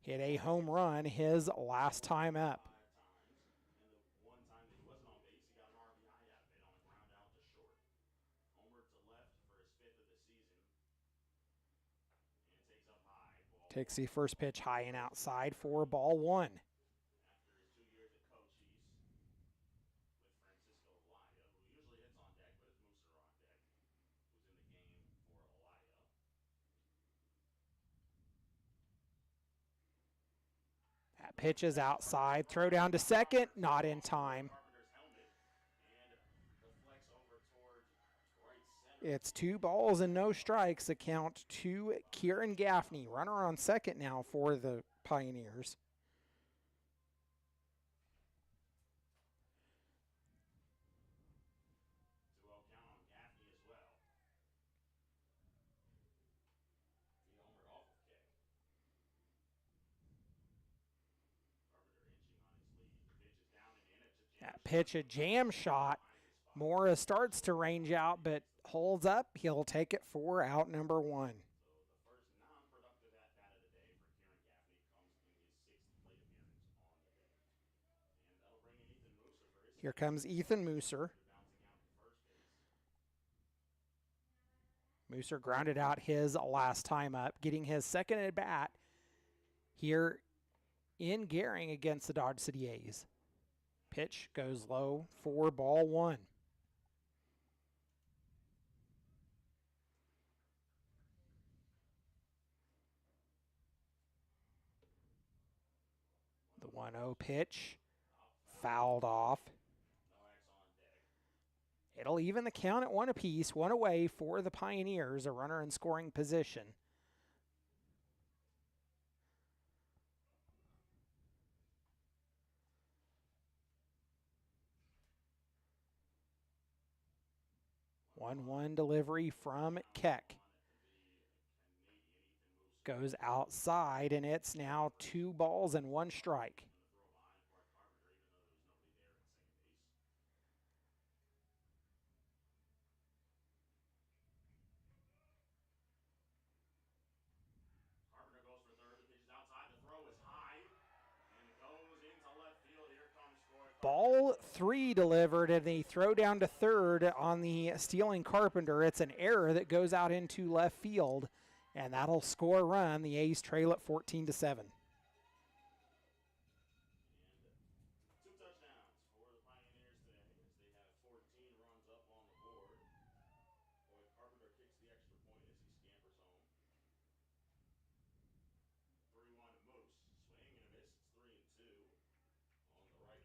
Hit a home run his last time up. 5 times, and the one time that he wasn't on base, he got an RBI out of it on a ground out to short. Homer to left for his 5th of the season. And takes up high. Takes the first pitch high and outside for ball 1. After his 2 years at Cochise with Francisco Alaya, who usually hits on deck, but it's Mooser on deck, who's in the game for Alaya. pitch is outside. Throw down to second, not in time. Carpenter's helmet and deflects over toward right center. It's 2 balls and no strikes. Account to Kieran Gaffney. Runner on second now for the Pioneers. Count on Gaffney as well. He homered off of K. Carpenter inching on his lead. The pitch is down and in. It's a jam That pitch, a jam shot. Morris starts to range out, but holds up. He'll take it for out number 1. So the first non-productive at-bat of the day for Kieran Gaffney comes in his 6th plate appearance on the day. And that'll bring in Ethan Mooser for his Here comes Ethan Mooser. bouncing out to first base. Mooser grounded out his last time up, getting his second at bat here in Gering against the Dodge City A's. Pitch goes low for ball 1. The 1-0 pitch fouled off. Noak's on deck. It'll even the count at 1 apiece, 1 away for the Pioneers, a runner in scoring position. One delivery from Keck. Goes outside, and it's now 2 balls and 1 strike. Carpenter goes for third. The pitch is outside. The throw is high and goes into left field. Here comes Troy. Ball 3 delivered, and the throw down to third on the stealing Carpenter. It's an error that goes out into left field, and that'll score a run. The A's trail at 14-7. And 2 touchdowns for the Pioneers today as they have 14 runs up on the board. Boy, Carpenter kicks the extra point as he scampers home. 3-1 to Moose. Swing and a miss. It's 3-2 on the right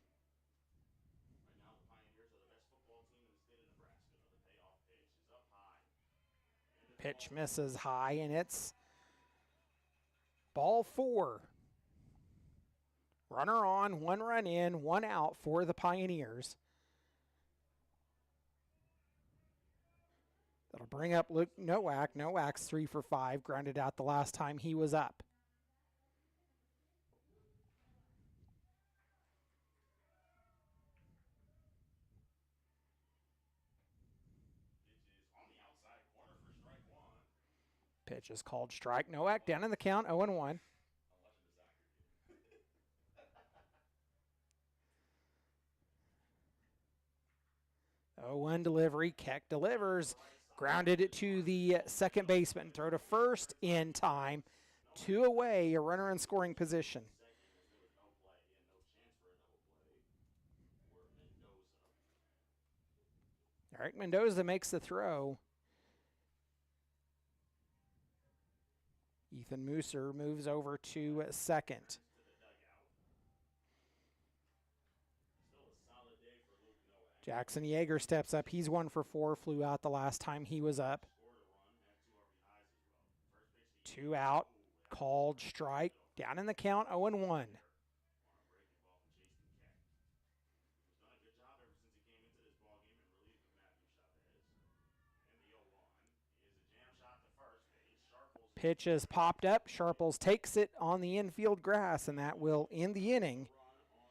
fielder. Right now, the Pioneers are the best football team in the state of Nebraska. The payoff pitch is up high. And it's Pitch ball misses high, and it's ball 4. Runner on, 1 run in, 1 out for the Pioneers. That'll bring up Luke Nowak. Nowak's 3 for 5, grounded out the last time he was up. pitch is on the outside corner for strike 1. Pitch is called strike. Nowak down in the count, 0-1. I'm watching the soccer game. 0-1 delivery. Keck delivers. Grounded it to the second baseman. Throw to first in time. 2 away, a runner in scoring position. Second, as there was no play and no chance for a double play for Mendoza. Eric Mendoza makes the throw. Ethan Mooser moves over to second. To the dugout. Still a solid day for Luke Nowak. Jackson Yeager steps up. He's 1 for 4, flew out the last time he was up. Scored a run, had 2 RBIs as well. First pitch to 2 out, called strike. Down in the count, 0-1. on a breaking ball from Jason Keck. He's done a good job ever since he came into this ballgame and relieved of Matthew Chavez. And the 0-1 is a jam shot to first base. Sharples Pitch is popped up. Sharples takes it on the infield grass, and that will end the inning. run on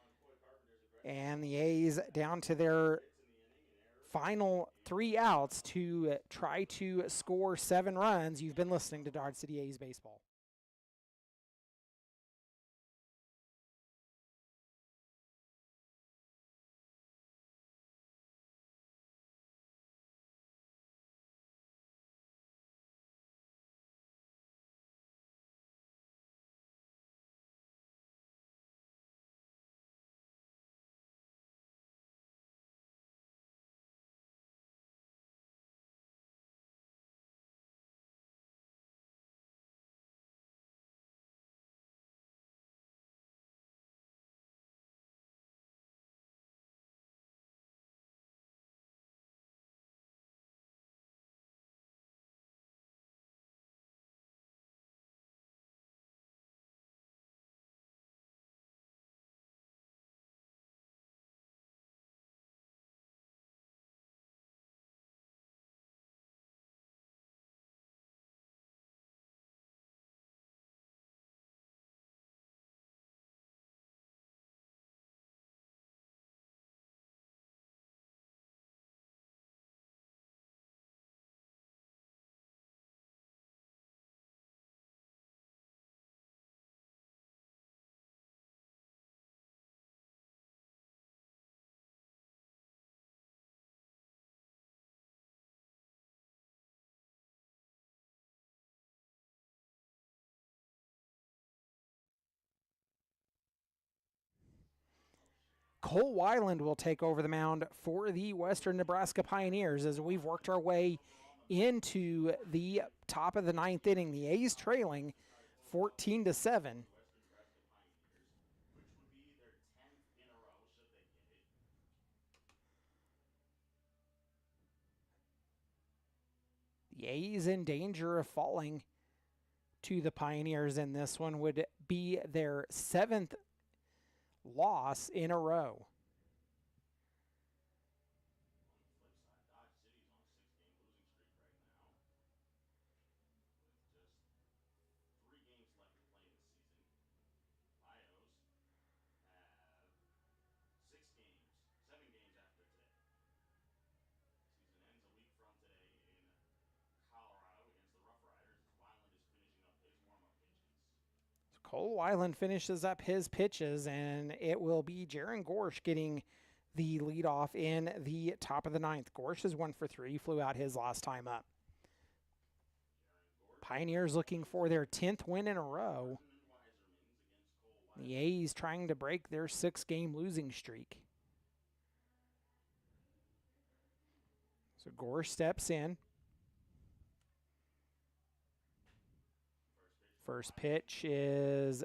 Troy Carpenter's aggressive And the A's down to their hits in the inning and error. final 3 outs to try to score 7 runs. You've been listening to Dodge City A's Baseball. Cole Weiland will take over the mound for the Western Nebraska Pioneers as we've worked our way into the top of the ninth inning. The A's trailing 14-7. Western Nebraska Pioneers, which would be their 10th in a row should they get it. The A's in danger of falling to the Pioneers, and this one would be their 7th loss in a row. On the flip side, Dodge City's on a 6-game losing streak right now, with just 3 games left to play in the season. Lions have 6 games, 7 games after today. Season ends a week from today in Colorado against the Rough Riders as Weiland is finishing up his warm-up pitches. Cole Weiland finishes up his pitches, and it will be Gering Gorsh getting the leadoff in the top of the ninth. Gorsh is 1 for 3, flew out his last time up. Pioneers looking for their 10th win in a row. The A's trying to break their 6-game losing streak. So Gorsh steps in. First pitch is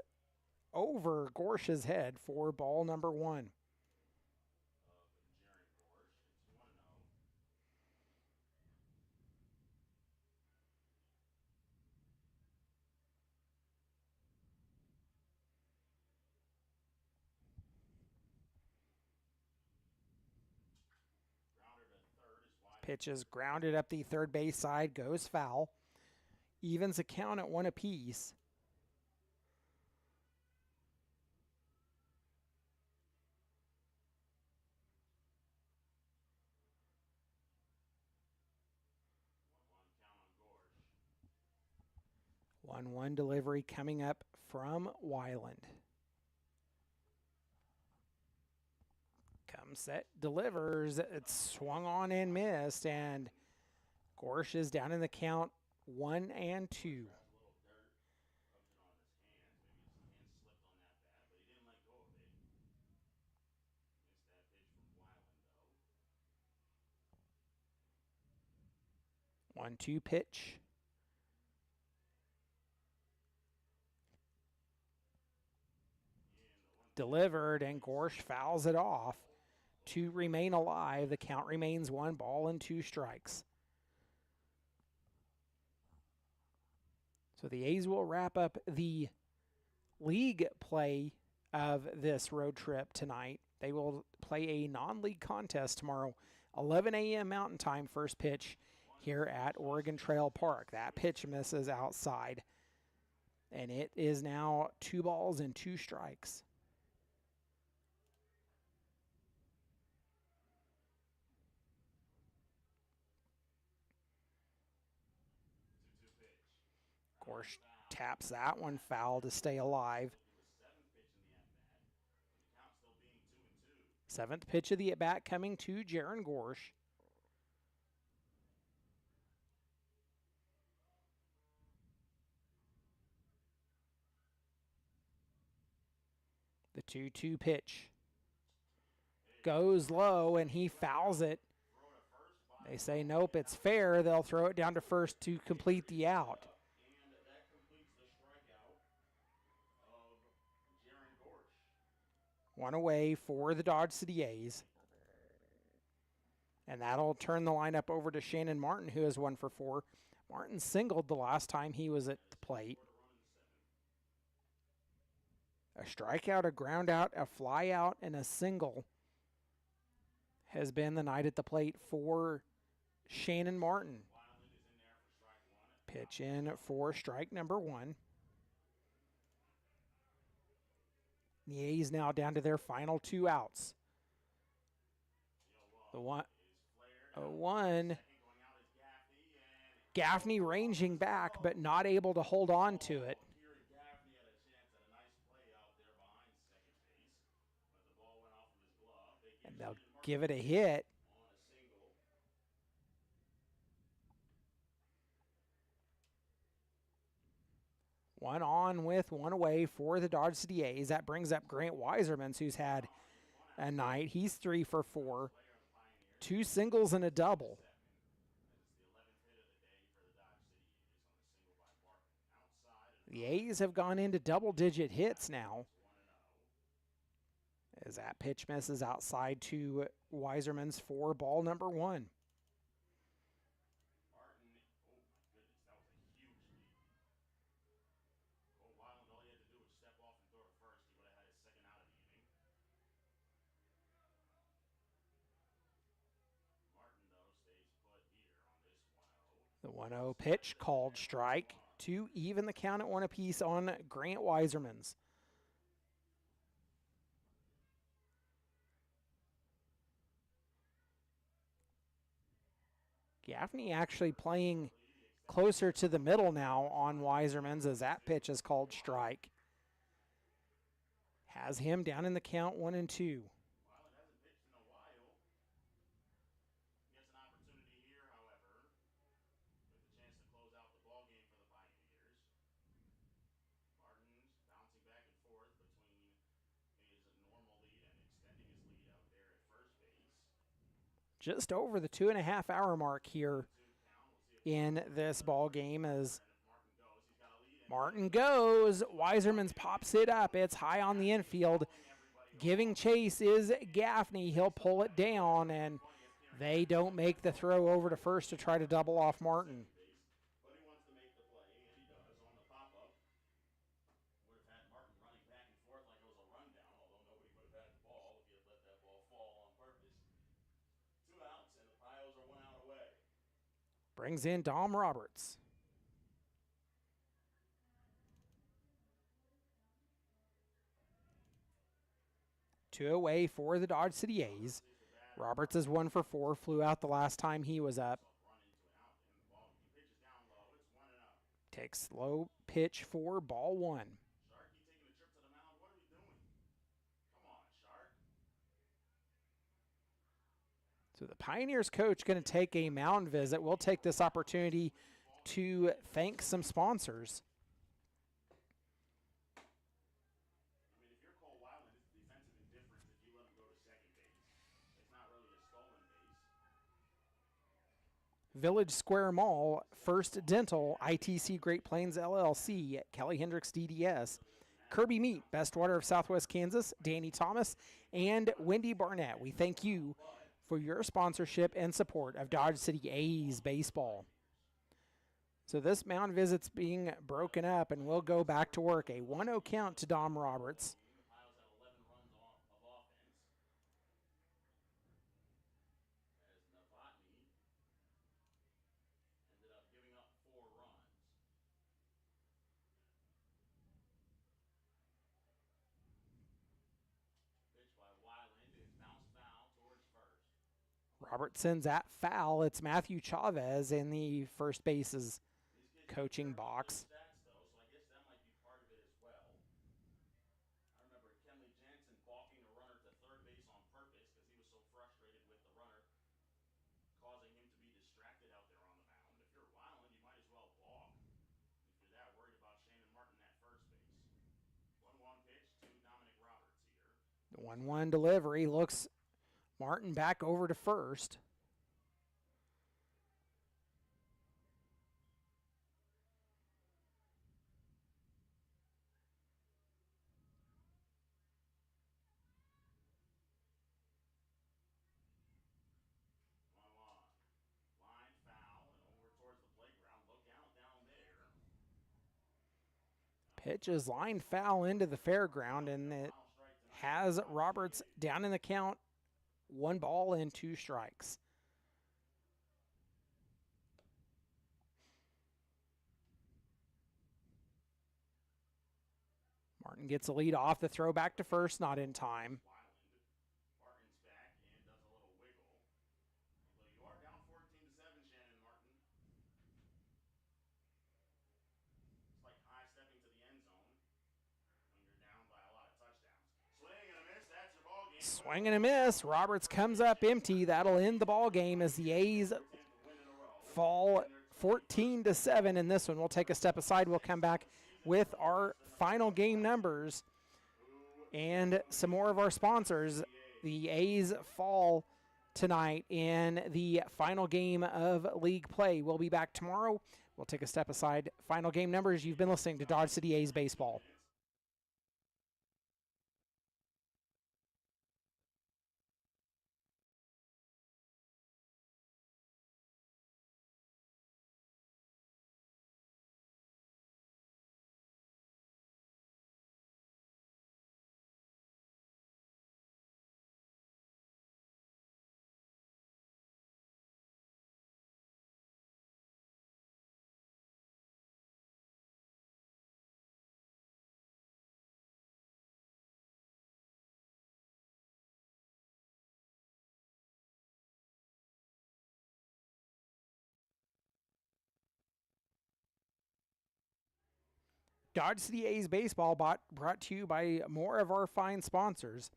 over Gorsh's head for ball number 1. Pitch is grounded up the third base side, goes foul. Evens the count at 1 apiece. One delivery coming up from Weiland. Comes set, delivers. It's swung on and missed, and Gorsh is down in the count 1-2. One-two pitch. Delivered, and Gorsh fouls it off to remain alive. The count remains 1-2 strikes. So the A's will wrap up the league play of this road trip tonight. They will play a non-league contest tomorrow, 11 a.m. Mountain Time, first pitch here at Oregon Trail Park. That pitch misses outside, and it is now 2-2 strikes. Gorsh taps that one foul to stay alive. 7th pitch of the at-bat coming to Gering Gorsh. The 2-2 pitch goes low, and he fouls it. They say, nope, it's fair. They'll throw it down to first to complete the out. And that completes the strikeout of Gering Gorsh. One away for the Dodge City A's. And that'll turn the lineup over to Shannon Martin, who has 1 for 4. Martin singled the last time he was at the plate. A strikeout, a ground out, a fly out, and a single has been the night at the plate for Shannon Martin. Pitch in for strike number 1. The A's now down to their final 2 outs. The 1. Gaffney ranging back, but not able to hold on to it. And they'll give it a hit. One on with 1 away for the Dodge City A's. That brings up Grant Weisermans, who's had a night. He's 3 for 4, Player of the Pioneers. 2 singles and a double. As it's the 11th hit of the day for the Dodge City A's on a single by Martin. Outside and The A's have gone into double-digit hits now. it's 1-0. As that pitch misses outside to Weiserman's for ball number 1. Martin, oh my goodness, that was a huge lead. Cole Weiland, all he had to do was step off and throw to first. He would have had his second out of the inning. Martin, though, stays put here on this 1-0. The 1-0 pitch called strike to even the count at 1 apiece on Grant Weiserman's. Gaffney actually playing closer to the middle now on Weiserman's as that pitch is called strike. Has him down in the count 1-2. Weiland hasn't pitched in a while. Gets an opportunity here, however, with a chance to close out the ball game for the Pioneers. Martin's bouncing back and forth between his normal lead and extending his lead out there at first base. Just over the 2.5-hour mark here in this ball game as Martin goes. Weiserman's pops it up. It's high on the infield. Giving chase is Gaffney. He'll pull it down, and they don't make the throw over to first to try to double off Martin. But he wants to make the play, and he does on the pop-up. Would have had Martin running back and forth like it was a rundown, although nobody would have had the ball if he had let that ball fall on purpose. 2 outs, and the Pios are 1 out away. Brings in Dom Roberts. Two away for the Dodge City A's. Roberts is 1 for 4, flew out the last time he was up. Run into an out in the ball. He pitches down low. It's 1-0. Takes slow pitch for ball 1. Sharkey taking a trip to the mound. What are we doing? Come on, Shark. So the Pioneers coach going to take a mound visit. We'll take this opportunity to thank some sponsors. I mean, if you're Cole Weiland, it's defensive indifference if you let him go to second base. It's not really a stolen base. Village Square Mall, First Dental, ITC Great Plains LLC, Kelly Hendricks DDS, Kirby Meat, Best Water of Southwest Kansas, Danny Thomas, and Wendy Barnett. We thank you for your sponsorship and support of Dodge City A's baseball. So this mound visit's being broken up, and we'll go back to work. A 1-0 count to Dom Roberts. The Pios have 11 runs of offense. As Novotny ended up giving up 4 runs. Pitch by Weiland is bounced foul towards first. Roberts sends that foul. It's Matthew Chavez in the first base's coaching box. Stats, though, so I guess that might be part of it as well. I remember Kenley Jansen balking a runner to third base on purpose because he was so frustrated with the runner, causing him to be distracted out there on the mound. If you're Weiland, you might as well balk if you're that worried about Shannon Martin at first base. 1-1 pitch to Dominic Roberts here. The 1-1 delivery looks Martin back over to first. Line foul and over towards the playground. Look out down there. Pitch is line foul into the fairground, and it has Roberts down in the count. 1 ball and 2 strikes. Martin gets a lead off. The throw back to first, not in time. Martin's back and does a little wiggle. Although you are down 14-7, Shannon Martin. It's like high stepping to the end zone when you're down by a lot of touchdowns. Swing and a miss. That's your ball game. Swing and a miss. Roberts comes up empty. That'll end the ball game as the A's fall 14-7 in this one. We'll take a step aside. We'll come back with our final game numbers and some more of our sponsors. the A's fall tonight in the final game of league play. We'll be back tomorrow. We'll take a step aside. Final game numbers. You've been listening to Dodge City A's Baseball. Dodge City A's Baseball brought to you by more of our fine sponsors.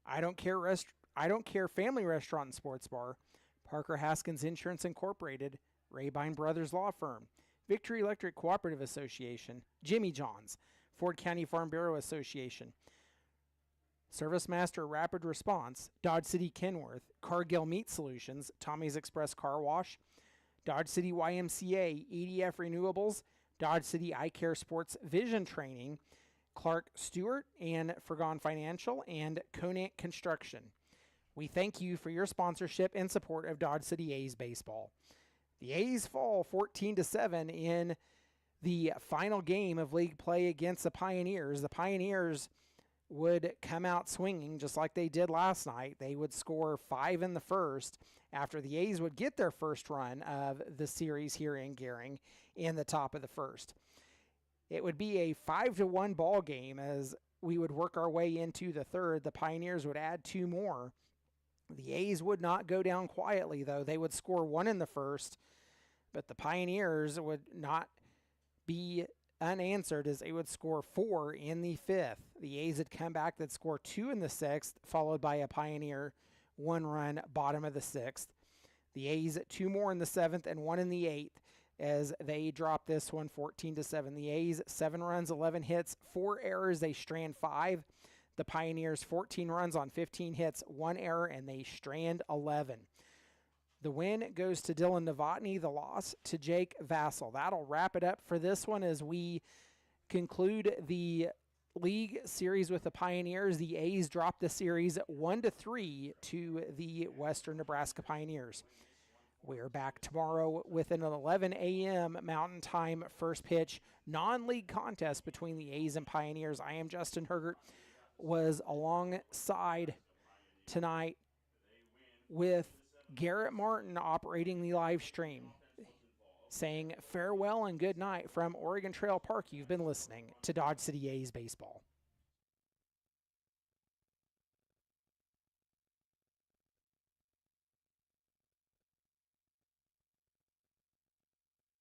I Don't Care Family Restaurant and Sports Bar, Parker Haskins Insurance Incorporated, Rabine Brothers Law Firm, Victory Electric Cooperative Association, Jimmy John's, Ford County Farm Bureau Association, Service Master Rapid Response, Dodge City Kenworth, Cargill Meat Solutions, Tommy's Express Car Wash, Dodge City YMCA, EDF Renewables, Dodge City Eye Care Sports Vision Training, Clark Stewart and Fergon Financial, and Conant Construction. We thank you for your sponsorship and support of Dodge City A's Baseball. The A's fall 14-7 in the final game of league play against the Pioneers. The Pioneers would come out swinging just like they did last night. They would score 5 in the first after the A's would get their first run of the series here in Gering in the top of the first. It would be a 5-1 ball game as we would work our way into the third. The Pioneers would add 2 more. The A's would not go down quietly, though. They would score 1 in the first, but the Pioneers would not be unanswered as they would score 4 in the fifth. The A's would come back, they'd score 2 in the sixth, followed by a Pioneer 1-run bottom of the sixth. The A's 2 more in the seventh and 1 in the eighth as they drop this one 14-7. The A's 7 runs, 11 hits, 4 errors, they strand 5. The Pioneers 14 runs on 15 hits, 1 error, and they strand 11. The win goes to Dylan Novotny, the loss to Jake Vassell. That'll wrap it up for this one as we conclude the league series with the Pioneers. The A's drop the series 1-3 to the Western Nebraska Pioneers. We're back tomorrow with an 11 a.m. Mountain Time first pitch non-league contest between the A's and Pioneers. I am Justin Hergert, was alongside tonight with Garrett Martin operating the live stream, saying farewell and good night from Oregon Trail Park. You've been listening to Dodge City A's Baseball.